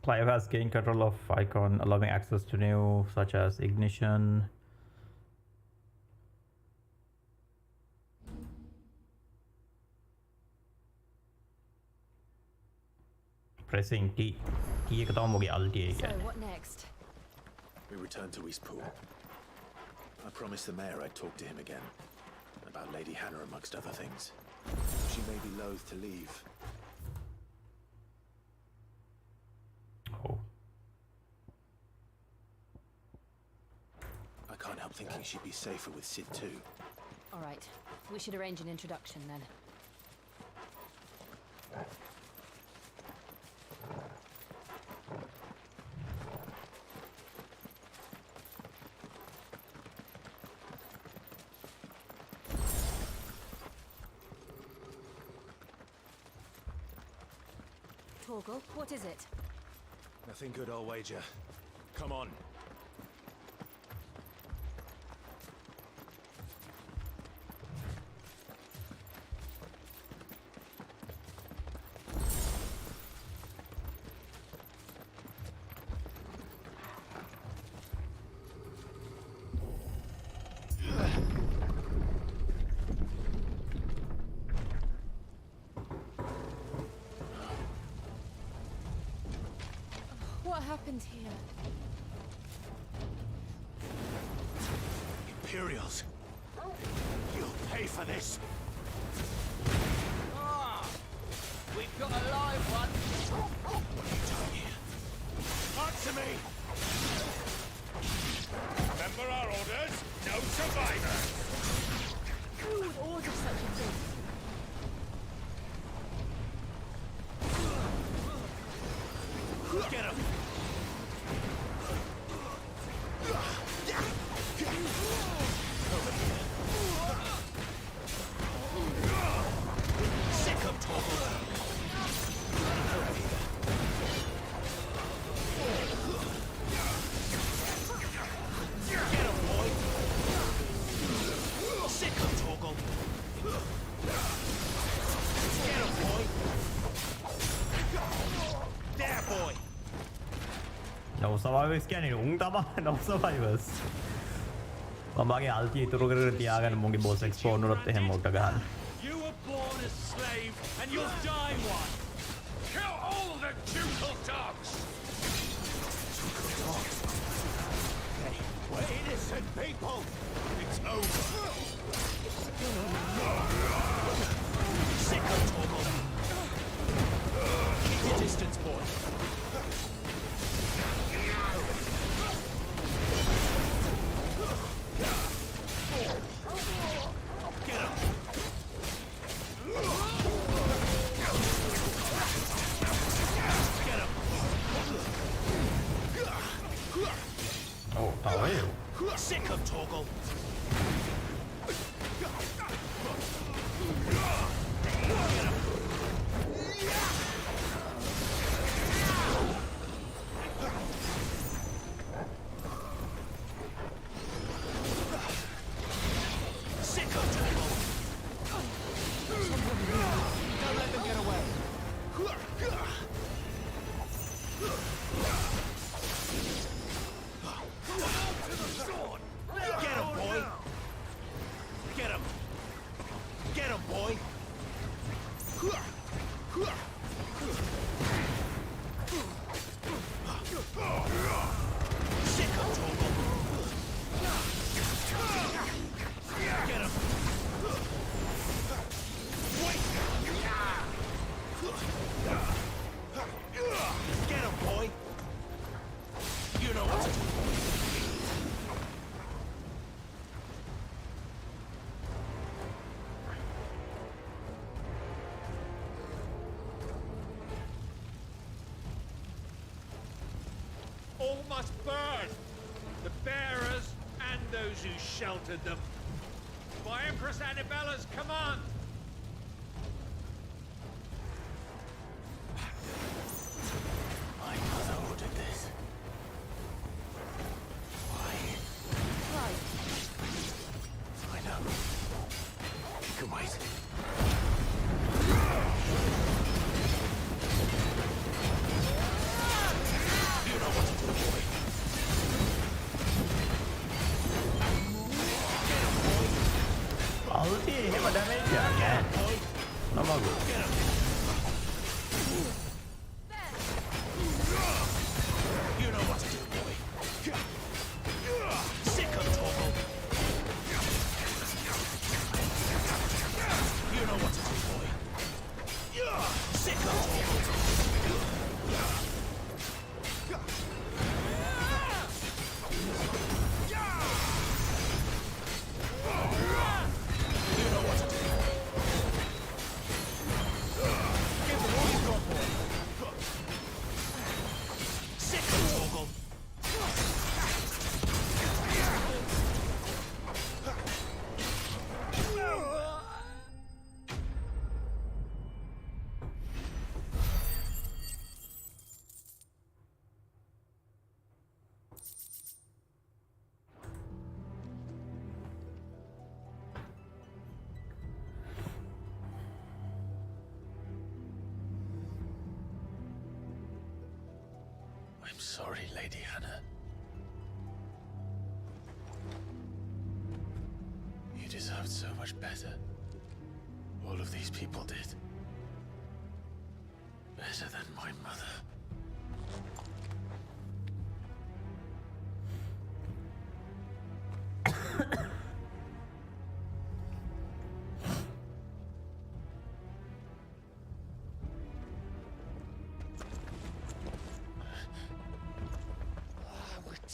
Clive has gained control of icon, allowing access to new such as ignition. Pressing T. T එක තමයි මොගේ අල්ටි එක. So, what next? We return to Eastpool. I promised the mayor I'd talk to him again. About Lady Hannah amongst other things. She may be loath to leave. Oh. I can't help thinking she'd be safer with Sid too. Alright, we should arrange an introduction then. Torgal, what is it? Nothing good, I'll wager. Come on. What happened here? Imperials. You'll pay for this. Ah! We've got a live one! What are you doing here? Answer me! Remember our orders? No survivors! Who would order such a thing? Get him! Sick of Torgal! Get him, boy! Sick of Torgal! Get him, boy! There, boy! No survivors කියන්නේ උන් තමයි no survivors. මම මගේ අල්ටි ඉතුරු කරගෙන තියාගෙන මොගේ බෝස් එක්ස්පෝන් වලත් එහෙම උට ගන්න. You were born a slave, and you'll die one! Kill all the ducal dogs! Hey, we're innocent people! It's over! Sick of Torgal! Keep your distance, boy! Get him! Get him! Oh, how are you? Sick of Torgal! Get him! Sick of Torgal! Don't let them get away! Get him, boy! Get him! Get him, boy! Sick of Torgal! Get him! Wait! Get him, boy! You know what to do. All must burn! The bearers and those who sheltered them. By Empress Annabella's command! My mother ordered this. Why? I know. You can wait. multi එහෙම damage එකක් නෑ. නමගු. You know what to do, boy. Sick of Torgal. You know what to do, boy. Sick of Torgal. You know what to do. Give them all you've got, boy. Sick of Torgal. I'm sorry, Lady Hannah. You deserved so much better. All of these people did. Better than my mother.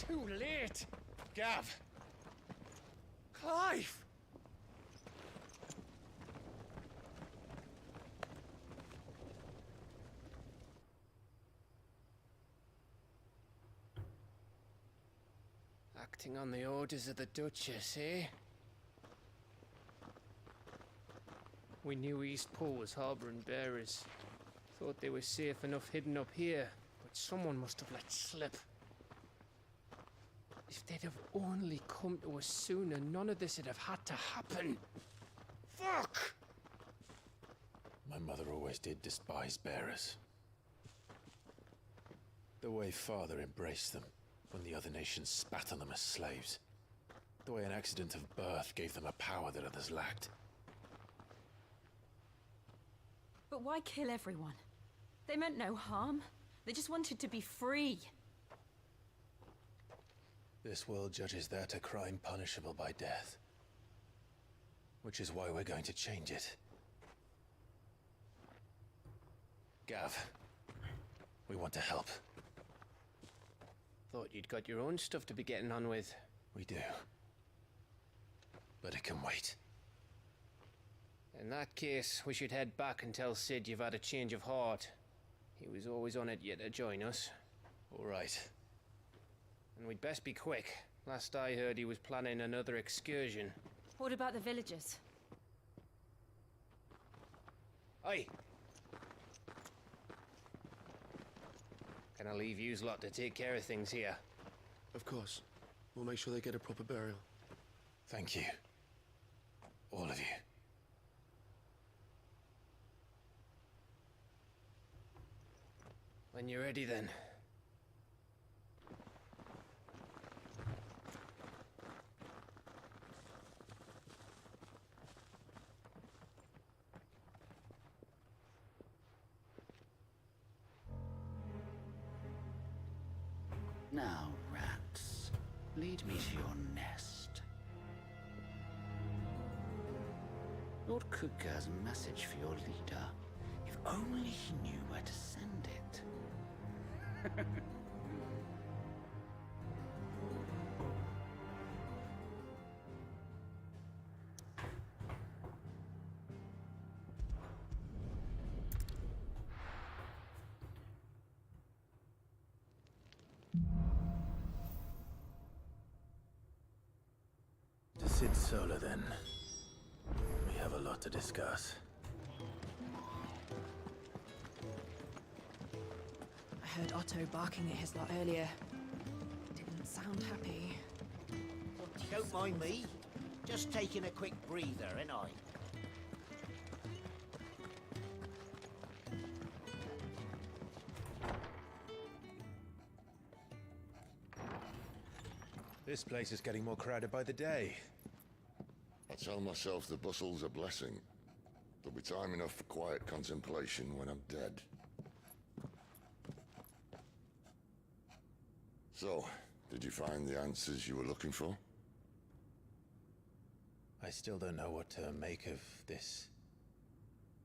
Too late! Gav! Clive! Acting on the orders of the Duchess, eh? We knew East Pool was harbouring bearers. Thought they were safe enough hidden up here, but someone must have let slip. If they'd have only come to us sooner, none of this would have had to happen. Fuck! My mother always did despise bearers. The way Father embraced them when the other nations spat on them as slaves. The way an accident of birth gave them a power that others lacked. But why kill everyone? They meant no harm. They just wanted to be free. This world judges that a crime punishable by death. Which is why we're going to change it. Gav, we want to help. Thought you'd got your own stuff to be getting on with. We do. But it can wait. In that case, we should head back and tell Sid you've had a change of heart. He was always on it yet to join us. All right. And we'd best be quick. Last I heard, he was planning another excursion. What about the villagers? Aye. Can I leave yous lot to take care of things here? Of course. We'll make sure they get a proper burial. Thank you. All of you. When you're ready, then. Now, rats, lead me to your nest. Lord Kuka has a message for your leader. If only he knew where to send it. To Sid Solar, then. We have a lot to discuss. I heard Otto barking at his lot earlier. Didn't sound happy. Don't mind me. Just taking a quick breather, ain't I? This place is getting more crowded by the day. I tell myself the bustle's a blessing. There'll be time enough for quiet contemplation when I'm dead. So, did you find the answers you were looking for? I still don't know what to make of this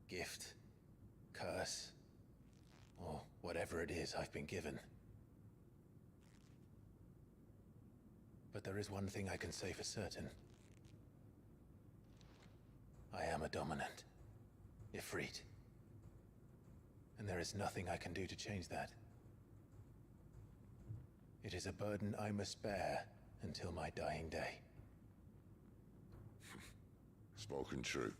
gift, curse, or whatever it is I've been given. But there is one thing I can say for certain. I am a dominant, Ifrit. And there is nothing I can do to change that. It is a burden I must bear until my dying day. Spoken true.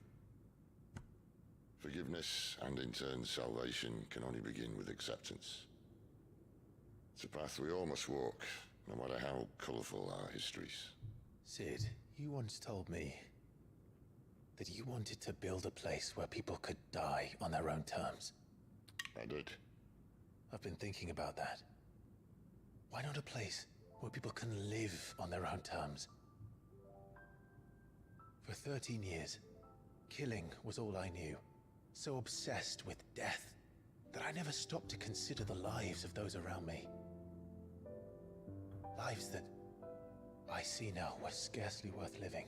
Forgiveness and in turn salvation can only begin with acceptance. It's a path we all must walk, no matter how colourful our histories. Sid, you once told me that you wanted to build a place where people could die on their own terms. I did. I've been thinking about that. Why not a place where people can live on their own terms? For 13 years, killing was all I knew. So obsessed with death that I never stopped to consider the lives of those around me. Lives that I see now were scarcely worth living.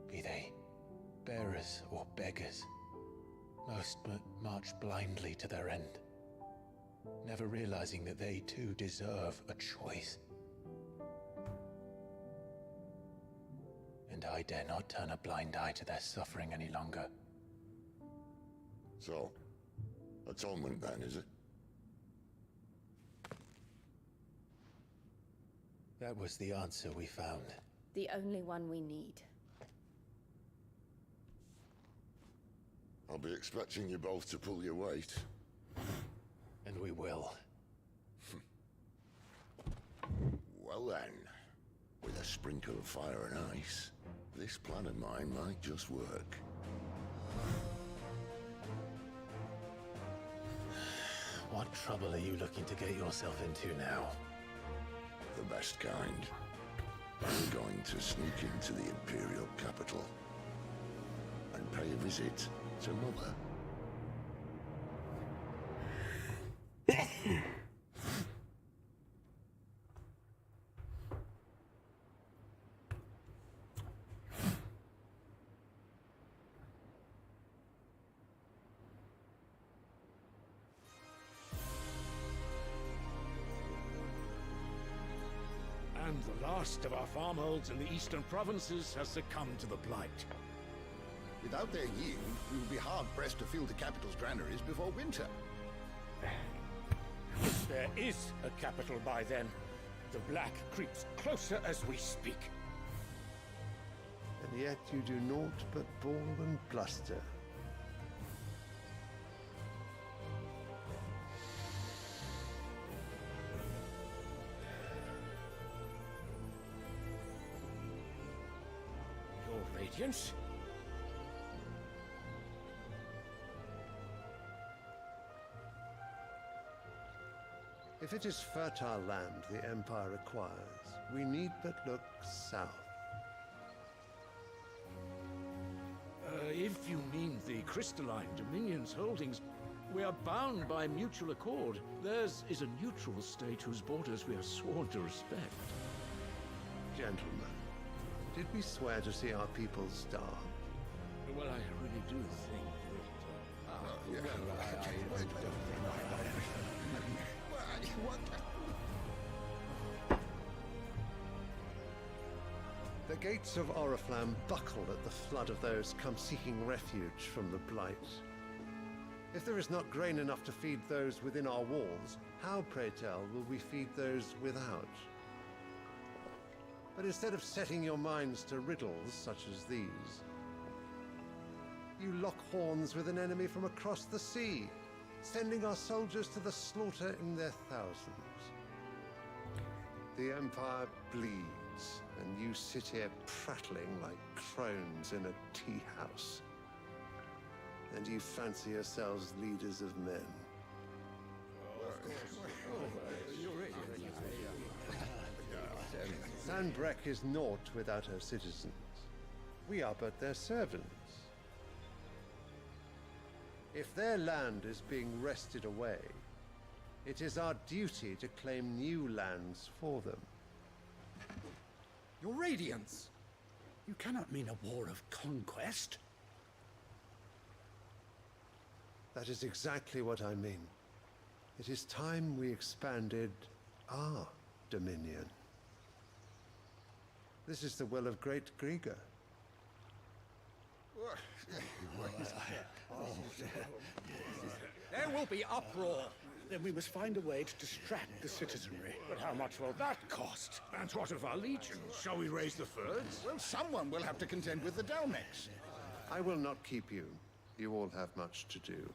Be they bearers or beggars, most march blindly to their end, never realizing that they too deserve a choice. And I dare not turn a blind eye to their suffering any longer. So, atonement then, is it? That was the answer we found. The only one we need. I'll be expecting you both to pull your weight. And we will. Well then, with a sprinkle of fire and ice, this plan of mine might just work. What trouble are you looking to get yourself into now? The best kind. We're going to sneak into the Imperial capital and pay a visit to Mother. And the last of our farmholds in the eastern provinces has succumbed to the blight. Without their yield, we will be hard-pressed to fill the capital's granaries before winter. If there is a capital by then, the black creeps closer as we speak. And yet you do naught but bawl and bluster. Your Radiance? If it is fertile land the Empire requires, we need but look south. If you mean the crystalline Dominion's holdings, we are bound by mutual accord. Theirs is a neutral state whose borders we are sworn to respect. Gentlemen, did we swear to see our people starve? Well, I really do think that... The gates of Oriflamme buckle at the flood of those come seeking refuge from the blight. If there is not grain enough to feed those within our walls, how, pray tell, will we feed those without? But instead of setting your minds to riddles such as these, you lock horns with an enemy from across the sea, sending our soldiers to the slaughter in their thousands. The Empire bleeds, and you sit here prattling like crones in a tea house. And you fancy yourselves leaders of men. Sanbreque is naught without her citizens. We are but their servants. If their land is being wrested away, it is our duty to claim new lands for them. Your Radiance! You cannot mean a war of conquest. That is exactly what I mean. It is time we expanded our dominion. This is the will of great Grieger. There will be uproar. Then we must find a way to distract the citizenry. But how much will that cost? And what of our legions? Shall we raise the furs? Well, someone will have to contend with the Dalmex. I will not keep you. You all have much to do.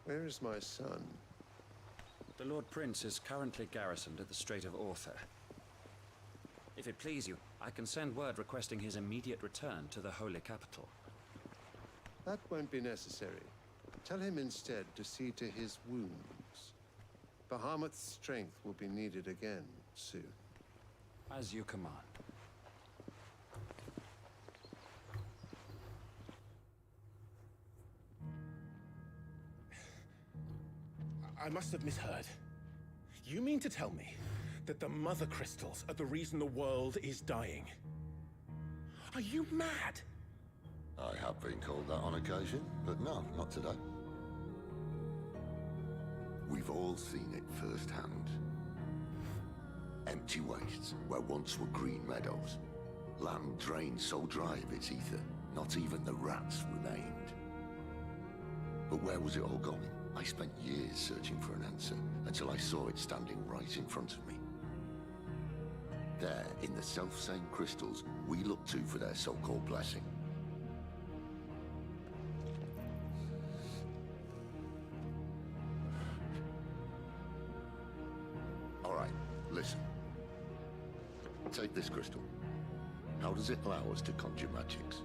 Where is my son? The Lord Prince is currently garrisoned at the Strait of Arthur. If it please you, I can send word requesting his immediate return to the Holy Capital. That won't be necessary. Tell him instead to see to his wounds. Bahamut's strength will be needed again soon. As you command. I must have misheard. You mean to tell me that the Mother Crystals are the reason the world is dying? Are you mad? I have been called that on occasion, but no, not today. We've all seen it firsthand. Empty wastes where once were green meadows. Land drained so dry of its ether, not even the rats remained. But where was it all going? I spent years searching for an answer, until I saw it standing right in front of me. There, in the self-same crystals we look to for their so-called blessing. All right, listen. Take this crystal. How does it allow us to conjure magics?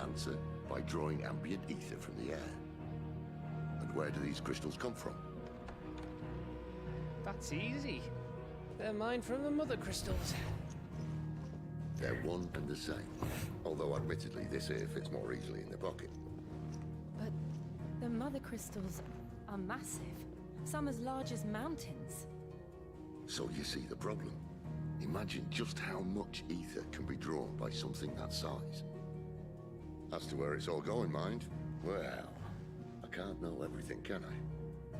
Answer, by drawing ambient ether from the air. And where do these crystals come from? That's easy. They're mined from the Mother Crystals. They're one and the same. Although admittedly this here fits more easily in the pocket. But the Mother Crystals are massive. Some as large as mountains. So you see the problem. Imagine just how much ether can be drawn by something that size. As to where it's all going, mind, well, I can't know everything, can I?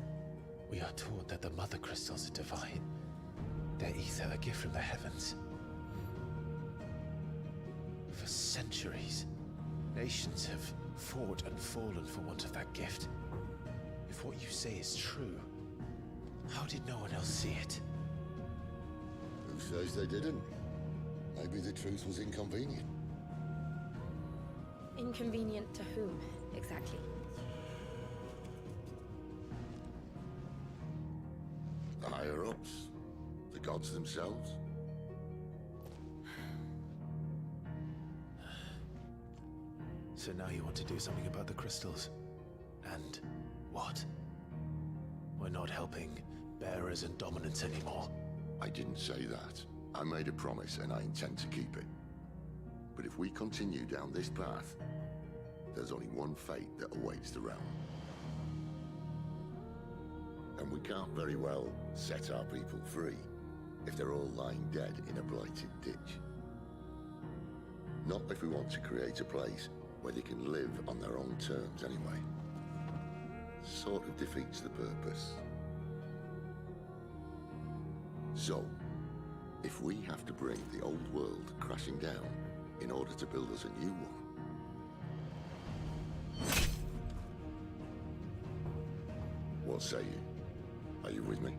We are taught that the Mother Crystals are divine. Their ether a gift from the heavens. For centuries, nations have fought and fallen for want of that gift. If what you say is true, how did no one else see it? Who says they didn't? Maybe the truth was inconvenient. Inconvenient to whom, exactly? The higher-ups. The gods themselves. So now you want to do something about the crystals? And what? We're not helping bearers and dominants anymore. I didn't say that. I made a promise and I intend to keep it. But if we continue down this path, there's only one fate that awaits the realm. And we can't very well set our people free if they're all lying dead in a blighted ditch. Not if we want to create a place where they can live on their own terms anyway. Sort of defeats the purpose. So, if we have to bring the old world crashing down in order to build us a new one, what say you? Are you with me?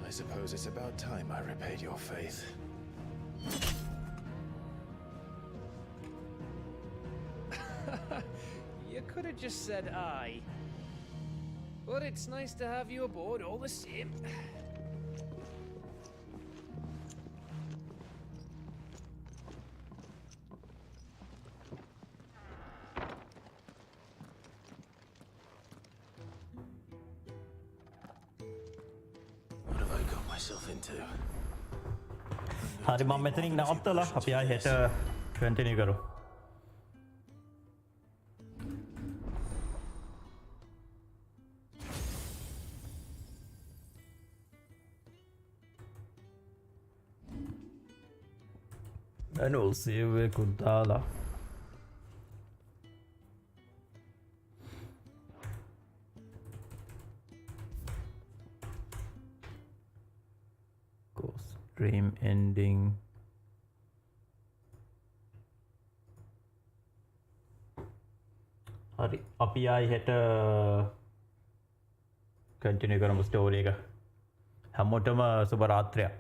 I I suppose it's about time I repaid your faith. You could have just said aye. But it's nice to have you aboard all the same. What have I got myself into? හරි මම මෙතනින් නවත්තලා අපි ආයෙ හෙට continue කරමු. Manual save එකකුත් දාලා stream ending. හරි අපි ආයි හෙට කන්ටිනියු කරමු ස්ටෝරි එක. හැමෝටම සුබ රාත්‍රියක්.